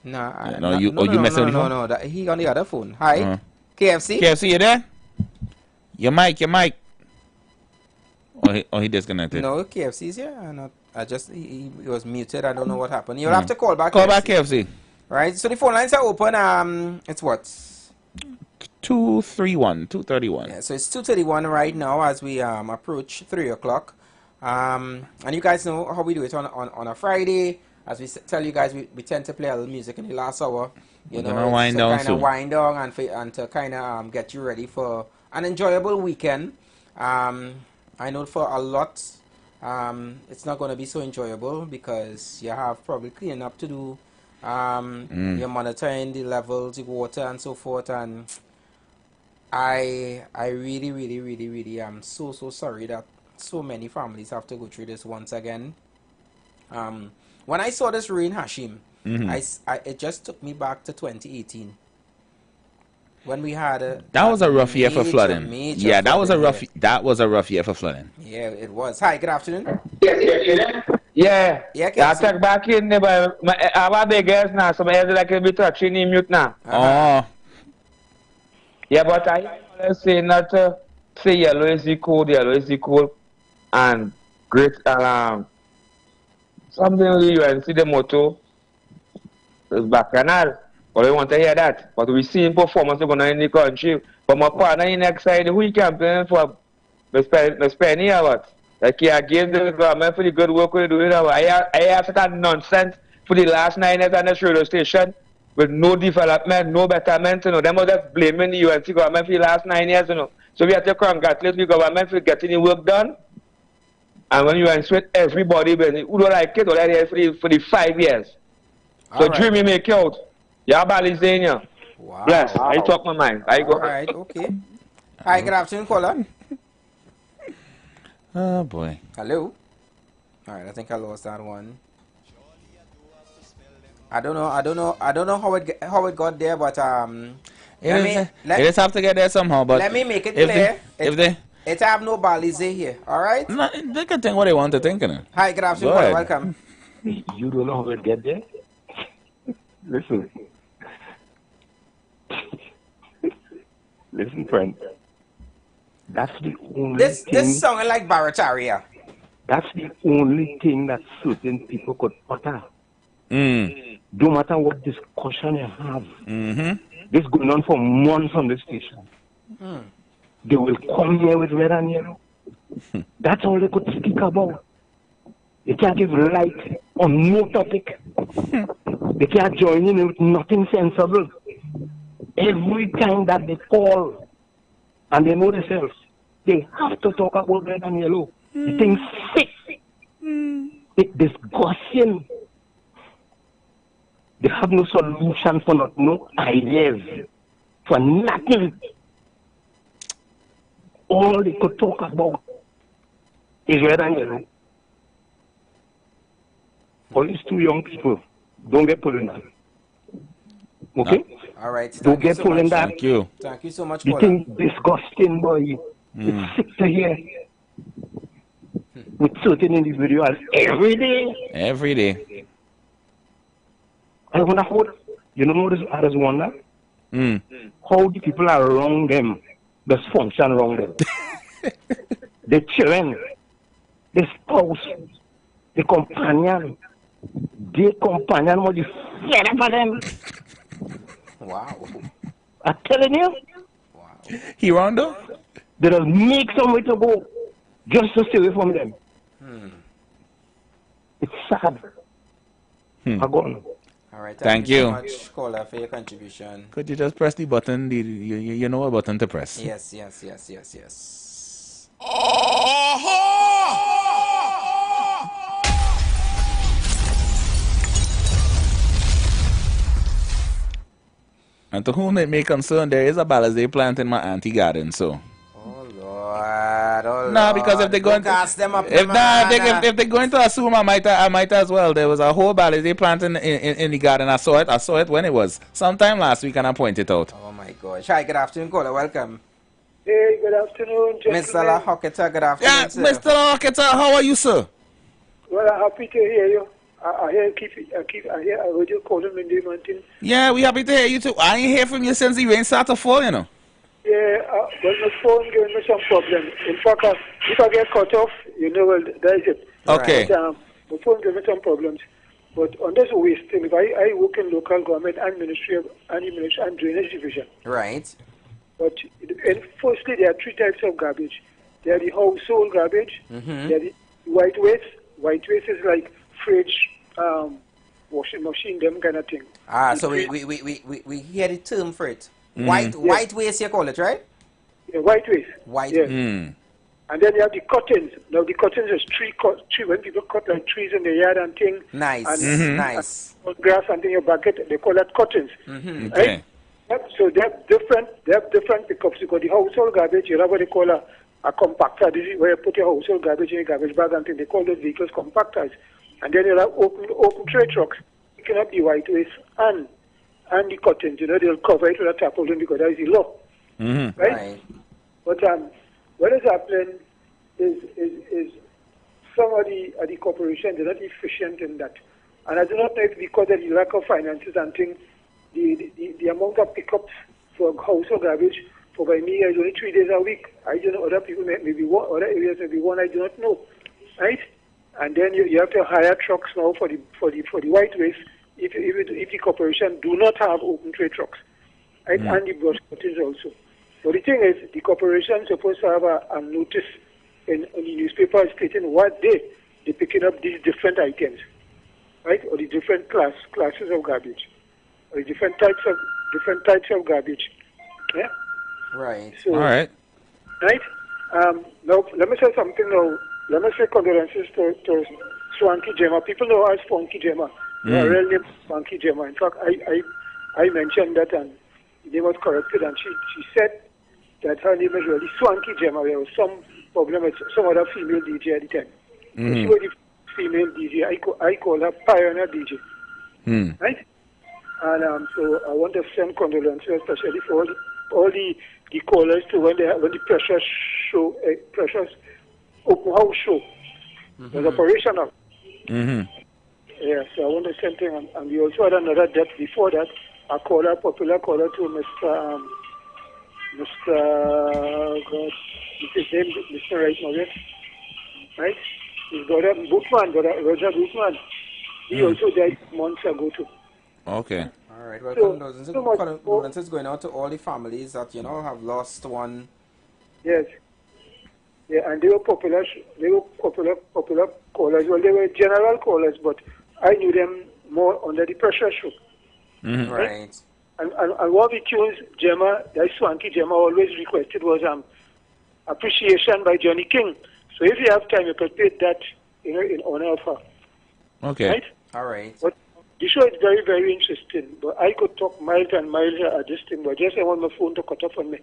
messing with him? No, he on the other phone. Hi. KFC? KFC, you there? Your mic. Oh, he disconnected. No, KFC's here. He was muted. I don't know what happened. You'll have to call back. Call back KFC. Right. So the phone lines are open. It's what? 231. Yeah. So it's 2:31 right now as we approach 3 o'clock. And you guys know how we do it on a Friday. As we tell you guys, we tend to play a little music in the last hour. You know, to kind of wind down and to kind of get you ready for an enjoyable weekend. I know for a lot, it's not going to be so enjoyable because you have probably cleaning up to do. You're monitoring the levels, the water, and so forth. And I really am so sorry that so many families have to go through this once again. When I saw this rain, Hashim, it just took me back to 2018. When we had that was a rough year for flooding. Yeah, that was a rough year for flooding. Yeah, it was. Hi, good afternoon. Yeah. I take back in there, but I have a big guess now, so my head like a bit touching him mute now. Yeah, but I say not to say yellow is the cold, and great something you and see the motto is bacchanal. But I want to hear that. But we see in performance going on in the country. But my partner in next side, we campaign for spend here what? Like I gave the government for the good work we do. You know, I have that nonsense for the last 9 years on this radio station with no development, no betterment. You know, them are just blaming the UNC government for the last 9 years. You know, so we have to congratulate the government for getting the work done. And when you answer everybody, when who don't like it, already for the 5 years. So All dream me make you out. Yeah, Balizania. Wow. Bless. I talk my mind. I go. All right, okay. Hi, good afternoon, caller. Oh boy. Hello. All right, I think I lost that one. I don't know how it got there, but It just have to get there somehow. But let me make it clear. It have no Balize here. All right. No, they can think what they want to think. You know? Hi, good afternoon, caller. Welcome. You don't know how it get there. Listen. Listen, friend. That's the only thing. This song like Barataria. That's the only thing that certain people could utter. Mm. No matter what discussion you have. This going on for months on the station. They will come here with red and yellow. That's all they could speak about. They can't give light on no topic. They can't join in with nothing sensible. Every time that they call, and they know themselves, they have to talk about red and yellow. The thing's sick. It's disgusting. They have no solution for no ideas, for nothing. All they could talk about is red and yellow. All these two young people, don't get pulled in that. Okay? All right. Don't get pulled in that. Thank you. Thank you so much, The caller. thing disgusting, boy. It's sick to hear. With certain individuals every day. Every day. I wonder how, you know what I just wonder? How the people around them just function around them. The children, the spouse, the companion will be fed up of them. Wow. I'm telling you. Wow. He wrong though? They'll make some way to go just to stay away from them. It's sad. I'm going. All right. Thank you you. so much, caller, for your contribution. Could you just press the button? You know what button to press. Yes. And to whom it may concern, there is a Balizé plant in my auntie garden, so. Oh Lord. No, because if they're going if they're going to assume I might as well. There was a whole Balizé plant in the garden. I saw it when it was sometime last week, and I pointed out. Oh my gosh. Hi, good afternoon, caller. Welcome. Hey, good afternoon, gentlemen. Mr. Hocketa, good afternoon, Yeah, sir. Mr. Hocketa, how are you, sir? Well, I'm happy to hear you. I heard you calling me the mountain. Yeah, we happy to hear you too. I ain't hear from you since the rain started to fall, you know. Yeah, well, my phone giving me some problem. In fact, if I get cut off, well, that is it. Okay. But, my phone giving me some problems. But on this waste thing, I work in local government and Ministry and Drainage Division. Right. But firstly, there are three types of garbage. There are the household garbage. There are the white waste. White waste is like fridge, washing machine, them kind of thing. So we hear the term for it. White waste, you call it, right? Yeah, white waste. White waste. And then you have the cuttings. Now the cuttings is tree when people cut like trees in the yard and things. Nice. And, nice. And grass and in your bucket, they call that cuttings. Okay. Right? Yep, so they have different pickups. You got the household garbage, you have what they call a compactor. This is where you put your household garbage in a garbage bag and things. They call those vehicles compactors. And then you have open tray trucks picking up the white waste and the cuttings. They'll cover it with a tarpaulin because that is the law. Right? But what is happening is somebody at the corporation, they're not efficient in that. And I do not know if because of the lack of finances and things, the amount of pickups for household garbage for by me is only 3 days a week. I don't know, other people maybe one, other areas maybe one, I do not know. Right? And then you have to hire trucks now for the white waste if the corporation do not have open tray trucks. Right? And the brush cuttings also. So the thing is, the corporation is supposed to have a notice in the newspaper stating what day they're picking up these different items, right? Or the different classes of garbage, or the different types of garbage. Yeah. Right. So, all right. Right. Now let me say something. Now let me say condolences to Swanky Gemma. People know her as Funky Gemma. Her real name is Swanky Gemma. In fact, I mentioned that and the name was corrected, and she said that her name is really Swanky Gemma. There was some problem with some other female DJ at the time. She was the female DJ. I call her Pioneer DJ. Right? And so I want to send condolences, especially for all the callers to when the Precious open house show was operational. Yeah, so I want to send him, and we also had another death before that. A popular caller to Mr. God, his name, Mr. Right now, yes? Right? His brother Roger Bootman. He also died months ago too. Okay. All right. Well, condolences going out to all the families that have lost one. Yes. Yeah, and they were popular callers. Well, they were general callers, but I knew them more under the Pressure show. Right. And one of the tunes that Swanky Gemma always requested was Appreciation by Johnny King. So if you have time, you could play that, in honor of her. Okay. Right? All right. But the show is very, very interesting. But I could talk miles and miles at this thing, but just I want my phone to cut off on me.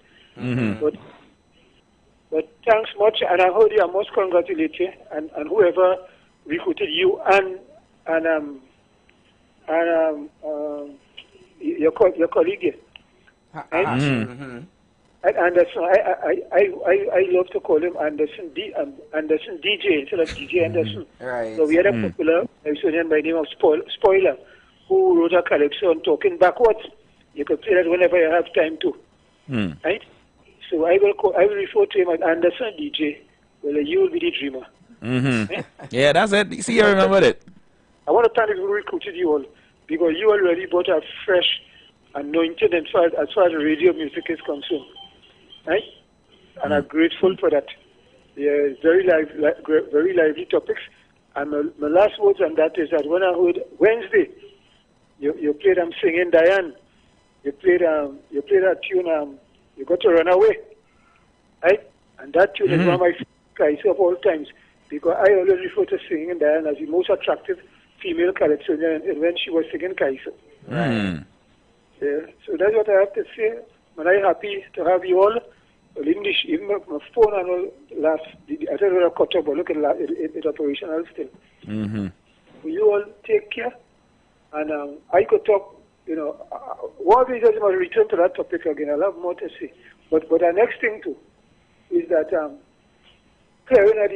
But thanks much, and I heard you. I must congratulate you and whoever recruited you and your colleague. Anderson. I love to call him Anderson DJ instead of DJ Anderson. Right. So we had a popular musician by the name of Spoiler who wrote a collection talking backwards. You can play that whenever you have time to. Right? So I will refer to him as Anderson DJ. Well, you will be the dreamer. Yeah, that's it. See, you remembered it. I want to thank you who recruited you all, because you already brought a fresh anointing as far as radio music is concerned. Right? And I'm grateful for that. Yeah, very lively topics. And my last words on that is that when I heard Wednesday, you played Singing Diane. You played that tune, You Got to Run Away. Right? And that tune is one of my favorites of all times, because I always refer to Singing Diane as the most attractive female character when she was singing Kaiser. Right. Yeah. So that's what I have to say. And I'm happy to have you all. Well, even my phone and all last, I don't know cut up, but look at it's operational still. You all take care. And I could talk, one of these days I must return to that topic again. I'll have more to say. But the next thing too is that clearing at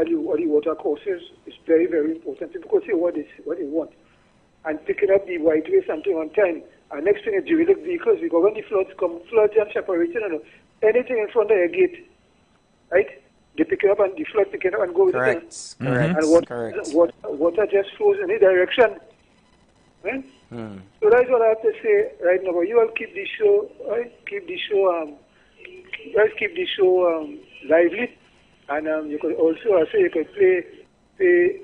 the water courses is very, very important. People say what they want. And picking up the white waste something on time. And next thing is derelict vehicles, because when the floods come, floods and separation, anything in front of your gate, right? They pick it up and the flood pick it up and go with it. Correct. And water just flows in any direction. Right? So that's what I have to say right now. But you all keep the show, right? Keep the show lively. And you could also, you could play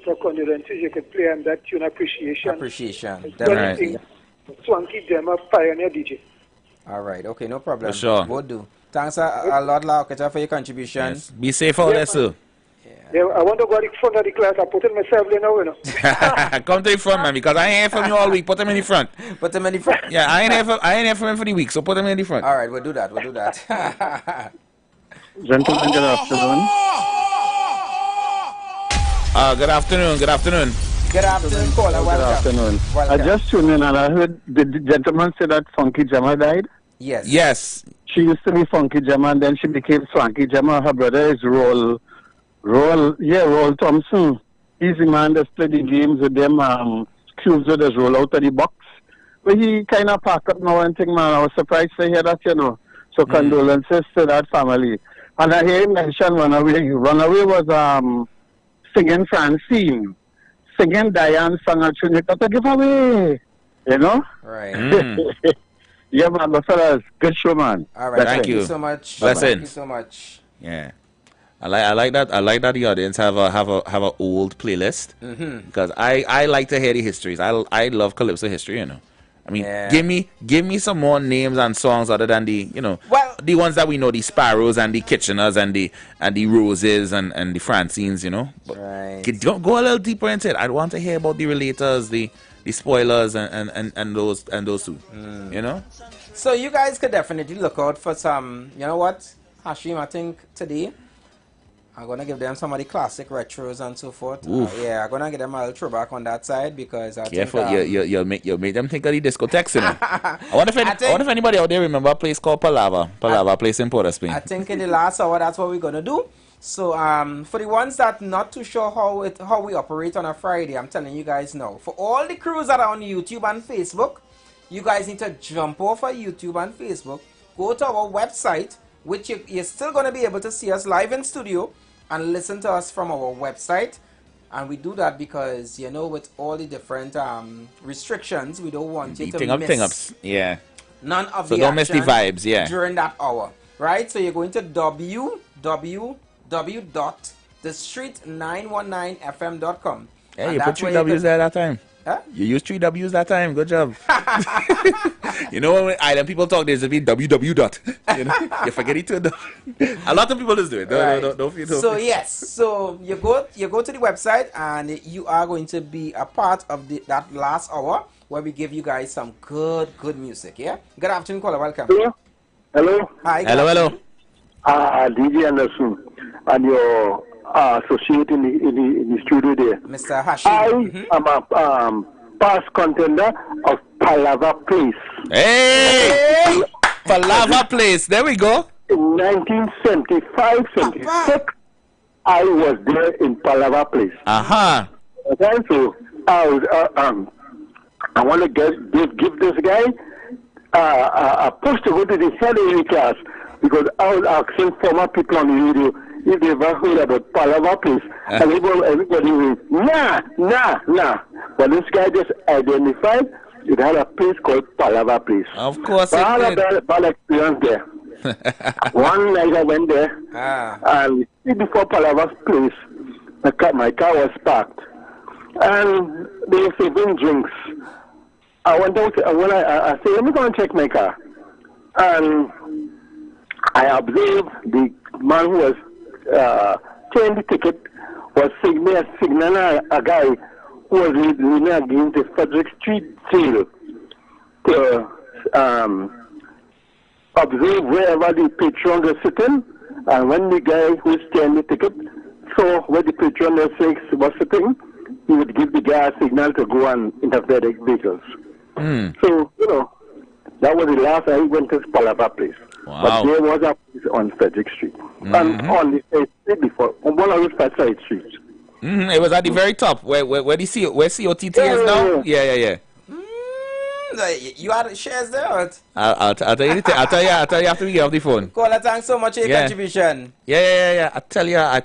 for condolences, you could play on that tune Appreciation. Definitely. Swanky Gemma, Pioneer DJ. All right. Okay, no problem. For sure. Will do. Thanks a lot, Lauketa, for your contribution. Yes. Be safe out there, sir. Yeah, I want to go to the front of the class. I put in myself there now, Come to the front, man, because I ain't hear from you all week. Put them in the front. Put them in the front. Yeah, I ain't hear from him for the week, so put them in the front. All right, we'll do that. Gentlemen, good afternoon. Good afternoon. Good afternoon, caller. Good afternoon. I just tuned in and I heard the gentleman say that Funky Gemma died. Yes. She used to be Funky Gemma and then she became Swanky Gemma. Her brother is Roll Thompson. He's the man that played the games with them, cubes with his roll out of the box. But he kind of packed up now and thing, man. I was surprised to hear that, So condolences to that family. And I hear him mention Runaway. Runaway was singing Francine. Singing Diane sang a tune, you got to give away. Right. Yeah, man, fellas. Good show, man. All right. Thank you so much. Blessings. Thank you so much. Yeah. I like that. I like that the audience have a old playlist because I like to hear the histories. I love Calypso history. You know, I mean, give me some more names and songs other than the the ones that we know, the Sparrows and the Kitcheners and the Roses and the Francines. You know, but go a little deeper into it. I want to hear about the Relators, the Spoilers and those two. You know. So you guys could definitely look out for some. You know what, Hashim? I think today I'm gonna give them some of the classic retros and so forth. Yeah, I'm gonna get them a little throwback on that side because I think you'll make them think of the discotheques, you know. I wonder if anybody out there remember a place called Palava place in Port of Spain. I think in the last hour that's what we're gonna do. So for the ones that not too sure how we operate on a Friday, I'm telling you guys now. For all the crews that are on YouTube and Facebook, you guys need to jump off of YouTube and Facebook, go to our website, which you're still gonna be able to see us live in studio and listen to us from our website. And we do that because, you know, with all the different restrictions, we don't want you to miss none of the don't miss the vibes, during that hour, right? So you're going to www.thestreet919fm.com. Hey, you put 3 W's there that time. Huh? You used 3 W's that time. Good job. You know when island people talk, there's a bit www dot. You know, you forget it too. A lot of people just do it. Don't feel. So yes, so you go to the website and you are going to be a part of that last hour where we give you guys some good music. Yeah. Good afternoon, caller. Welcome. Hello. Hi. Hello. DJ Anderson and your associate in the studio there. Mr. Hashim. I am a past contender of Palava Place. Hey! Palava Place. There we go. In 1975-76, I was there in Palava Place. Okay, so I want to give this guy a push to go to the head of the class because I was asking former people on the radio if they ever heard about Palava Place. And everybody was, nah. But this guy just identified it had a place called Palava Place. Of course I had a bad experience there. One night I went there, and before Palava Place, my car was parked. And they were serving drinks. I went out, I said, let me go and check my car. And I observed the man who was paying the ticket was signaling a guy who was leaning against the Frederick Street sale to observe wherever the patron was sitting. And when the guy who was paying the ticket saw where the patron was sitting, he would give the guy a signal to go and interfere the vehicles. So, you know, that was the last I went to Palava Place. Wow. But there was a place on Frederick Street. And on the street before, on one of those side streets. It was at the very top, where COTT is now? Yeah. You had shares there? I'll tell you after we get off the phone. Caller, thanks so much for your contribution. Yeah. I tell you, I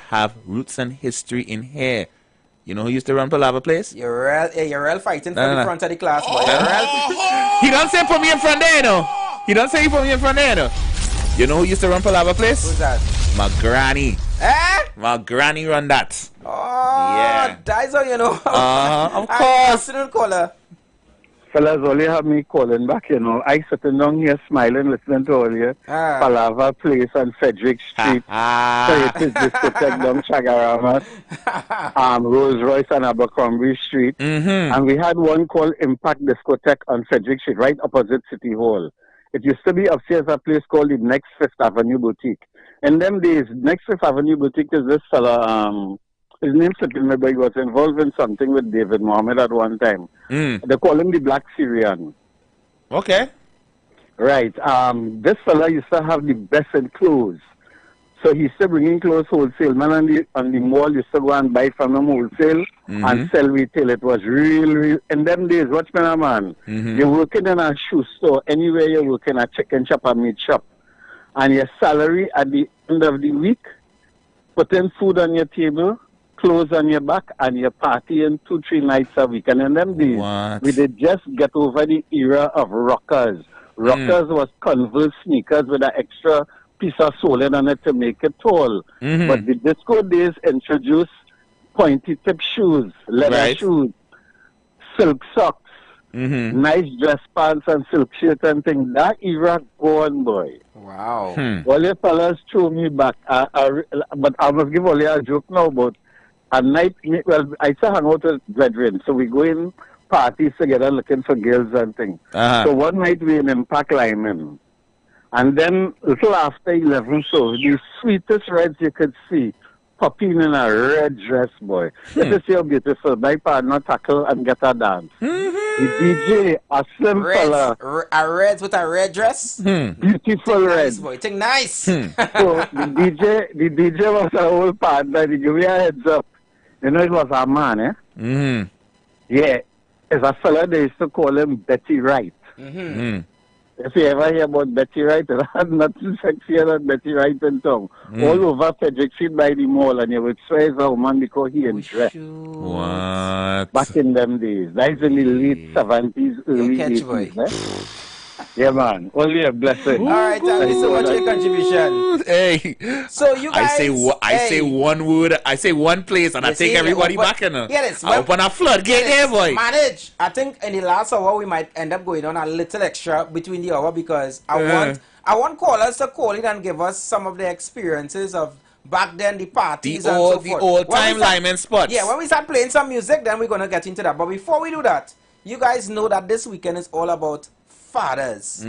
have roots and history in here. You know who used to run Palava Place? You're real fighting for the front of the class, boy. He don't say put me in front there, no. He don't say put me in front there, no. You know who used to run Palava Place? Who's that? My granny. My granny run that. Yeah. That's all you know. Of course. Afternoon, caller. Fellas, all you have me calling back, you know. I sitting down here smiling, listening to all you. Palava Place on Frederick Street. Creative Discotheque down Chagarama. Rolls Royce on Abercrombie Street. And we had one called Impact Discotheque on Frederick Street, right opposite City Hall. It used to be upstairs a place called the Next Fifth Avenue Boutique. In them days, Next Fifth Avenue Boutique is this fella, his name slipping me, but he was involved in something with David Mohammed at one time. They call him the Black Syrian. Okay. Right. This fella used to have the best in clothes. So he used to bring in clothes wholesale. Man on the mall used to go and buy from him wholesale and sell retail. It was real. In them days, watch me, man. You're working in a shoe store, anywhere you're working, a chicken shop, a meat shop. And your salary at the end of the week, putting food on your table, clothes on your back, and you're partying 2-3 nights a week. And in them days, we did just get over the era of rockers. Rockers was Converse sneakers with an extra piece of sole on it to make it tall. But the disco days introduced pointy tip shoes, leather shoes, silk socks, nice dress pants and silk shirt and things. That era gone, boy. Wow. All your fellas threw me back. But I must give all you a joke now, but at night, well, I used to hang out with brethren, so we go in parties together looking for girls and things. So one night we in Impact Lyman. And then little after 11, so the sweetest reds you could see, popping in a red dress, boy. Let us see how beautiful. My partner tackle and get her dance. The DJ, a slim fella. A red with a red dress? Beautiful red. Nice, boy. Think nice. So the DJ was an old partner. He gave me a heads up. You know, it was a man, eh? Yeah. It's a fella, they used to call him Betty Wright. If you ever hear about Betty Wright, it had nothing sexier than Betty Wright in town. All over Frederick Street by the mall, and you would swear it's a woman because he in dress. What? Back in them days. That's in the late 70s, early 80s. Eh? Yeah, man. Only a blessing. All right, thank you so much for your contribution. Hey. So you guys... I say one word, I say one place, and I take everybody back in. I open a floodgate there, boy. Manage. I think in the last hour, we might end up going on a little extra between the hour because I want callers to call in and give us some of their experiences of back then, the parties the old time Lyman spots. Yeah, when we start playing some music, then we're going to get into that. But before we do that, you guys know that this weekend is all about fathers.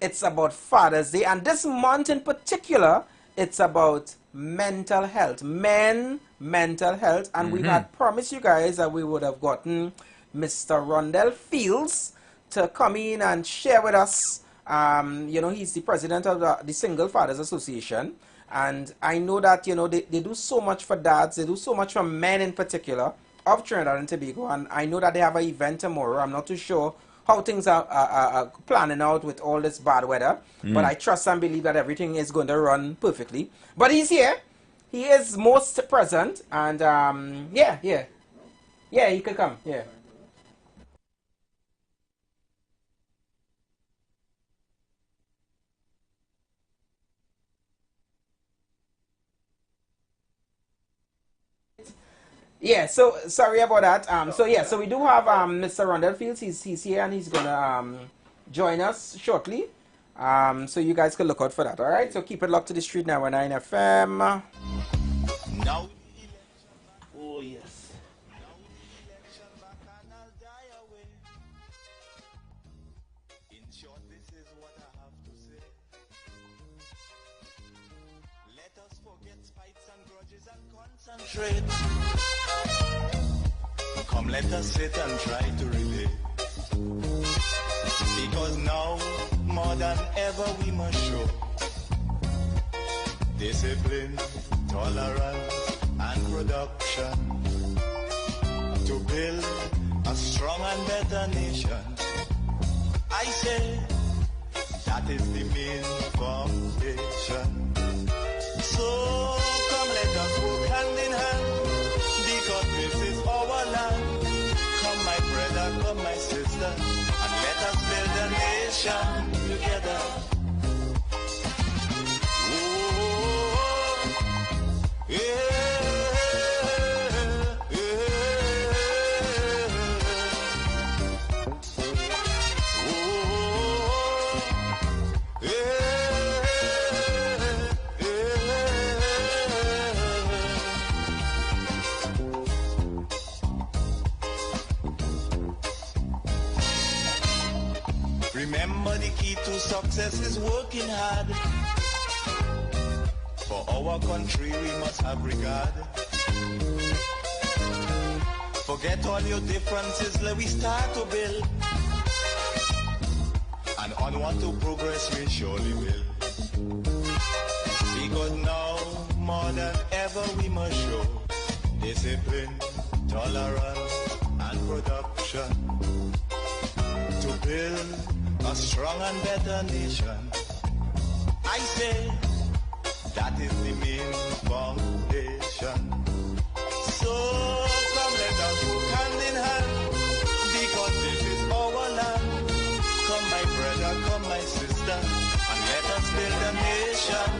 It's about Father's Day, and this month in particular, it's about mental health, mental health, and we had promised you guys that we would have gotten Mr. Rondell Fields to come in and share with us. You know, he's the president of the Single Fathers Association, and I know that, you know, they do so much for dads, they do so much for men in particular of Trinidad and Tobago, and I know that they have an event tomorrow. I'm not too sure how things are planning out with all this bad weather. But I trust and believe that everything is going to run perfectly. But he's here. He is most present. And yeah, he could come. Yeah. Yeah, so sorry about that. So we do have Mr. Rondell Fields. He's here and he's gonna join us shortly. So you guys can look out for that. All right. So keep it locked to the Street 919 FM. Now. Oh yes. In short, this is what I have to say. Let us forget spites and grudges and concentrate. Come, let us sit and try to relate. Because now, more than ever, we must show discipline, tolerance, and production to build a strong and better nation. I say that is the main foundation. So come, let us work hand in hand, because this is our land. Come, my brother, come, my sister, and let us build a nation together. Oh, yeah. Remember, the key to success is working hard. For our country we must have regard. Forget all your differences, let we start to build. And onward to progress we surely will. Because now, more than ever, we must show discipline, tolerance, and production to build a strong and better nation. I say that is the main foundation. So come, let us work hand in hand, because this is our land. Come, my brother, come, my sister, and let us build a nation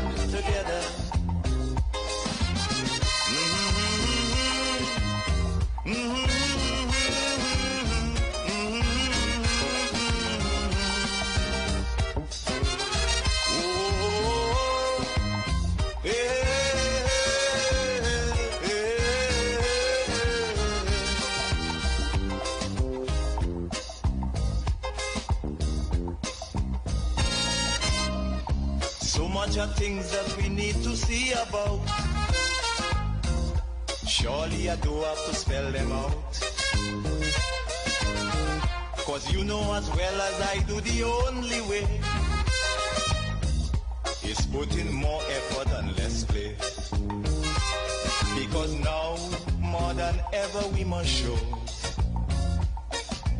So much of things that we need to see about. Surely I do have to spell them out. Cause you know as well as I do, the only way is put in more effort and less play. Because now, more than ever, we must show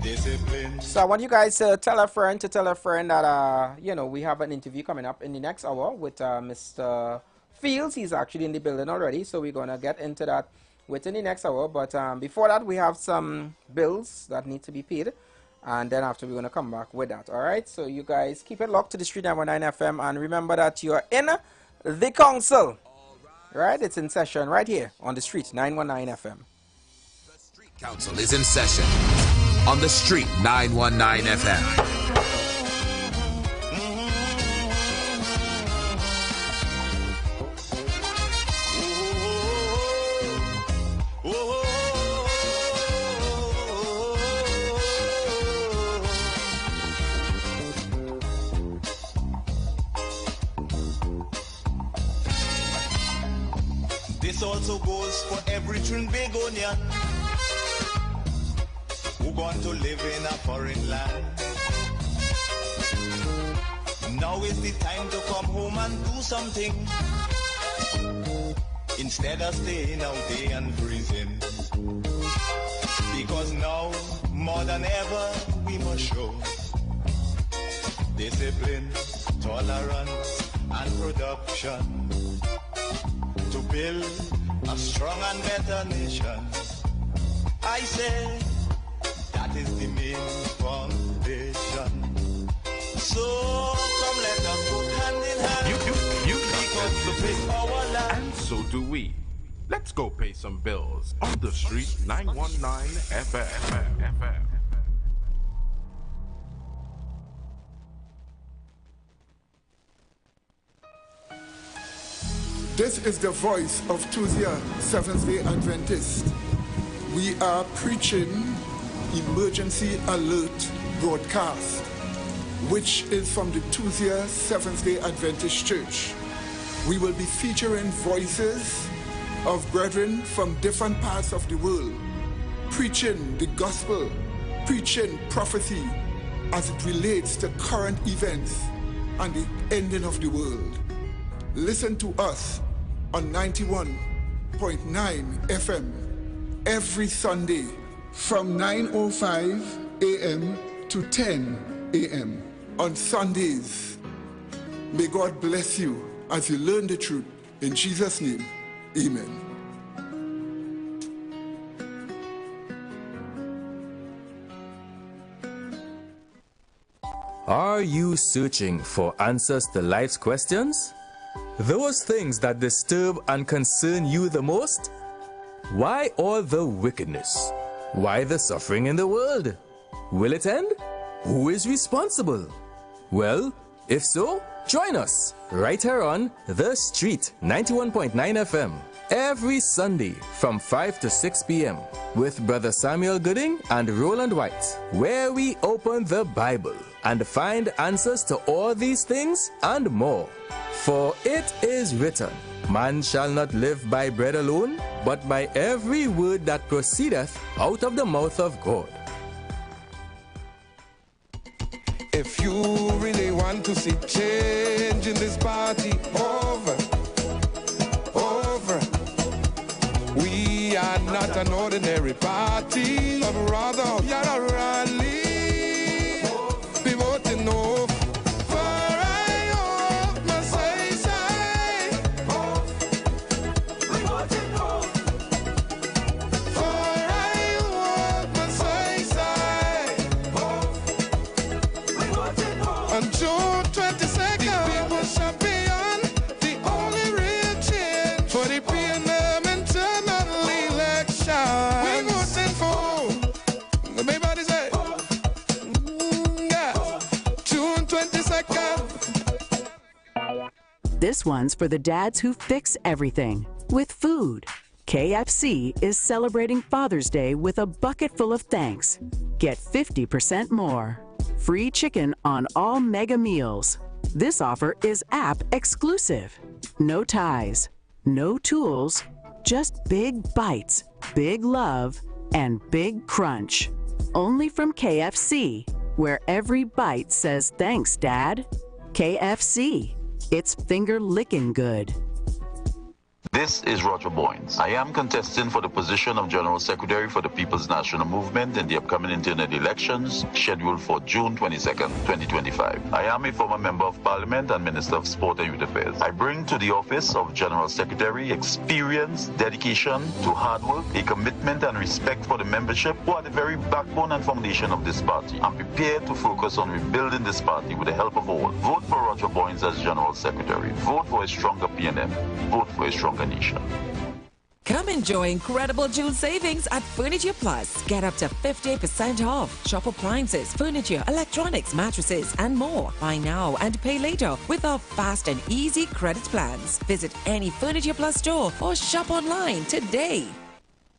discipline. So I want you guys to tell a friend that, you know, we have an interview coming up in the next hour with Mr. Fields. He's actually in the building already, so we're going to get into that within the next hour. But before that, we have some bills that need to be paid. And then after, we're going to come back with that. All right? So you guys keep it locked to the Street 919 FM. And remember that you're in the council. Right? It's in session right here on the Street 919 FM. The Street Council is in session on the Street 919 FM. This also goes for every Trinbagonian who going to live in a foreign land. Now is the time to come home and do something instead of staying out there and freezing. Because now, more than ever, we must show discipline, tolerance, and production to build a strong and better nation. I say that is the main foundation. So come let us go hand in hand. You because the pay our land, and so do we. Let's go pay some bills on the Street 919 FM. This is the voice of Tuesday, Seventh-day Adventist. We are preaching Emergency Alert broadcast, which is from the Tuesday, Seventh-day Adventist Church. We will be featuring voices of brethren from different parts of the world, preaching the gospel, preaching prophecy as it relates to current events and the ending of the world. Listen to us on 91.9 FM every Sunday from 9:05 a.m. to 10 a.m. on Sundays. May God bless you as you learn the truth. In Jesus' name, amen. Are you searching for answers to life's questions? Those things that disturb and concern you the most? Why all the wickedness? Why the suffering in the world? Will it end? Who is responsible? Well, if so, join us right here on The Street 91.9 FM every Sunday from 5 to 6 p.m. with Brother Samuel Gooding and Roland White, where we open the Bible and find answers to all these things and more. For it is written, man shall not live by bread alone, but by every word that proceedeth out of the mouth of God. If you really want to see change in this party, over. We are not an ordinary party, but rather we are a rally. Be voting over. This one's for the dads who fix everything with food. KFC is celebrating Father's Day with a bucket full of thanks. Get 50% more. Free chicken on all mega meals. This offer is app exclusive. No ties, no tools, just big bites, big love, and big crunch. Only from KFC, where every bite says thanks, Dad. KFC, it's finger-licking good. This is Roger Boynes. I am contesting for the position of General Secretary for the People's National Movement in the upcoming internet elections scheduled for June 22nd, 2025. I am a former Member of Parliament and Minister of Sport and Youth Affairs. I bring to the office of General Secretary experience, dedication to hard work, a commitment and respect for the membership who are the very backbone and foundation of this party. I'm prepared to focus on rebuilding this party with the help of all. Vote for Roger Boynes as General Secretary. Vote for a stronger PNM. Vote for a stronger nation. Come enjoy incredible June savings at Furniture Plus. Get up to 50% off. Shop appliances, furniture, electronics, mattresses, and more. Buy now and pay later with our fast and easy credit plans. Visit any Furniture Plus store or shop online today.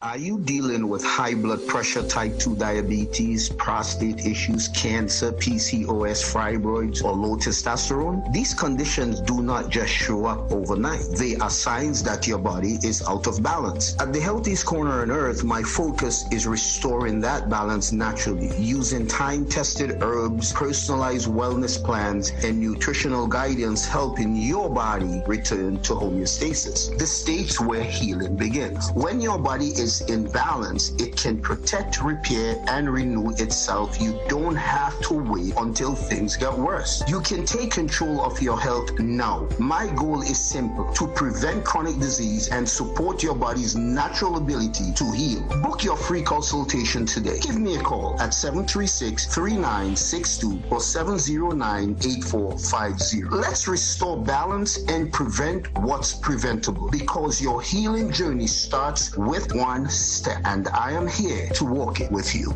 Are you dealing with high blood pressure, type 2 diabetes, prostate issues, cancer, PCOS, fibroids, or low testosterone? These conditions do not just show up overnight. They are signs that your body is out of balance. At the healthiest corner on earth, my focus is restoring that balance naturally using time-tested herbs, personalized wellness plans, and nutritional guidance, helping your body return to homeostasis, the state where healing begins. When your body is in balance, it can protect, repair, and renew itself. You don't have to wait until things get worse. You can take control of your health now. My goal is simple: to prevent chronic disease and support your body's natural ability to heal. Book your free consultation today. Give me a call at 736-3962 or 709-8450. Let's restore balance and prevent what's preventable, because your healing journey starts with one step, and I am here to walk it with you.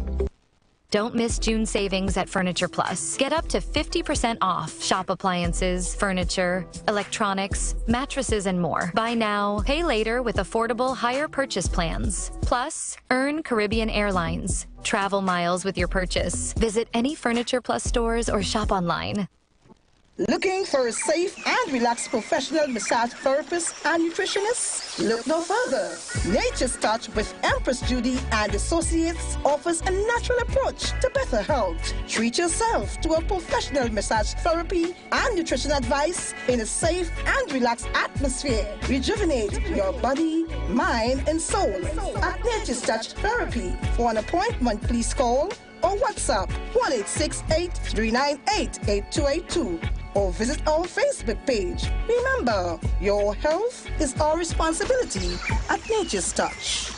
Don't miss June savings at Furniture Plus. Get up to 50% off shop appliances, furniture, electronics, mattresses, and more. Buy now, pay later with affordable higher purchase plans. Plus, earn Caribbean Airlines travel miles with your purchase. Visit any Furniture Plus stores or shop online. Looking for a safe and relaxed professional massage therapist and nutritionist? Look no further. Nature's Touch with Empress Judy and Associates offers a natural approach to better health. Treat yourself to a professional massage therapy and nutrition advice in a safe and relaxed atmosphere. Rejuvenate your body, mind, and soul at Nature's Touch Therapy. For an appointment, please call or WhatsApp 1-868-398-8282 or visit our Facebook page. Remember, your health is our responsibility at Nature's Touch.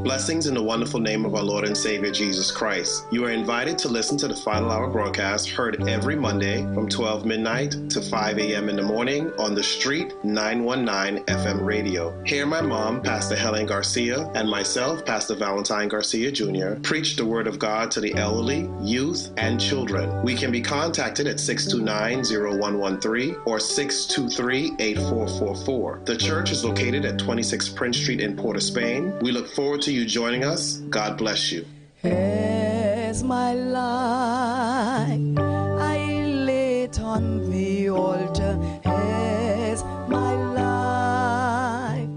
Blessings in the wonderful name of our Lord and Savior Jesus Christ. You are invited to listen to the Final Hour broadcast, heard every Monday from 12 midnight to 5 a.m. in the morning on The Street 919 FM radio. Hear my mom, Pastor Helen Garcia, and myself, Pastor Valentine Garcia Jr., preach the Word of God to the elderly, youth, and children. We can be contacted at 629-0113 or 623-8444. The church is located at 26 Prince Street in Port of Spain. We look forward to you joining us. God bless you. As my life I lay it on the altar, as my life.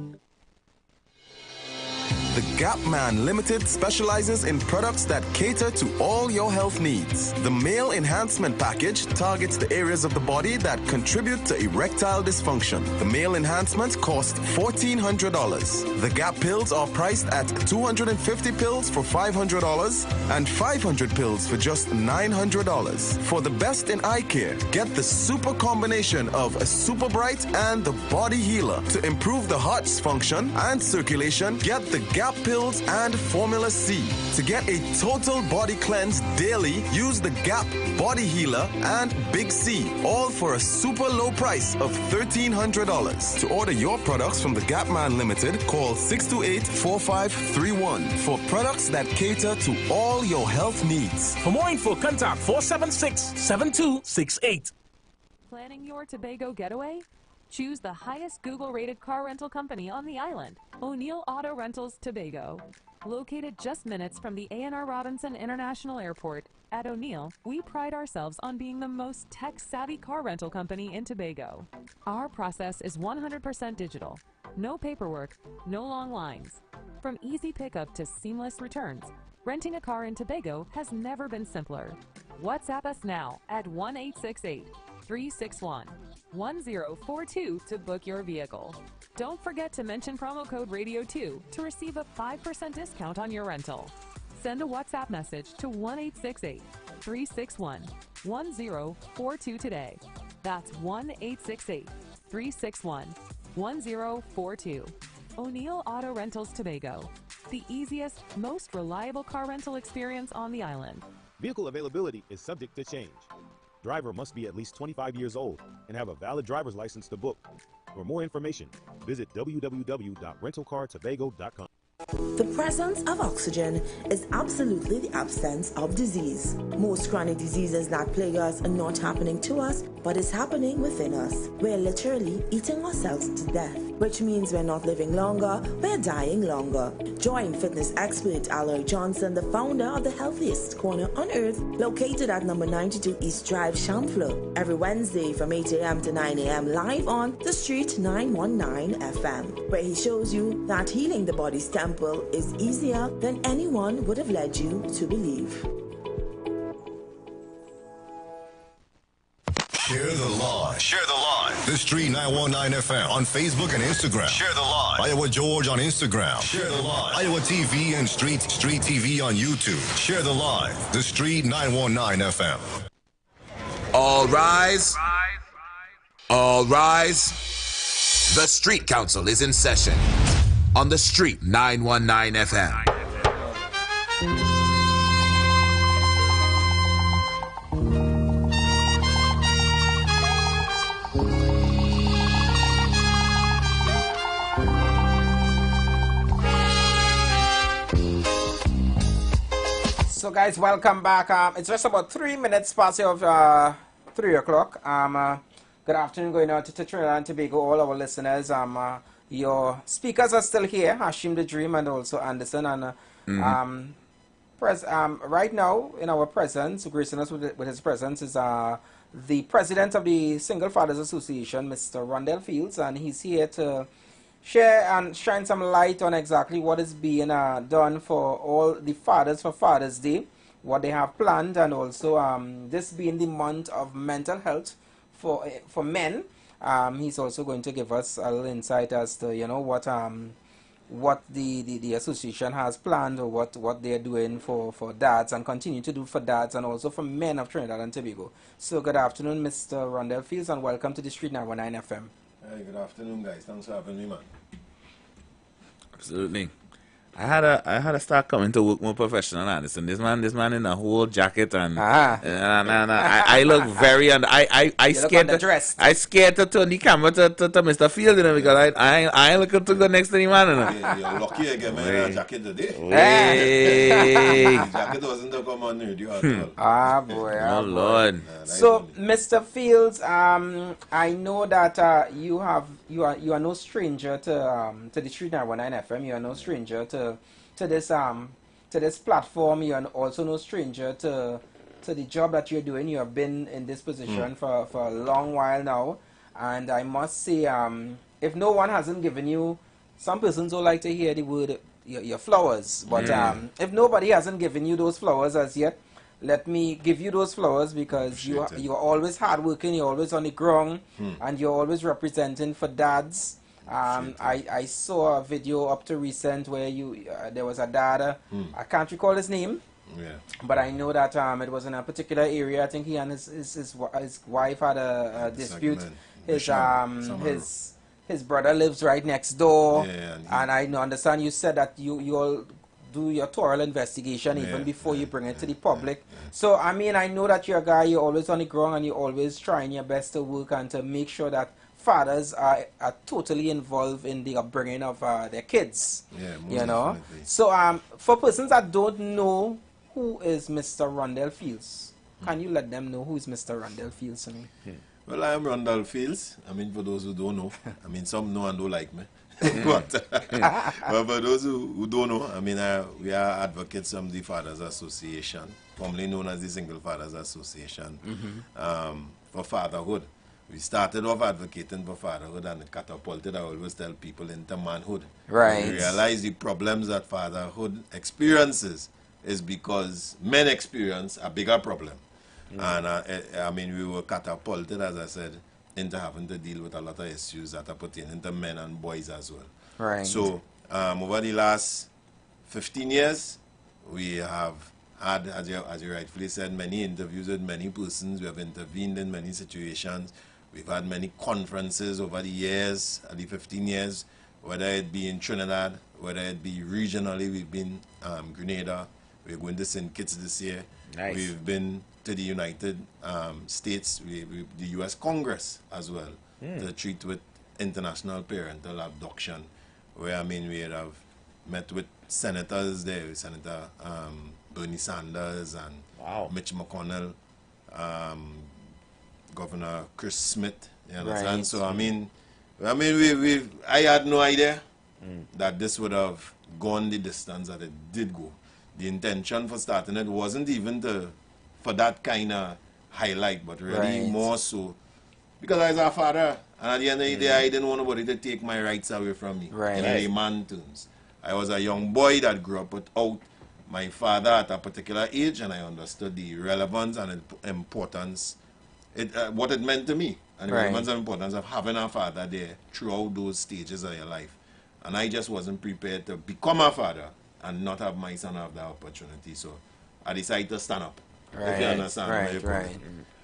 The Gap Man Limited specializes in products that cater to all your health needs. The Male Enhancement Package targets the areas of the body that contribute to erectile dysfunction. The Male Enhancement costs $1,400. The Gap pills are priced at 250 pills for $500 and 500 pills for just $900. For the best in eye care, get the super combination of a Super Bright and the Body Healer. To improve the heart's function and circulation, get the Gap pills and Formula C. To get a total body cleanse daily, use the Gap Body Healer and Big C, all for a super low price of $1,300. To order your products from the Gap Man Limited, call 628-4531 for products that cater to all your health needs. For more info, contact 476-7268. Planning your Tobago getaway? Choose the highest Google-rated car rental company on the island, O'Neill Auto Rentals Tobago. Located just minutes from the A&R Robinson International Airport, at O'Neill, we pride ourselves on being the most tech-savvy car rental company in Tobago. Our process is 100% digital. No paperwork, no long lines. From easy pickup to seamless returns, renting a car in Tobago has never been simpler. WhatsApp us now at 1-868-361-1042 to book your vehicle. Don't forget to mention promo code RADIO2 to receive a 5% discount on your rental. Send a WhatsApp message to 1-868-361-1042 today. That's 1-868-361-1042. O'Neill Auto Rentals Tobago, the easiest, most reliable car rental experience on the island. Vehicle availability is subject to change. Driver must be at least 25 years old and have a valid driver's license to book. For more information, visit www.rentalcartobago.com. The presence of oxygen is absolutely the absence of disease. Most chronic diseases that plague us are not happening to us, but is happening within us. We're literally eating ourselves to death, which means we're not living longer, we're dying longer. Join fitness expert Aloy Johnson, the founder of the healthiest corner on earth, located at number 92 East Drive, Chamfleur, every Wednesday from 8 a.m. to 9 a.m. live on The Street 919 FM, where he shows you that healing the body's temple is easier than anyone would have led you to believe. Share the live. Share the live. The Street 919 FM on Facebook and Instagram. Share the live. Iowa George on Instagram. Share the live. Iowa TV and Street TV on YouTube. Share the live. The Street 919 FM. All rise. All rise. The Street Council is in session on The Street 919 FM. So guys, welcome back. It's just about 3 minutes past of 3 o'clock. Good afternoon going out to Trinidad and Tobago, all our listeners. Your speakers are still here, Hashim the Dream and also Anderson. And right now, in our presence, gracing us with his presence is the president of the Single Fathers Association, Mr. Rondell Fields, and he's here to share and shine some light on exactly what is being done for all the fathers for Father's Day, what they have planned, and also this being the month of mental health for men. He's also going to give us a little insight as to what the association has planned, or what they're doing for dads and continue to do for dads and also for men of Trinidad and Tobago. So good afternoon, Mr. Rondell Fields, and welcome to the Street 919 FM. Hey, good afternoon, guys. Thanks for having me, man. Absolutely. I had to start coming to work more professional, Anderson. This man in a whole jacket and I look very I scared to turn the camera to Mr. Field, because I ain't looking to go next to the man. You're lucky I get my jacket today. Hey. The jacket wasn't to come on you at all. Boy. Oh Lord. So Mr. Fields, I know that you are no stranger to the Street 919 FM. You are no stranger to this platform. You are also no stranger to the job that you're doing. You have been in this position for a long while now, and I must say, if no one hasn't given you, some persons don't like to hear the word your flowers, but if nobody hasn't given you those flowers as yet, let me give you those flowers, because you are always hardworking, you're always on the ground, and you're always representing for dads. I saw a video up to recent where there was a dad, I can't recall his name, but I know that it was in a particular area. I think he and his wife had a dispute. His brother lives right next door, and I understand you said that you all do your thorough investigation even before you bring it to the public. So I mean, I know that you're a guy, you're always on the ground, and you're always trying your best to work and to make sure that fathers are totally involved in the upbringing of their kids. Definitely. So for persons that don't know who is Mr. Rondell Fields, can you let them know who is Mr. Rondell Fields to me? Well, I am Rondell Fields. I mean, for those who don't know, I mean, some know and don't like me. but for those who don't know, I mean, we are advocates of the Fathers Association, formerly known as the Single Fathers Association, for fatherhood. We started off advocating for fatherhood and it catapulted, I always tell people, into manhood. Right. We realize the problems that fatherhood experiences is because men experience a bigger problem. And I mean, we were catapulted, as I said, into having to deal with a lot of issues that are pertaining to men and boys as well. Right. So, over the last 15 years, we have had, as you rightfully said, many interviews with many persons. We have intervened in many situations. We've had many conferences over the years, the 15 years, whether it be in Trinidad, whether it be regionally. We've been Grenada. We're going to St. Kitts this year. Nice. We've been to the United States, the U.S. Congress as well, to treat with international parental abduction, where, I mean, we have met with senators there, Senator Bernie Sanders and Mitch McConnell, Governor Chris Smith, you understand? Right. So, I mean, I had no idea that this would have gone the distance that it did go. The intention for starting it wasn't even for that kind of highlight, but really more so because I was a father, and at the end of the day, I didn't want nobody to take my rights away from me. Right. In layman terms, I was a young boy that grew up without my father at a particular age, and I understood the relevance and importance, what it meant to me, and the relevance and importance of having a father there throughout those stages of your life. And I just wasn't prepared to become a father and not have my son have that opportunity. So I decided to stand up. If you understand,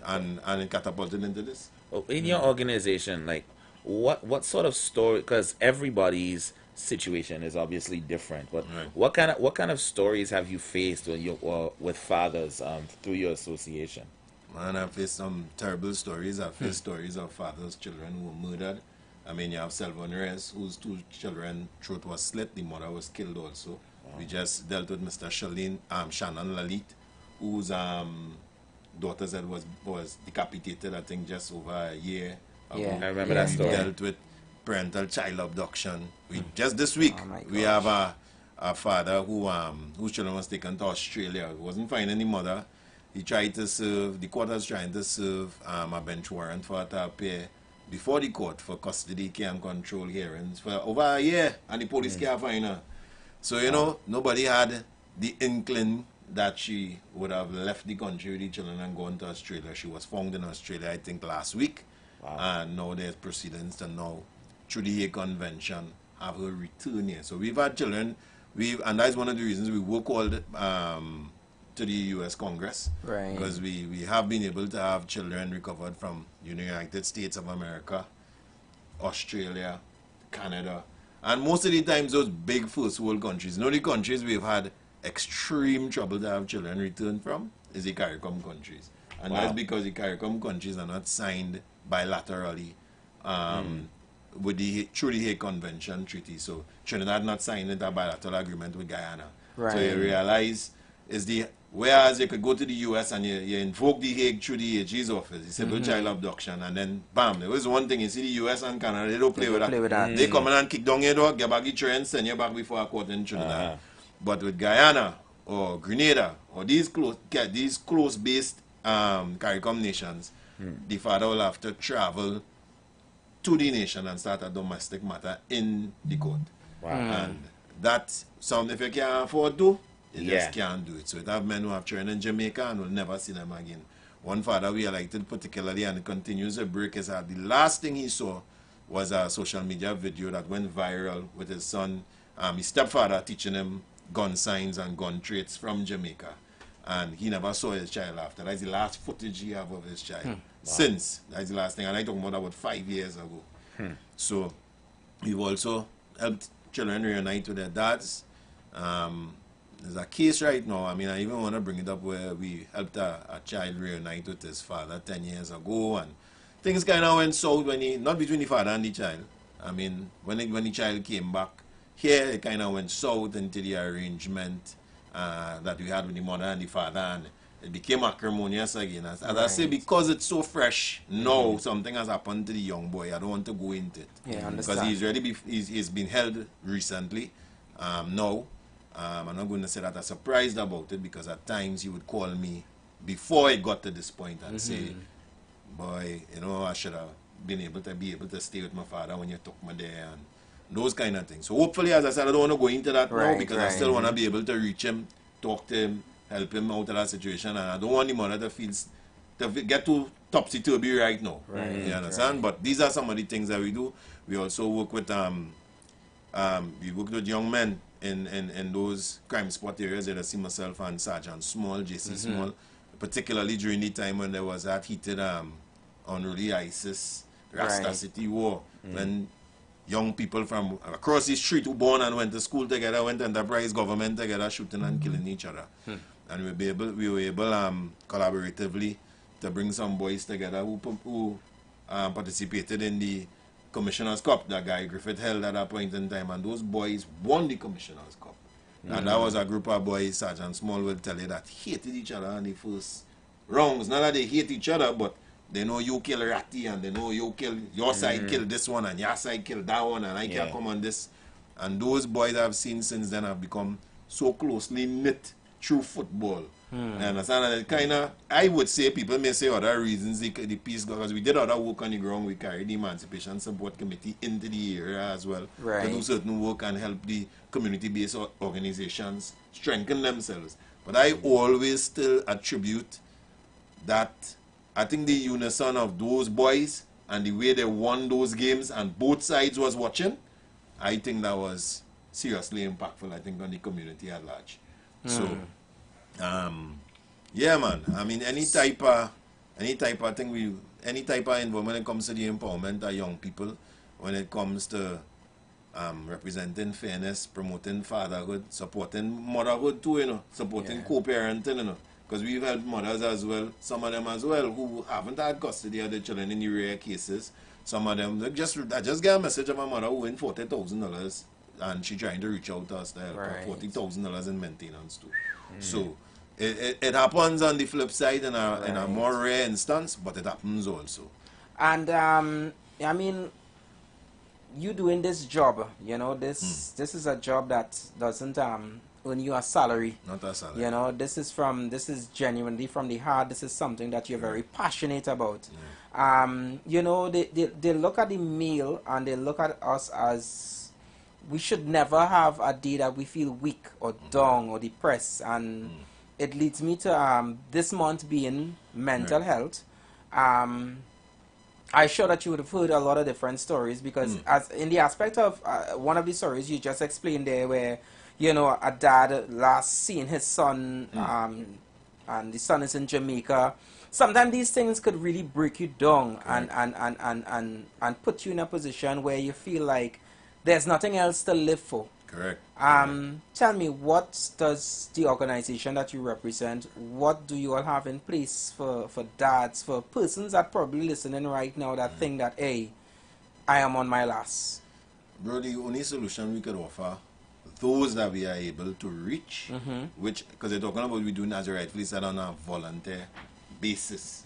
and it catapulted into this. In your organization, like, what sort of story? Because everybody's situation is obviously different. But what kind of stories have you faced with fathers through your association? Man, I've faced some terrible stories. I've faced stories of fathers' children who were murdered. I mean, you have Selvon Reyes, whose 2 children throat was slit. The mother was killed also. Wow. We just dealt with Mr. Shannon Lalit, whose daughter said was decapitated, I think, just over a year ago. Yeah, I remember that story. We dealt with parental child abduction. Just this week, we have a father whose children was taken to Australia. He wasn't finding the mother. He tried to serve, the court was trying to serve a bench warrant for her to appear before the court for custody, care and control hearings for over a year, and the police can't find her. So, you know, nobody had the inkling that she would have left the country with the children and gone to Australia. She was found in Australia, I think, last week. And now there's proceedings to now, through the Hague Convention, have her return here. So we've had children, and that's one of the reasons we were called to the U.S. Congress. Right. Because we have been able to have children recovered from the United States of America, Australia, Canada, and most of the times those big first world countries. You know, the countries we've had extreme trouble to have children returned from is the CARICOM countries. And that's because the CARICOM countries are not signed bilaterally through the Hague Convention Treaty. So Trinidad not signed a bilateral agreement with Guyana. Right. So you realize whereas you could go to the U.S. and you invoke the Hague through the AG's office, the civil child abduction, and then bam, there was one thing, you see the U.S. and Canada, they don't play with that. They come in and kick down your door, get back the train, send you back before a court in Trinidad. But with Guyana or Grenada or these close-based CARICOM nations, the father will have to travel to the nation and start a domestic matter in the court. And that, if you can't afford to, you just can't do it. So it have men who have children in Jamaica and will never see them again. One father we elected particularly, and it continues to break his heart. The last thing he saw was a social media video that went viral with his son, his stepfather, teaching him gun signs and gun traits from Jamaica. And he never saw his child after. That's the last footage he have of his child. Since. That's the last thing. And I talking about 5 years ago. So we've also helped children reunite with their dads. There's a case right now, I mean, I even want to bring it up where we helped a child reunite with his father 10 years ago, and things kind of went south not between the father and the child. I mean, when the child came back here, it kind of went south into the arrangement that we had with the mother and the father, and it became acrimonious again. As I say, because it's so fresh, now something has happened to the young boy. I don't want to go into it. Yeah, because he's been held recently. I'm not going to say that I'm surprised about it, because at times he would call me before it got to this point and say, boy, you know, I should have been able to stay with my father when you took me there, and those kind of things. So hopefully, as I said, I don't want to go into that now, because I still want to be able to reach him, talk to him, help him out of that situation, and I don't want the mother to get too topsy-turvy right now. You understand? But these are some of the things that we do. We also work with young men in those crime spot areas that I see myself and Sergeant Small, JC Small, particularly during the time when there was that heated unruly ISIS Rasta City war, when young people from across the street who born and went to school together, went to enterprise government together, shooting and killing each other. And we were able collaboratively to bring some boys together who participated in the Commissioner's Cup that Guy Griffith held at that point in time, and those boys won the Commissioner's Cup. And that was a group of boys, Sergeant Small will tell you, that hated each other in the first rounds. Not that they hate each other, but they know you kill Ratty, and they know you kill your side, kill this one, and your side kill that one, and I can't come on this. And those boys I've seen since then have become so closely knit through football. And it kind of, I would say, people may say other reasons the peace, because we did other work on the ground. We carried the Emancipation Support Committee into the area as well to do certain work and help the community-based organizations strengthen themselves. But I always still attribute that, I think the unison of those boys and the way they won those games and both sides was watching, I think that was seriously impactful, I think, on the community at large. So, yeah, man. I mean, any type of thing any type of involvement when it comes to the empowerment of young people, when it comes to representing fairness, promoting fatherhood, supporting motherhood too, you know, supporting co-parenting, you know, because we've had mothers as well, some of them as well, who haven't had custody of their children in the rare cases. Some of them, I just get a message of a mother who win $40,000 and she trying to reach out to us to help her, $40,000 in maintenance too. So it happens on the flip side in a more rare instance, but it happens also. And I mean, you doing this job, you know, this is a job that doesn't earn you a salary. Not a salary. You know, this is genuinely from the heart. This is something that you're very passionate about. You know, they look at the meal and they look at us as we should never have a day that we feel weak or down or depressed, and it leads me to this month being mental health. I'm sure that you would have heard a lot of different stories, because as in the aspect of one of the stories you just explained there, where, you know, a dad last seen his son and the son is in Jamaica. Sometimes these things could really break you down and put you in a position where you feel like there's nothing else to live for. Correct. Tell me, what does the organization that you represent, what do you all have in place for dads, for persons that probably listening right now that think that, hey, I am on my last? Bro, the only solution we could offer, those that we are able to reach, which, because they're talking about we doing, as you rightfully said, on a volunteer basis.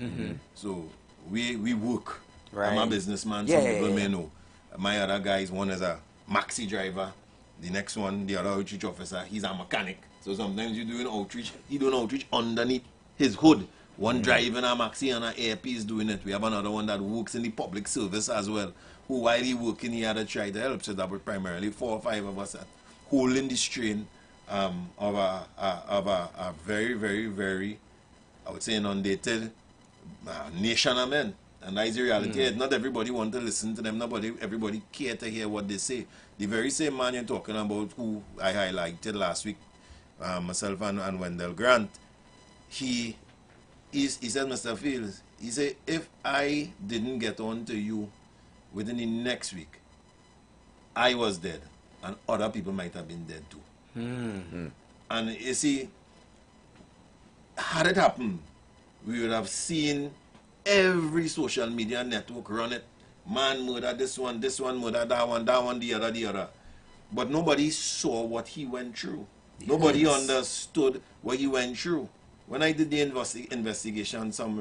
So we work. I'm a businessman, some people may know. My other guys, one is a maxi driver. The next one, the other outreach officer, he's a mechanic. So sometimes you're doing outreach, he doing outreach underneath his hood. One driving a maxi and an airpiece doing it. We have another one that works in the public service as well, who while he working, he had to try to help. So that was primarily 4 or 5 of us at holding the strain of a very, very, very, I would say, inundated nation of men. And that is the reality. Not everybody want to listen to them. Everybody care to hear what they say. The very same man you're talking about, who I highlighted last week, myself and Wendell Grant, he said, Mr. Fields, he said, if I didn't get on to you within the next week, I was dead, and other people might have been dead too. And you see, had it happened, we would have seen every social media network run it. Man murder this one murder that one, the other. But nobody saw what he went through. Nobody understood what he went through. when I did the investigation, some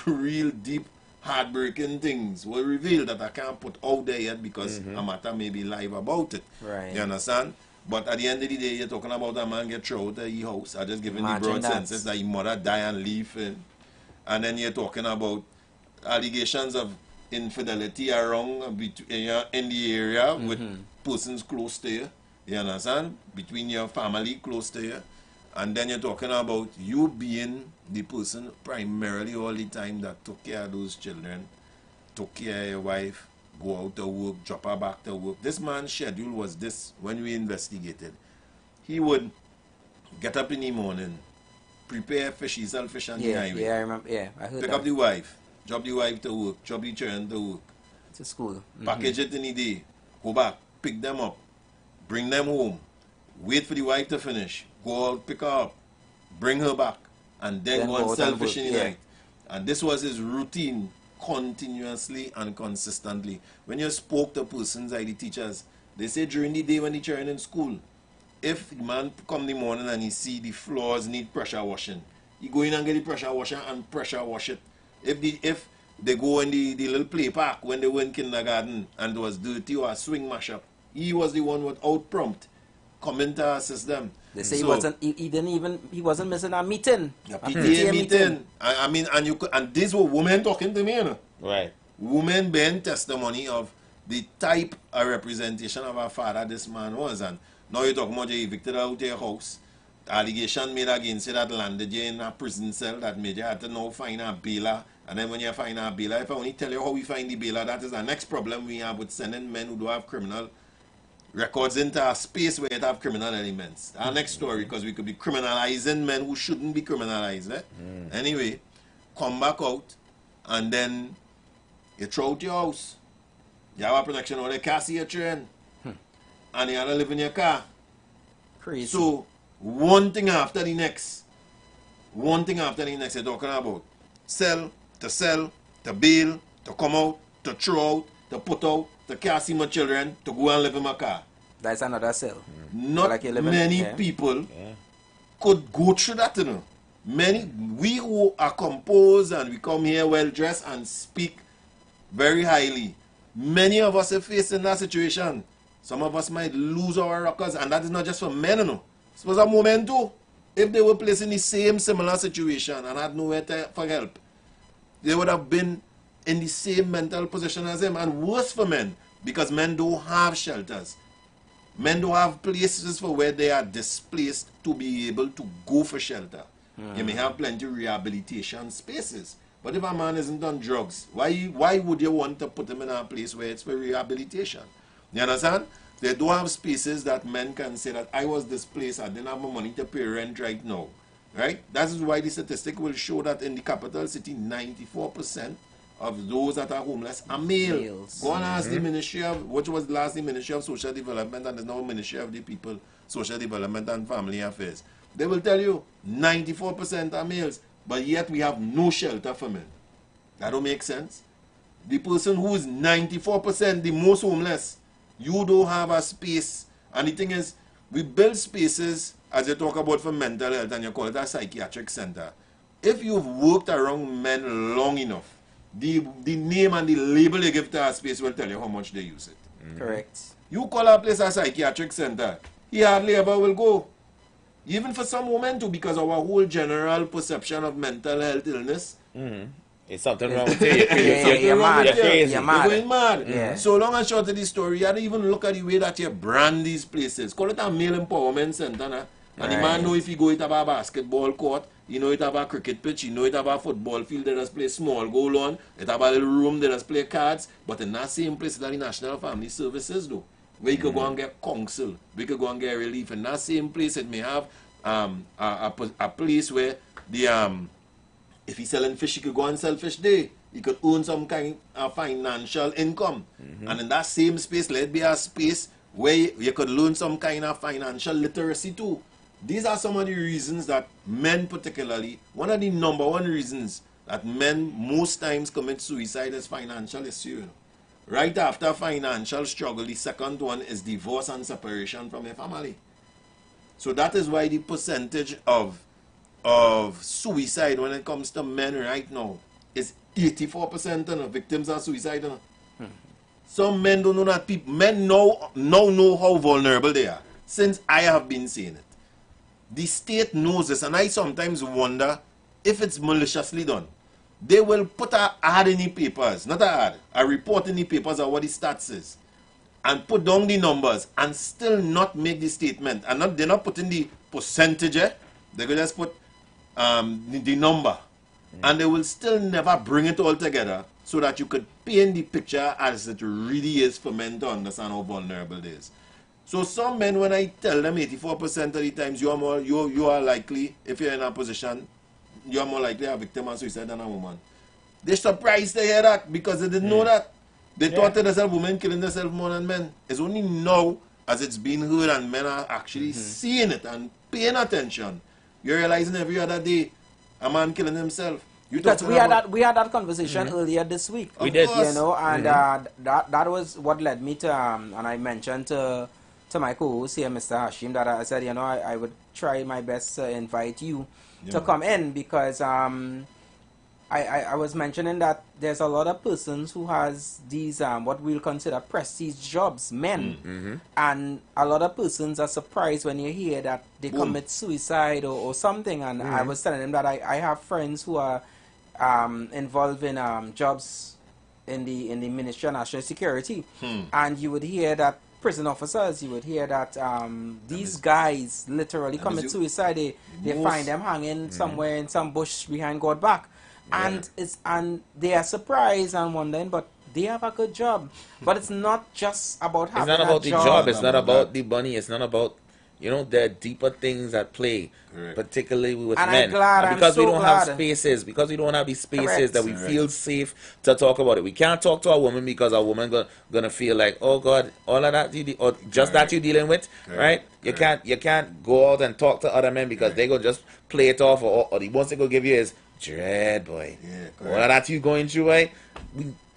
real deep, heartbreaking things were revealed that I can't put out there yet because a matter may be live about it. Right. You understand? But at the end of the day, you're talking about a man get thrown out of his house. I just giving the broad senses that his mother die and leave him. And then you're talking about allegations of infidelity around in the area with persons close to you. You understand? Between your family close to you. And then you're talking about you being the person primarily all the time that took care of those children, took care of your wife, go out to work, drop her back to work. This man's schedule was this when we investigated. He would get up in the morning, prepare fish, he sell fish on the highway. Yeah, I remember. Yeah, I heard Pick that. up the wife, drop the wife to work, drop the children to work. To school. Package it in the day, go back, pick them up, bring them home, wait for the wife to finish, go out, pick her up, bring her back, and then go and sell fish in the night. And this was his routine continuously and consistently. When you spoke to persons like the teachers, they say during the day when the children in school, if the man come in the morning and he see the floors need pressure washing, he go in and get the pressure washer and pressure wash it. If they go in the little play park when they were in kindergarten and it was dirty or a swing mash up, he was the one without prompt coming to assist them. They say he wasn't missing a meeting. A PTA meeting. I mean, and these were women talking to me, you know. Right. Women bearing testimony of the type of representation of our father this man was. And now you're talking about you evicted out of your house. The allegation made against you that landed you in a prison cell that made you have to now find a bailer. And then when you find a bailer, if I only tell you how we find the bailer, that is the next problem we have with sending men who do have criminal records into a space where it have criminal elements. Our next story, because we could be criminalizing men who shouldn't be criminalized. Eh? Anyway, come back out and then you throw out your house. You have a protection order, you can't see your children. And you have to live in your car. Crazy. So, one thing after the next. One thing after the next you're talking about. Sell, to bail, to come out, to throw out, to put out, to can't see my children, to go and live in my car. That's another cell. Not like many people could go through that, you know. We who are composed and we come here well dressed and speak very highly, many of us are facing that situation. Some of us might lose our rockers, and that is not just for men, you know. It was a moment too. If they were placed in the same similar situation and had nowhere for help, they would have been in the same mental position as him, and worse for men, because men don't have shelters. Men don't have places for where they are displaced to be able to go for shelter. You may have plenty of rehabilitation spaces, but if a man isn't on drugs, why would you want to put him in a place where it's for rehabilitation? You understand? They don't have spaces that men can say that I was displaced, I didn't have my money to pay rent right now. Right? That is why the statistic will show that in the capital city, 94% of those that are homeless are males. Go and ask the Ministry of, what was last the Ministry of Social Development, and there's now Ministry of the People, Social Development and Family Affairs. They will tell you 94% are males, but yet we have no shelter for men. That don't make sense. The person who is 94% the most homeless, you don't have a space. And the thing is, we build spaces, as you talk about for mental health, and you call it a psychiatric center. If you've worked around men long enough, the name and the label you give to a space will tell you how much they use it. Correct. You call a place a psychiatric center, he hardly ever will go. Even for some women too, because our whole general perception of mental health illness. It's something wrong with you. You're mad. You're going mad. So long and short of the story, you have to even look at the way that you brand these places. Call it a male empowerment center. Nah? And the man know if you go it have a basketball court, you know it have a cricket pitch, you know it have a football field, they just play small goal on, it have a little room, they just play cards, but in that same place that the National Family Services do, where you could go and get counsel, we could go and get relief. In that same place it may have a place where the if he's selling fish, he could go and sell fish there. He could own some kind of financial income. And in that same space, let be a space where you could learn some kind of financial literacy too. These are some of the reasons that men particularly, one of the number one reasons that men most times commit suicide is financial issue. You know. Right after financial struggle, the second one is divorce and separation from your family. So that is why the percentage of of suicide when it comes to men right now is 84% of victims are suicide. Some men don't know that people, men now know how vulnerable they are. Since I have been saying it. The state knows this, and I sometimes wonder if it's maliciously done. They will put an ad in the papers, not an ad, a report in the papers of what the stats is, and put down the numbers, and still not make the statement. And they're not putting the percentage, they will just put the number. And they will still never bring it all together so that you could paint the picture as it really is for men to understand how vulnerable it is. So some men, when I tell them 84% of the times you are likely, if you're in a position, you are more likely a victim of suicide than a woman. They're surprised to hear that because they didn't know that. They thought to themselves, women killing themselves more than men. It's only now, as it's being heard and men are actually seeing it and paying attention, you're realizing every other day a man killing himself. Because we had that conversation earlier this week. We did, you know, and that was what led me to and I mentioned to my co-host here, Mr. Hashim, that I said, you know, I would try my best to invite you to come in because I was mentioning that there's a lot of persons who has these what we'll consider prestige jobs, men, and a lot of persons are surprised when you hear that they commit suicide or something. And I was telling them that I have friends who are involved in jobs in the Ministry of National Security, and you would hear that prison officers, you would hear that these guys literally commit suicide. They find them hanging somewhere in some bush behind God back. And they are surprised and wondering, but they have a good job. But it's not just about having a job. It's not about the job. It's not about the money. It's not about, you know, there are deeper things at play, particularly with men. Because we don't have spaces, because we don't have these spaces that we feel safe to talk about it. We can't talk to a woman because a woman gonna feel like, oh God, all of that or just that you're dealing with, right? You can't go out and talk to other men because they gonna just play it off, or the most they gonna give you is dread, boy. All of that you going through, right?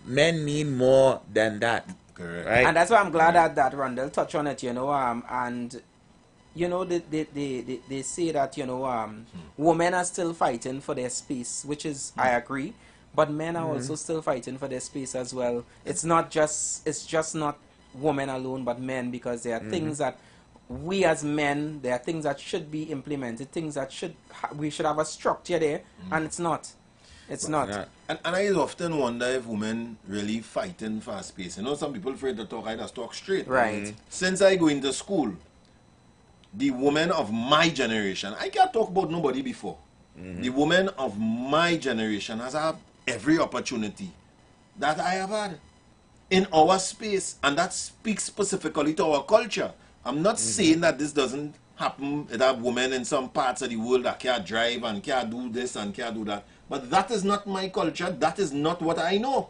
Men need more than that, right? And that's why I'm glad that Rondell touched on it, you know, and you know, they say that, you know, women are still fighting for their space, which is, I agree, but men are also still fighting for their space as well. It's just not women alone, but men, because there are things that we as men, there are things that should be implemented, things that we should have a structure there, and it's not. It's not. And I often wonder if women really fighting for a space. You know, some people afraid to talk, I just talk straight. Right. Since I go into school, the women of my generation, I can't talk about nobody before. The women of my generation has had every opportunity that I have had in our space, and that speaks specifically to our culture. I'm not saying that this doesn't happen, that women in some parts of the world that can't drive and can't do this and can't do that. But that is not my culture. That is not what I know.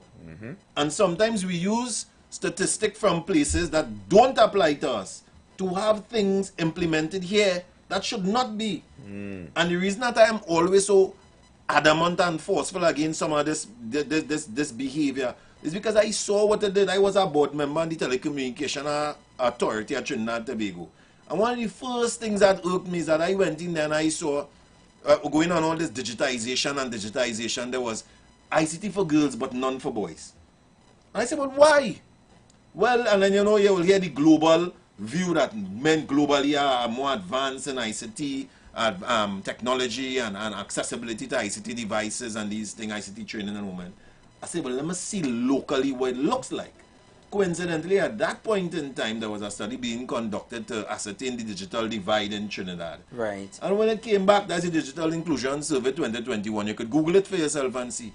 And sometimes we use statistics from places that don't apply to us to have things implemented here that should not be. And the reason that I am always so adamant and forceful against some of this behavior is because I saw what it did. I was a board member in the Telecommunication Authority at Trinidad and Tobago. And one of the first things that irked me is that I went in there and I saw going on all this digitization. There was ICT for girls but none for boys. And I said, but why? Well, and then you know, you will hear the global view that men globally are more advanced in ICT, technology and accessibility to ICT devices and these things, ICT training and women. I said, well, let me see locally what it looks like. Coincidentally, at that point in time, there was a study being conducted to ascertain the digital divide in Trinidad. Right. And when it came back, that's the Digital Inclusion Survey 2021. You could Google it for yourself and see.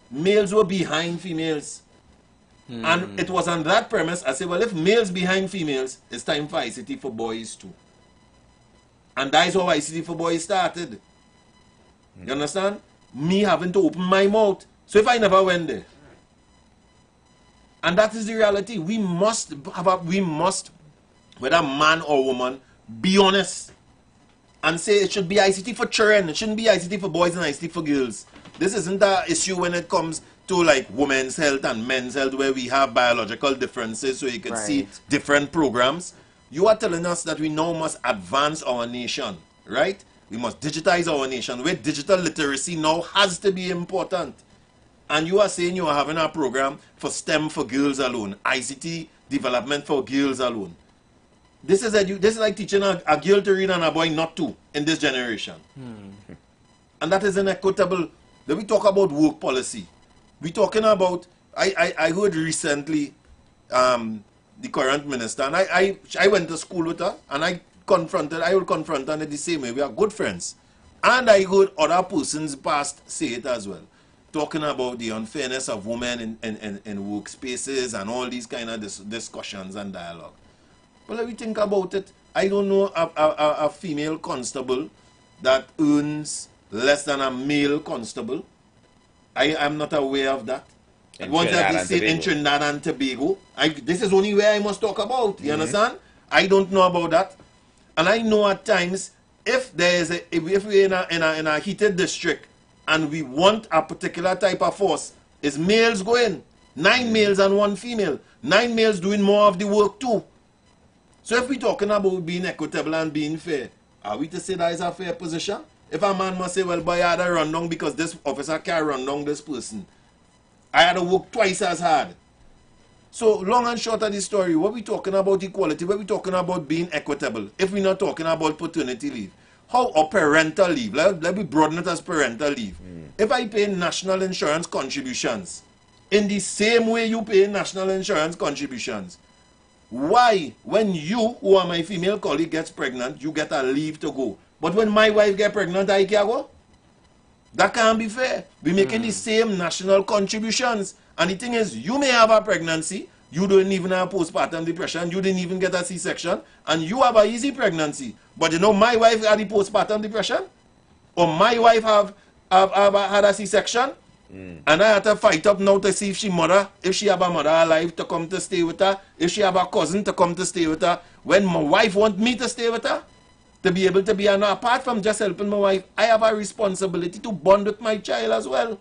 Males were behind females. And it was on that premise, I said, well, if males behind females, it's time for ICT for boys too. And that's how ICT for boys started. You understand? Me having to open my mouth. So if I never went there. And that is the reality. We must, whether man or woman, be honest. And say it should be ICT for children. It shouldn't be ICT for boys and ICT for girls. This isn't an issue when it comes to like women's health and men's health where we have biological differences so you can see different programs. You are telling us that we now must advance our nation, right? We must digitize our nation, where digital literacy now has to be important. And you are saying you are having a program for STEM for girls alone, ICT development for girls alone. This is like teaching a girl to read and a boy not to in this generation. And that is inequitable. Then we talk about work policy. We talking about, I heard recently the current minister, and I went to school with her, and I will confront her in the same way. We are good friends. And I heard other persons past say it as well, talking about the unfairness of women in workspaces and all these kind of discussions and dialogue. But let me think about it. I don't know a female constable that earns less than a male constable. I am not aware of that. Once I say in Trinidad and Tobago, this is only where I must talk about. You understand? I don't know about that. And I know at times, if we're in a heated district and we want a particular type of force, is males going. 9 males and 1 female. 9 males doing more of the work too. So if we're talking about being equitable and being fair, are we to say that is a fair position? If a man must say, well, boy, I had to run down because this officer can't run down this person, I had to work twice as hard. So long and short of the story, what we talking about equality, what we talking about being equitable, if we're not talking about paternity leave, how or parental leave, let me broaden it as parental leave. If I pay national insurance contributions, in the same way you pay national insurance contributions, why, when you, who are my female colleague, gets pregnant, you get a leave to go? But when my wife gets pregnant, I can't go? That can't be fair. We're making the same national contributions. And the thing is, you may have a pregnancy, you don't even have postpartum depression, you didn't even get a C-section, and you have an easy pregnancy. But you know, my wife had the postpartum depression, or my wife have had a C-section, and I had to fight up now to see if she have a mother alive to come to stay with her, if she have a cousin to come to stay with her. When my wife wants me to stay with her, to be able to be, and apart from just helping my wife, I have a responsibility to bond with my child as well,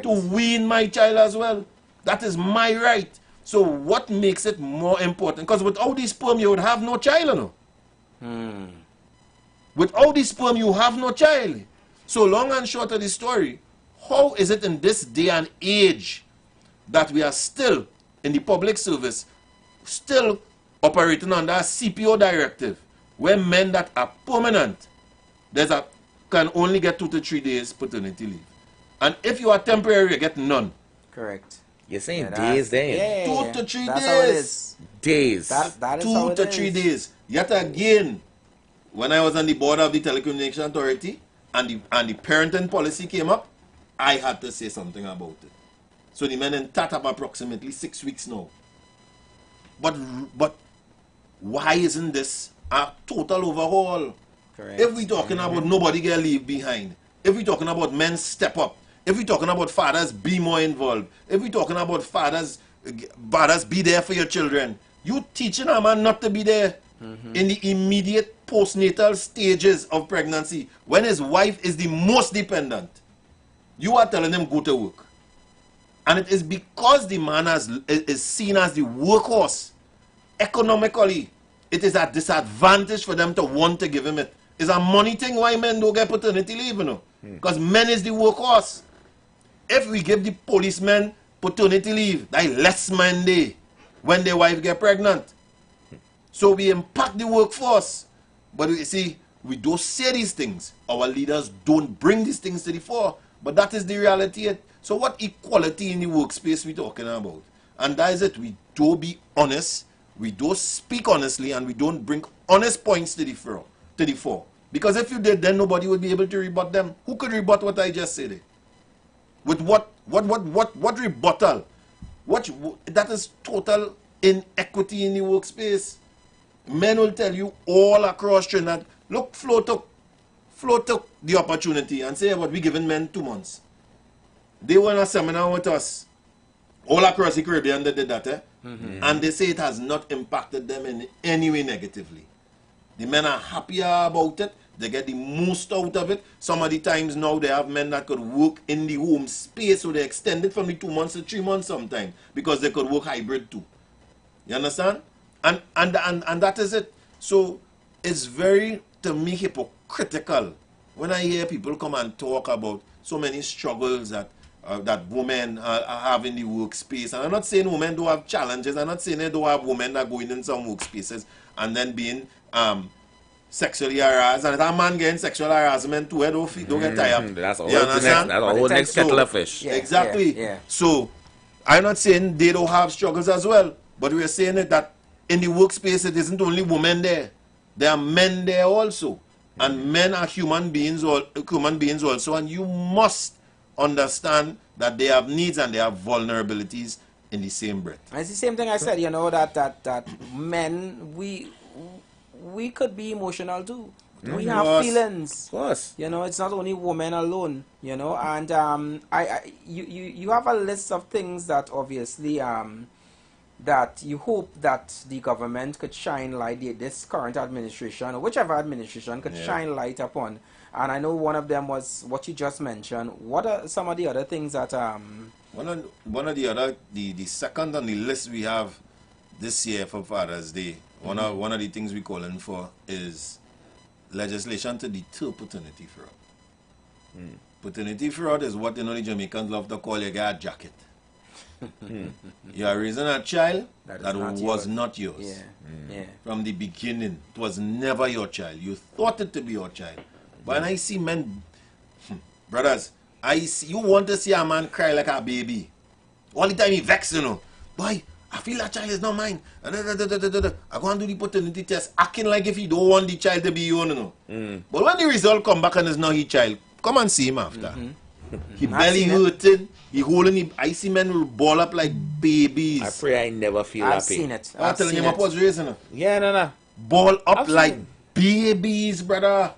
to wean my child as well. That is my right. So what makes it more important? Because without this sperm, you would have no child, you know? Without this sperm, you have no child. So long and short of the story, how is it in this day and age that we are still, in the public service, still operating under a CPO directive, where men that are permanent, can only get 2 to 3 days paternity leave. And if you are temporary, you get none. Correct. You're saying days then? 2 to 3 that's days. how it is. Days. That is 2 how it to is. 3 days. Yet again, when I was on the board of the Telecommunication Authority and the parenting policy came up, I had to say something about it. So the men in that have approximately 6 weeks now. But why isn't this a total overhaul? Correct. If we're talking about nobody get leave behind, if we're talking about men step up, if we're talking about fathers be more involved, if we're talking about fathers be there for your children, you teaching a man not to be there in the immediate postnatal stages of pregnancy when his wife is the most dependent. You are telling him go to work. And it is because the man is seen as the workhorse. Economically, it is a disadvantage for them to want to give him it. It's a money thing why men don't get paternity leave, you know. Because men is the workhorse. If we give the policemen paternity leave, that less men they when their wife get pregnant. So we impact the workforce. But you see, we don't say these things. Our leaders don't bring these things to the fore. But that is the reality. So what equality in the workspace we talking about? And that is it. We don't be honest. We don't speak honestly, and we don't bring honest points to the fore. Because if you did, then nobody would be able to rebut them. Who could rebut what I just said? With what rebuttal? That is total inequity in the workspace. Men will tell you all across Trinidad, look, Flo took the opportunity and say, what we giving men 2 months. They were in a seminar with us. All across the Caribbean they did that, and they say it has not impacted them in any way negatively. The men are happier about it. They get the most out of it. Some of the times now they have men that could work in the home space, so they extend it from the 2 months to 3 months sometimes because they could work hybrid too. You understand? And that is it. So it's very, to me, hypocritical when I hear people come and talk about so many struggles that that women are having in the workspace, and I'm not saying women don't have challenges, I'm not saying they don't have women that go in some workspaces and then being sexually harassed, and if a man getting sexual harassment too, don't get tired. That's a whole next kettle of fish. Yeah, exactly. So I'm not saying they don't have struggles as well, but we're saying that in the workspace it isn't only women there. There are men there also. And men are human beings also, and you must understand that they have needs and they have vulnerabilities in the same breath. It's the same thing I said, you know, that men, we could be emotional too. We have feelings. Of course. You know, it's not only women alone, you know, and you have a list of things that obviously that you hope that the government could shine light, this current administration or whichever administration could shine light upon. And I know one of them was what you just mentioned. What are some of the other things that one of the second on the list we have this year for Father's Day, one of the things we're calling for is legislation to deter paternity fraud. Paternity fraud is what the Jamaicans love to call you get a jacket. You are raising a child that was not yours. From the beginning, it was never your child. You thought it to be your child. But when I see men, brothers, you want to see a man cry like a baby. All the time he vexed, you know. Boy, I feel that child is not mine. I go and do the paternity test, acting like if he don't want the child to be you, you know. But when the result come back and it's not his child, come and see him after. He belly hurting. He holding him. I see men will ball up like babies. I pray I never feel that pain. I'm telling you, my was raising. Yeah, no. Ball up like babies, brother.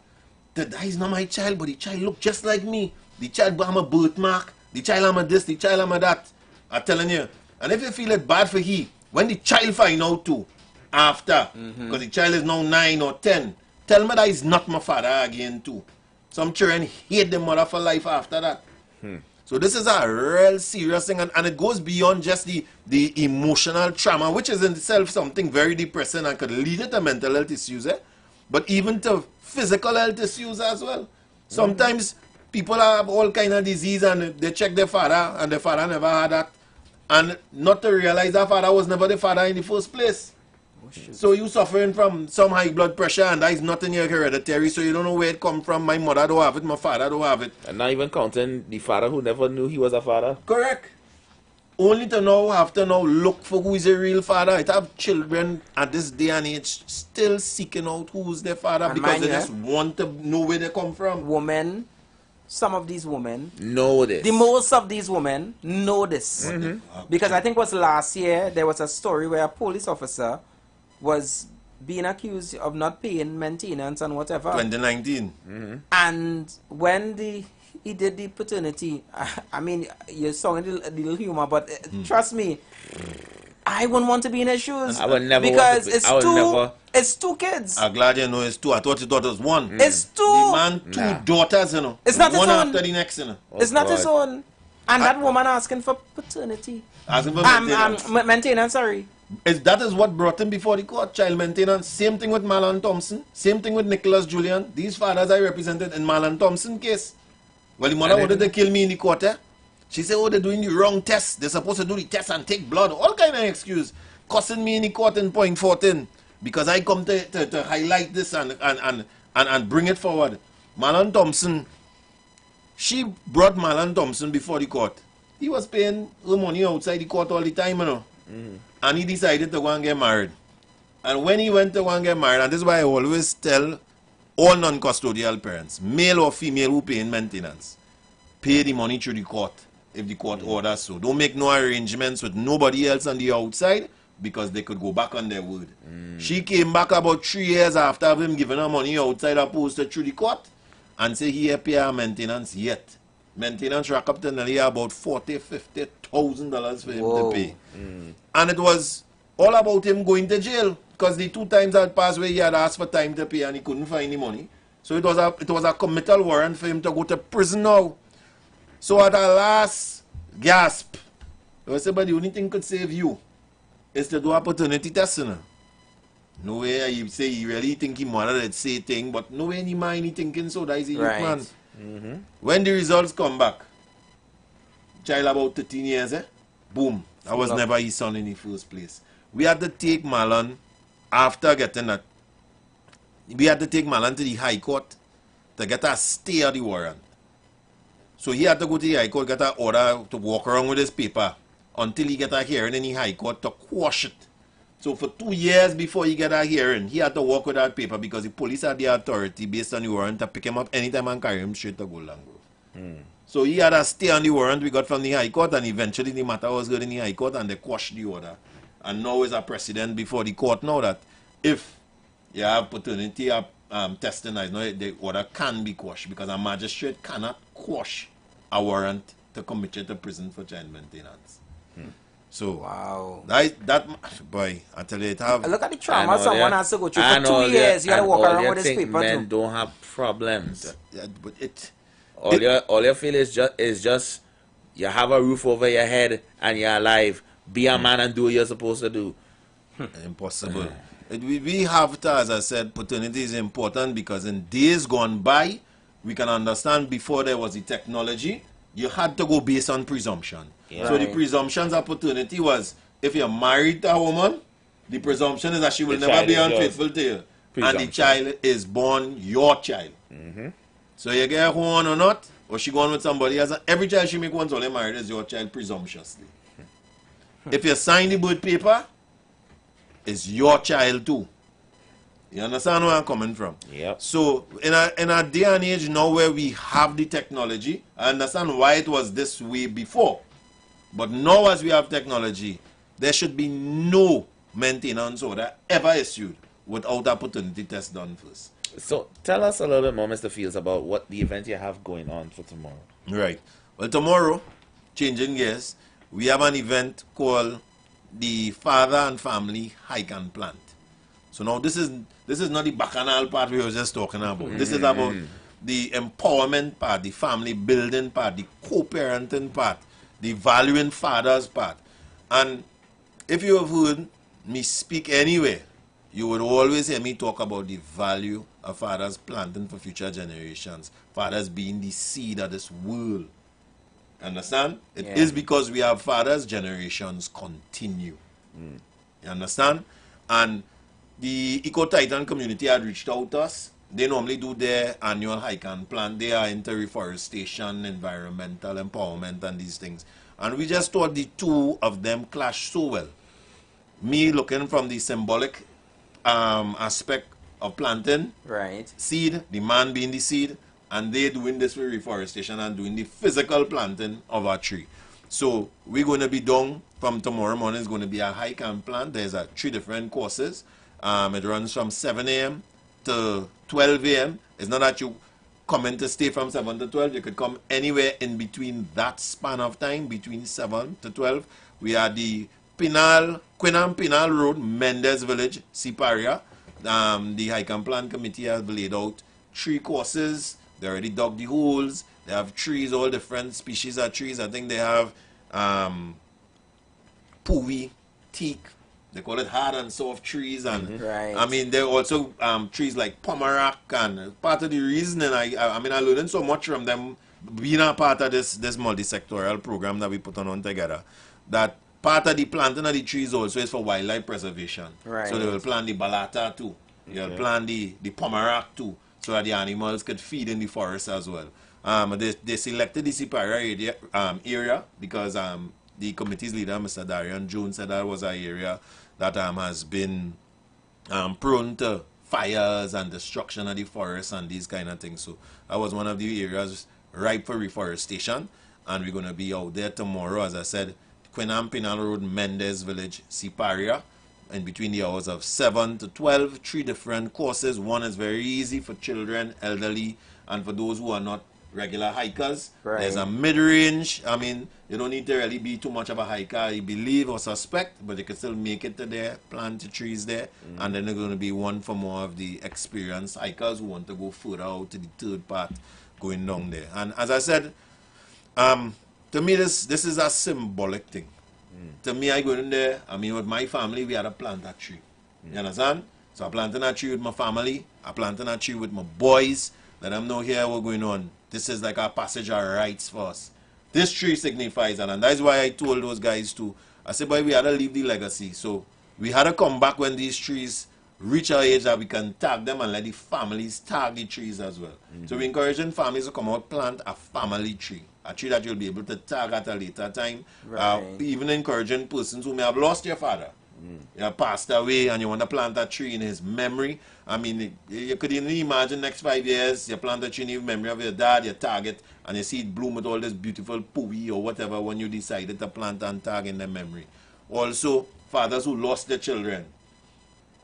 That is not my child, but the child look just like me. The child I'm a birthmark. The child I'm a this. The child I'm a that. I'm telling you. And if you feel it bad for he, when the child find out too, after, because the child is now 9 or 10, tell me that he's not my father again too. Some children hate the mother for life after that. So this is a real serious thing, and it goes beyond just the emotional trauma, which is in itself something very depressing and could lead to mental health issues, but even to physical health issues as well. Sometimes people have all kind of disease and they check their father and their father never had that, and not to realize that father was never the father in the first place. So you suffering from some high blood pressure and that is not in your hereditary, so you don't know where it come from. My mother don't have it, my father don't have it. And not even counting the father who never knew he was a father. Correct. Only to now have to now look for who is a real father. It have children at this day and age still seeking out who is their father, and because they just want to know where they come from. Women, some of these women know this. The most of these women know this. Because I think it was last year there was a story where a police officer was being accused of not paying maintenance and whatever. 2019. And when he did the paternity, I mean, you're sounding a little humor, but trust me, I wouldn't want to be in his shoes. I would never because it's two kids. I'm glad you know it's two. I thought you thought it was one. It's two. The man, two daughters, you know. It's not one his own. after the next, you know. It's not his own. And that woman asking for paternity. Asking for maintenance. Maintenance, sorry. That is what brought him before the court, child maintenance. Same thing with Marlon Thompson. Same thing with Nicholas Julian. These fathers I represented in Marlon Thompson case. Well, the mother wanted to kill me in the court. She said, oh, they're doing the wrong test. They're supposed to do the test and take blood. All kind of excuse. Cussing me in the court in point 14. Because I come to highlight this and bring it forward. Marlon Thompson, she brought Marlon Thompson before the court. He was paying her money outside the court all the time, you know. And he decided to go and get married. And when he went to go and get married, and this is why I always tell all non-custodial parents, male or female who pay in maintenance, pay the money through the court if the court orders so. Don't make no arrangements with nobody else on the outside because they could go back on their word. She came back about 3 years after him giving her money outside opposed to through the court and say he ain't pay her maintenance yet. Maintenance rack up to nearly about $40,000-$50,000 for him to pay. And it was all about him going to jail because the 2 times that passed where he had asked for time to pay and he couldn't find the money. So it was a committal warrant for him to go to prison now. So at our last gasp, I said, but the only thing could save you is to do a paternity test. No way he say he really think he mother that say thing, but no way in his mind he thinking so that is a youth man. When the results come back, child about 13 years, boom, that was never his son in the first place. We had to take Marlon after getting that. We had to take Marlon to the High Court to get a stay of the warrant. So he had to go to the High Court, get an order to walk around with his paper until he get a hearing in the High Court to quash it. So for 2 years before he get a hearing, he had to walk with that paper because the police had the authority based on the warrant to pick him up anytime and carry him straight to Golden Grove. So he had a stay on the warrant we got from the High Court, and eventually the matter was good in the High Court and they quashed the order. And now is a precedent before the court now that if you have paternity testing, the order can be quashed because a magistrate cannot quash a warrant to commit you to prison for child maintenance. So wow, that boy, I tell you, it have. Look at the trauma someone has to go through for 2 years. You gotta walk around with this paper men too. don't have problems. But all you feel is just you have a roof over your head and you're alive. Be a man and do what you're supposed to do. Impossible. We have to, as I said, paternity is important because in days gone by, we can understand before there was the technology, you had to go based on presumption. Yeah. So the presumptions of paternity was, if you're married to a woman, the presumption is that she will never be unfaithful to you. And the child is born your child. So you get one or not, or she go on with somebody else, every child she make once only married is your child presumptuously. If you sign the birth paper, it's your child too. You understand where I'm coming from? Yep. So in a day and age now where we have the technology, I understand why it was this way before. But now as we have technology, there should be no maintenance order ever issued without a paternity test done first. So tell us a little bit more, Mr. Fields, about what the event you have going on for tomorrow. Right. Well, tomorrow, changing gears, we have an event called the Father and Family Hike and Plant. So now this is not the bacchanal part we were just talking about. This is about the empowerment part, the family building part, the co-parenting part, the valuing fathers part. And if you have heard me speak anywhere, you would always hear me talk about the value of fathers planting for future generations. Fathers being the seed of this world. Understand? It is because we have fathers, generations continue. You understand? And the Eco-Titan community had reached out to us. They normally do their annual hike and plant. They are into reforestation, environmental empowerment, and these things. And we just thought the two of them clashed so well. Me looking from the symbolic aspect of planting, seed, the man being the seed, and they doing this with reforestation and doing the physical planting of a tree. So we're going to be down from tomorrow morning. It's going to be a hike and plant. There's 3 different courses. It runs from 7 a.m. to 12 a.m. It's not that you come in to stay from 7 to 12. You could come anywhere in between that span of time, between 7 to 12. We are the Quinam Pinal Road, Mendez Village, Siparia. The Hike and Plant Committee has laid out 3 courses. They already dug the holes. They have trees, all different species of trees. I think they have Puvi, teak. They call it hard and soft trees. And I mean, there are also trees like Pomerac. And part of the reason, I learned so much from them being a part of this multi-sectoral program that we put on together, that part of the planting of the trees also is for wildlife preservation. So they will plant the balata too. They'll plant the Pomerac too, so that the animals could feed in the forest as well. They selected the Siparia area because the committee's leader, Mr. Darian Jones, said that was an area that has been prone to fires and destruction of the forest and these kind of things. So that was one of the areas ripe for reforestation, and we're going to be out there tomorrow, as I said, Quinam Pinal Road, Mendez Village, Siparia, in between the hours of 7 to 12, 3 different courses. One is very easy for children, elderly, and for those who are not regular hikers. There's a mid-range. I mean, you don't need to really be too much of a hiker, I believe or suspect, but you can still make it to there, plant the trees there, and then there's going to be one for more of the experienced hikers who want to go further out to the third part, going down there. And as I said, to me, this is a symbolic thing. To me, I go in there, I mean, with my family, we had to plant that tree. You understand? So I planted a tree with my family. I planted a tree with my boys. Let them know here what's going on. This is like a passage of rights for us. This tree signifies that, and that's why I told those guys too. I said, boy, we had to leave the legacy. So we had to come back when these trees reach our age that we can tag them and let the families tag the trees as well. So we're encouraging families to come out, plant a family tree. A tree that you'll be able to tag at a later time. Even encouraging persons who may have lost your father. You have passed away and you want to plant a tree in his memory. I mean, you could even imagine next 5 years, you plant a tree in memory of your dad, you tag it, and you see it bloom with all this beautiful pooey or whatever when you decided to plant and tag in their memory. Also, fathers who lost their children,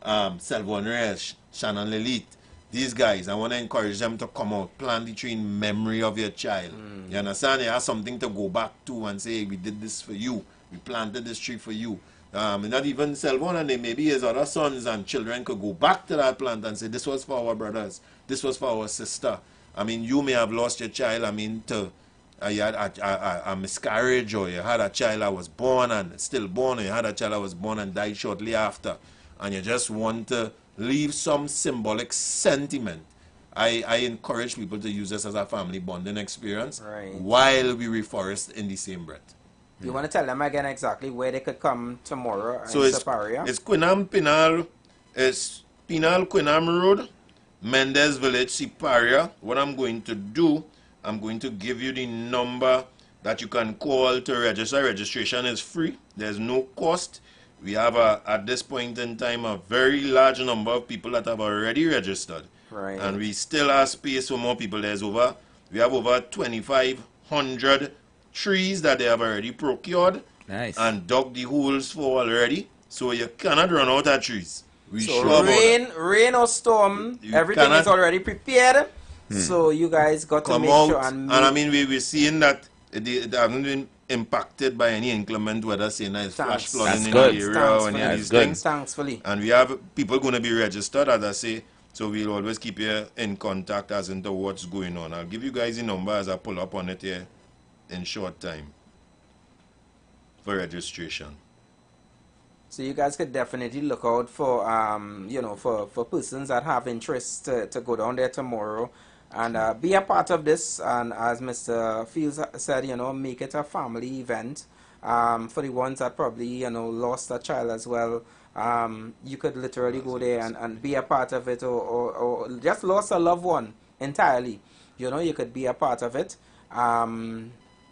Selvon Reyes, Shannon Lilith, these guys, I want to encourage them to come out, plant the tree in memory of your child. You understand? You have something to go back to and say, we did this for you. We planted this tree for you. Not even Selvon, and maybe his other sons and children could go back to that plant and say, this was for our brothers. This was for our sister. I mean, you may have lost your child, I mean, to you had a miscarriage, or you had a child that was born and still born, or you had a child that was born and died shortly after, and you just want to leave some symbolic sentiment. I encourage people to use this as a family bonding experience while we reforest in the same breath. You want to tell them again exactly where they could come tomorrow in Siparia? It's Quinam Pinal, it's Pinal Quinam Road, Mendez Village, Siparia. What I'm going to do, I'm going to give you the number that you can call to register. Registration is free. There's no cost. We have, at this point in time, a very large number of people that have already registered. And we still have space for more people. We have over 2,500 trees that they have already procured and dug the holes for already. So you cannot run out of trees. So rain or storm, everything is already prepared. So you guys got to make sure and I mean, we're seeing that they haven't been impacted by any inclement weather, saying that it's flash flooding in the area or any of these things. Thankfully. And we have people going to be registered, as I say, so we'll always keep you in contact as into what's going on. I'll give you guys the number as I pull up on it here in short time for registration. So you guys could definitely look out for you know, for persons that have interest to go down there tomorrow and be a part of this. And as Mr. Fields said, you know, make it a family event. For the ones that probably, you know, lost a child as well, you could literally go there and be a part of it, or just lost a loved one entirely. You know, you could be a part of it.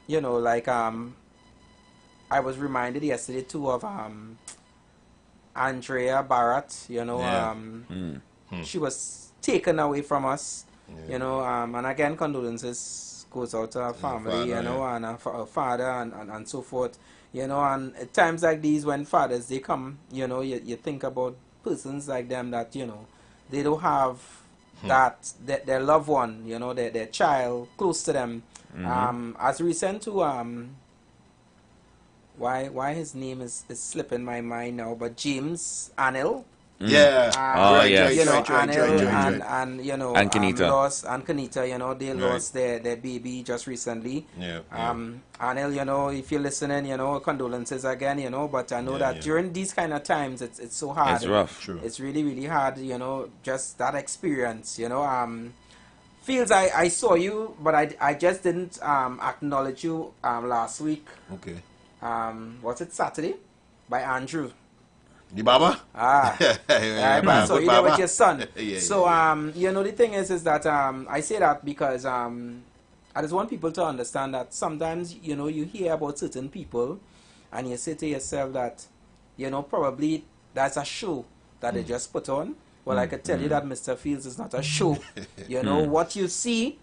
You know, like I was reminded yesterday too of Andrea Barrett. You know, she was taken away from us. You know, and again, condolences goes out to her family, you know, and her father and so forth. You know, and at times like these, when fathers they come, you know, you think about persons like them that, you know, they don't have that their loved one, you know, their child close to them. As recent to why his name is slipping my mind now, but James Anil. Yeah. You know, Anil and you know, and Kenita. And Kenita, you know, they lost their baby just recently. Anil, you know, if you're listening, you know, condolences again, you know, but I know that during these kind of times, it's so hard. It's rough. It's really, really hard, you know, just that experience, you know. Fields, I saw you, but I just didn't acknowledge you last week. Okay. Was it Saturday? By Andrew. The Baba? I saw you there with your son. So, you know, the thing is that I say that because I just want people to understand that sometimes, you know, you hear about certain people and you say to yourself that, you know, probably that's a show that they just put on. Well, I could tell you that Mr. Fields is not a show. You know, what you see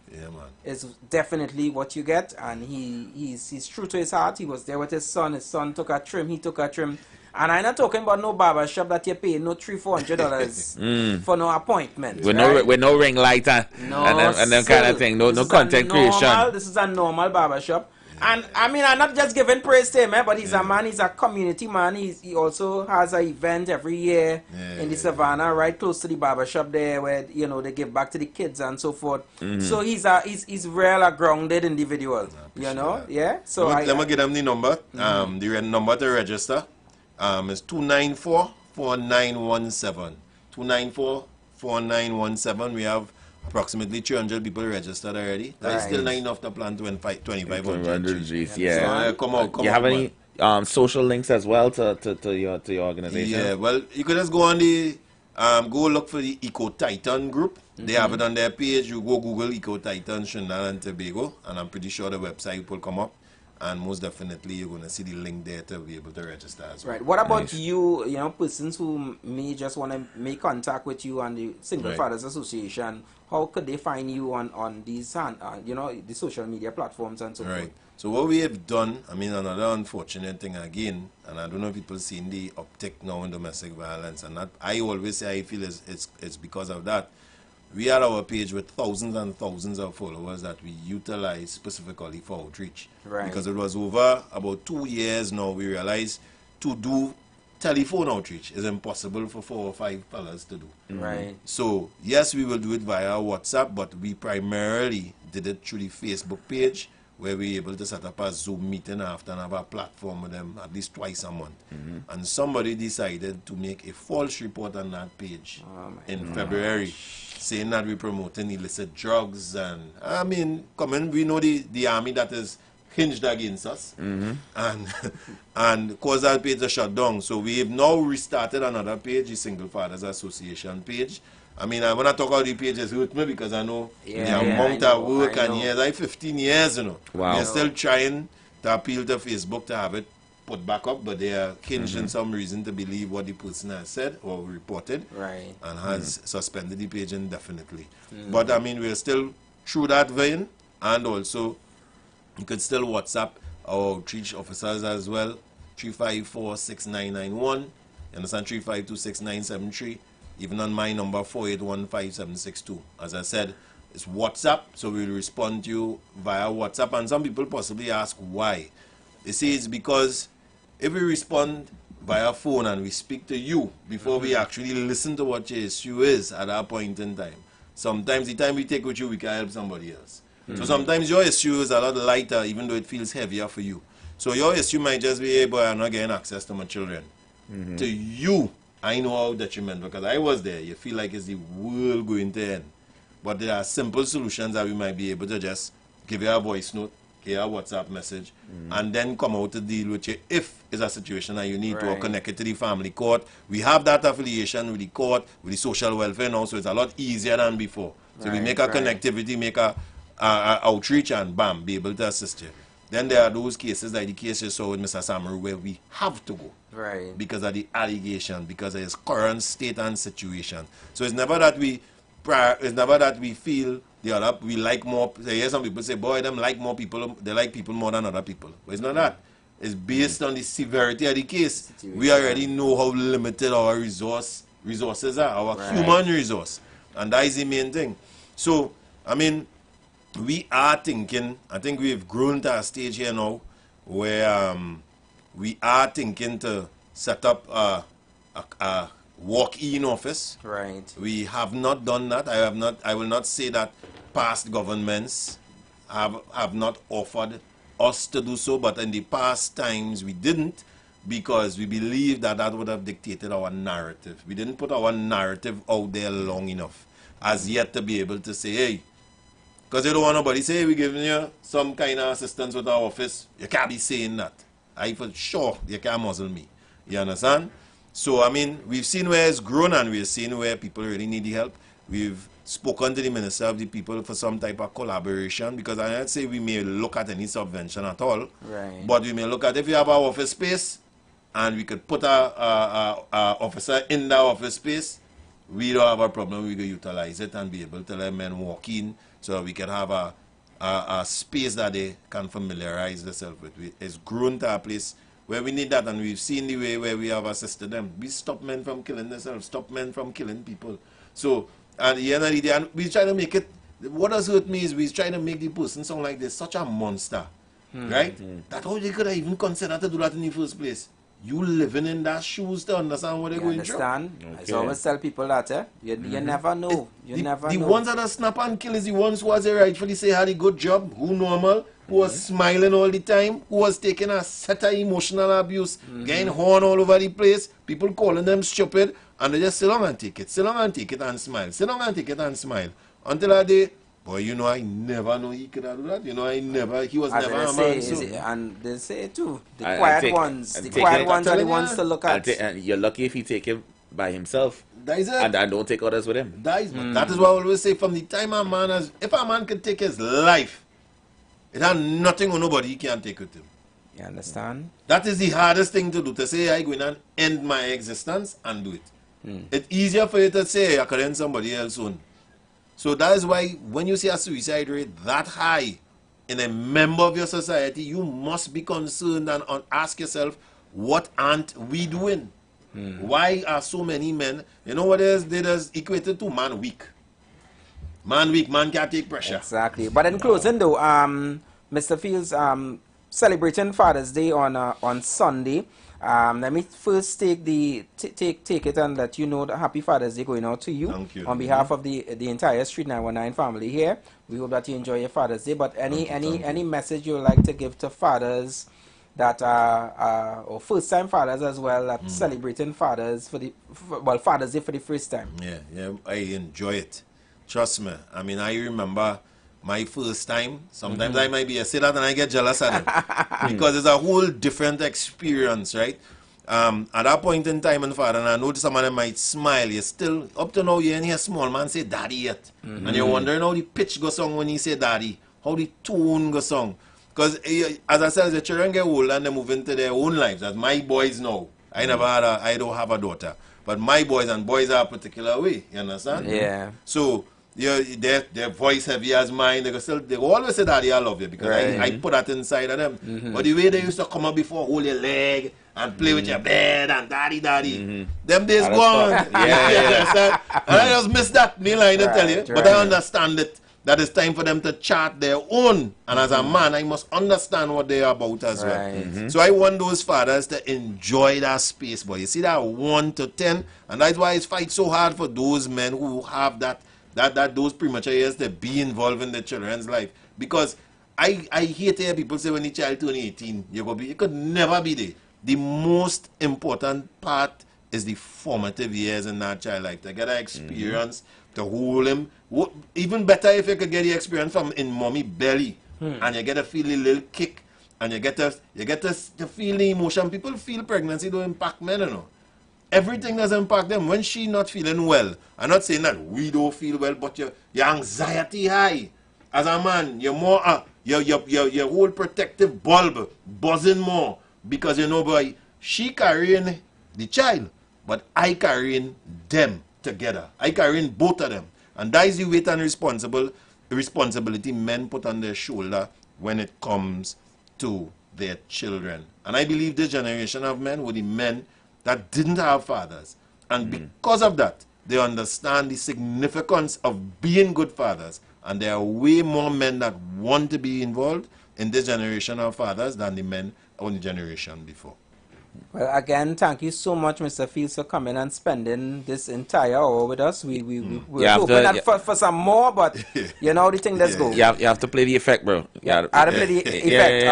is definitely what you get. And he's true to his heart. He was there with his son. His son took a trim. He took a trim. And I'm not talking about no barber shop that you pay no $300-400 for no appointment. With no ring light and them kind of thing. No content creation. This is a normal barber shop. And I mean, I'm not just giving praise to him, but he's a man, he's a community man. He also has an event every year in the Savannah, right close to the barbershop there, where, you know, they give back to the kids and so forth. So he's real a grounded individual, you know? So let me give them the number. The number to register is 294-4917. 294-4917. We have approximately 300 people registered already. That is still not enough to plan 2,500 Gs. Yeah. So, come out. You have any social links as well to your organization? Yeah, well, you could just go on the go look for the Eco Titan group. They have it on their page. You go Google Eco Titan Trinidad and Tobago, and I'm pretty sure the website will come up. And most definitely, you're going to see the link there to be able to register as well. Right. What about you, persons who may just want to make contact with you and the Single Fathers Association? How could they find you on these, the social media platforms and so forth? Right. So what we have done, I mean, another unfortunate thing again, and I don't know if people seen the uptick now in domestic violence, and that I always say I feel it's because of that. We had our page with thousands and thousands of followers that we utilize specifically for outreach. Right. Because it was over about 2 years now, we realized to do telephone outreach is impossible for 4 or 5 fellas to do. Right. So, yes, we will do it via WhatsApp, but we primarily did it through the Facebook page, where we were able to set up a Zoom meeting after and have a platform with them at least twice a month. And somebody decided to make a false report on that page in February, saying that we're promoting illicit drugs. And I mean, we know the army that is hinged against us, and cause that page to shut down. So we have now restarted another page, the Single Fathers Association page. I mean, when I talk about the pages, it hurt me because I know the amount of work and years. Like 15 years, Wow. They're still trying to appeal to Facebook to have it put back up, but they are hinged in some reason to believe what the person has said or reported, and has suspended the page indefinitely. But I mean, we're still through that vein, and also you could still WhatsApp our outreach officers as well, 354-6991, you understand, 352-6973. Even on my number, 4815762. As I said, it's WhatsApp, so we'll respond to you via WhatsApp. And some people possibly ask why. They say it's because if we respond via phone and we speak to you before we actually listen to what your issue is at that point in time, sometimes the time we take with you, we can help somebody else. So sometimes your issue is a lot lighter, even though it feels heavier for you. So your issue might just be, hey, boy, I'm not getting access to my children. To you, I know how detrimental, because I was there. You feel like it's the world going to end. But there are simple solutions that we might be able to just give you a voice note, give you a WhatsApp message, and then come out to deal with you if it's a situation that you need to, or connect it to the family court. We have that affiliation with the court, with the social welfare now, so it's a lot easier than before. So we make a connectivity, make a outreach, and bam, be able to assist you. Then there are those cases like the case you saw with Mr. Samaru, where we have to go. Because of the allegation, because of his current state and situation. So it's never that we feel the other, we like more. I hear some people say, boy, them like more people, they like people more than other people. But it's not that. It's based on the severity of the case. We already know how limited our resources are, our human resource. And that is the main thing. So, I mean, we are thinking, I think we've grown to a stage here now where we are thinking to set up a walk-in office. We have not done that. I will not say that past governments have not offered us to do so, but in the past times we didn't, because we believe that would have dictated our narrative. We didn't put our narrative out there long enough as yet to be able to say, hey, because you don't want nobody say, hey, we're giving you some kind of assistance with our office. You can't be saying that. I for sure you can't muzzle me. You understand? So, I mean, we've seen where it's grown, and we've seen where people really need the help. We've spoken to the Minister of the People for some type of collaboration, because I don't say we may look at any subvention at all, but we may look at if you have our office space and we could put a officer in that office space, we don't have a problem. We can utilize it and be able to let men walk in, so we can have a space that they can familiarize themselves with. It's grown to a place where we need that, and we've seen the way where we have assisted them. We stop men from killing themselves, stop men from killing people. So, at the end of the day, we try to make it, what does hurt me is we try to make the person sound like they're such a monster, right? That how they could have even considered to do that in the first place. You living in that shoes to understand what they're going through. I always tell people that, you never know. You never know. The ones that are snap and kill is the ones who, as they rightfully say, had a good job, who normal, who was smiling all the time, who was taking a set of emotional abuse, getting horn all over the place, people calling them stupid, and they just sit down and take it, sit down and take it and smile, sit down and take it and smile. Until that day, boy, you know, I never know he could have done that. You know, he was never a man. So. And they say too, the quiet ones are the ones to look at. And you're lucky if he take him by himself. That is it. And don't take others with him. That is what I always say, from the time a man has, if a man can take his life, it has nothing or nobody he can take with him. You understand? That is the hardest thing to do, to say I go in and end my existence and do it. It's easier for you to say I could end somebody else soon. So that is why when you see a suicide rate that high in a member of your society, you must be concerned and ask yourself, what aren't we doing? Why are so many men, you know what is, they just equated to man weak. Man weak, man can't take pressure. Exactly. But in closing though, Mr. Fields, celebrating Father's Day on Sunday. Let me first take it and let you know that Happy Father's Day going out to you. Thank you. On behalf of the entire Street 919 family here. We hope that you enjoy your Father's Day. But any message you would like to give to fathers that are or first time fathers as well, that celebrating fathers Father's Day for the first time? Yeah, I enjoy it. Trust me. I mean, I remember my first time. Sometimes I might be a say that and I get jealous at it. Because it's a whole different experience, right? At that point in time, and father, and I know some of them might smile. You still, up to now, you ain't hear small man say daddy yet. And you're wondering how the pitch goes on when he say daddy, how the tone goes on. Because, as I said, the children get old and they move into their own lives. As my boys now, I don't have a daughter. But my boys are a particular way, you understand? Yeah. So, their voice heavy as mine, they always say daddy I love you, because I put that inside of them. But the way they used to come up before, hold your leg and play with your bed and daddy them days gone. And I just miss that, I tell you. But I understand it, that it's time for them to chart their own, and as a man I must understand what they are about as well. So I want those fathers to enjoy that space, boy. You see that 1 to 10, and that's why it's fight so hard for those men who have those premature years to be involved in their children's life. Because I hate to hear people say when the child turns 18, you could never be there. The most important part is the formative years in that child life. To get that experience, to hold him. Even better if you could get the experience from in mommy belly, and you get to feel a little kick, and you get to feel the emotion. People feel pregnancy don't impact men, you know. Everything does impact them. When she not feeling well, I'm not saying that we don't feel well, but your anxiety high. As a man, you're more your whole protective bulb buzzing more, because you know, boy, she carrying the child, but I carrying them together. I carrying both of them, and that is the weight and responsibility men put on their shoulder when it comes to their children. And I believe this generation of men were the men that didn't have fathers, and because of that they understand the significance of being good fathers, and there are way more men that want to be involved in this generation of fathers than the men on the generation before. Well, again, thank you so much, Mr. Fields, for coming and spending this entire hour with us. We're hoping for some more, but you know the thing that's go. You have to play the effect, bro. I have to play the effect.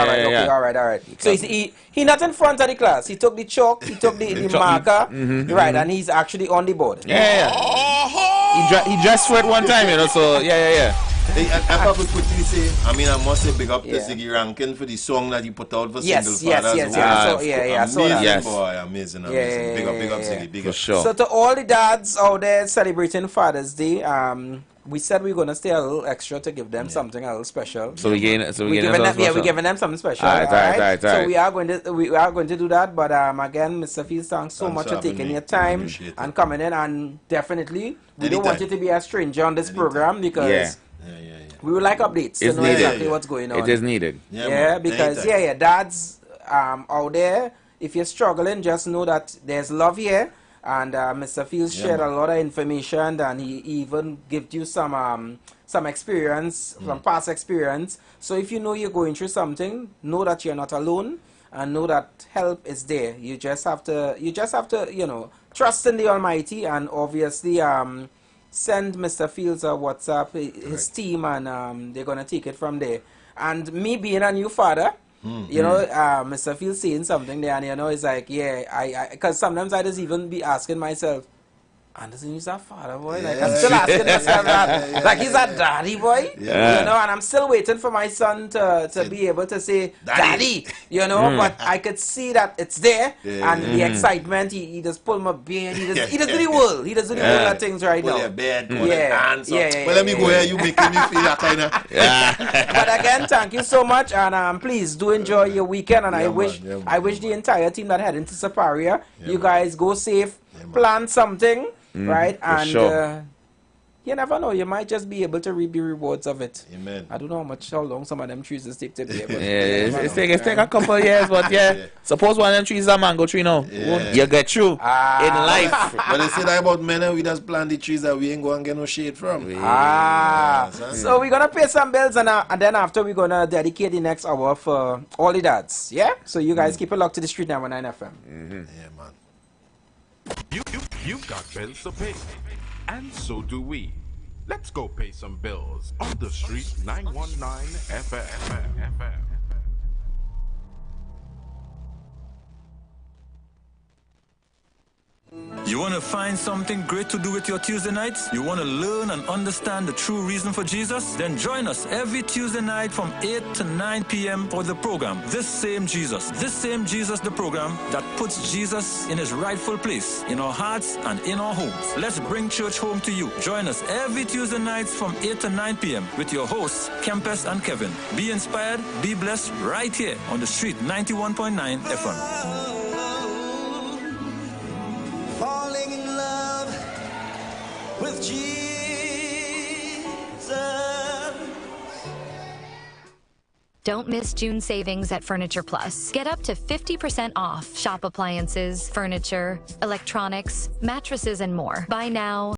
All right. So he not in front of the class. He took the chalk, he took the marker, right, and he's actually on the board. He dressed for it one time, you know. So Hey, I could quickly say, I must say big up to Ziggy Rankin for the song that he put out for single fathers. Amazing, boy, amazing. Big up Ziggy, big up. Sure. So to all the dads out there celebrating Father's Day, we said we're gonna stay a little extra to give them something a little special. We're giving them something special. All right. So we are going to do that. But again, Mr. Fields, thanks so much for taking your time and coming in, and definitely we don't want you to be a stranger on this program, because we would like updates to know exactly what's going on. It is needed. Because dads out there, if you're struggling, just know that there's love here. And Mr. Fields shared a lot of information, and he even gave you some experience, some past experience. So if you know you're going through something, know that you're not alone, and know that help is there. You just have to, trust in the Almighty, and obviously send Mr. Fields a WhatsApp, his team, and they're gonna take it from there. And me being a new father, you know, Mr. Fields saying something there, and you know, it's like, yeah, because sometimes I just even be asking myself, Anderson, he's a father, boy. Like, I'm still asking myself that. Like, he's a daddy, boy. You know, and I'm still waiting for my son to be able to say, daddy, you know, but I could see that it's there, and the excitement, he just pulled my beard, he does do the world. He does do the world of things right now. Well, let me go here, you making me feel that kind of... But again, thank you so much, and please do enjoy your weekend, and I wish the entire team that head into Saparia, you guys go safe, plan something, right? And you never know, you might just be able to reap the rewards of it. Amen. I don't know how long some of them trees take to bear. It's take a couple of years, but suppose one of them trees is a mango tree now. You get through in life. But they say that about men, we just plant the trees that we ain't going to get no shade from. So we're going to pay some bills, and then after we're going to dedicate the next hour for all the dads. Yeah? So you guys keep it locked to the Street 919 FM. Yeah, man. You've got bills to pay, and so do we. Let's go pay some bills on the Street 919 FM. You want to find something great to do with your Tuesday nights? You want to learn and understand the true reason for Jesus? Then join us every Tuesday night from 8 to 9 p.m. for the program, This Same Jesus, the program that puts Jesus in his rightful place in our hearts and in our homes. Let's bring church home to you. Join us every Tuesday nights from 8 to 9 p.m. with your hosts, Kempes and Kevin. Be inspired, be blessed right here on the Street 91.9 FM. Falling in love with Jesus. Don't miss June savings at Furniture Plus. Get up to 50% off shop appliances, furniture, electronics, mattresses, and more. Buy now,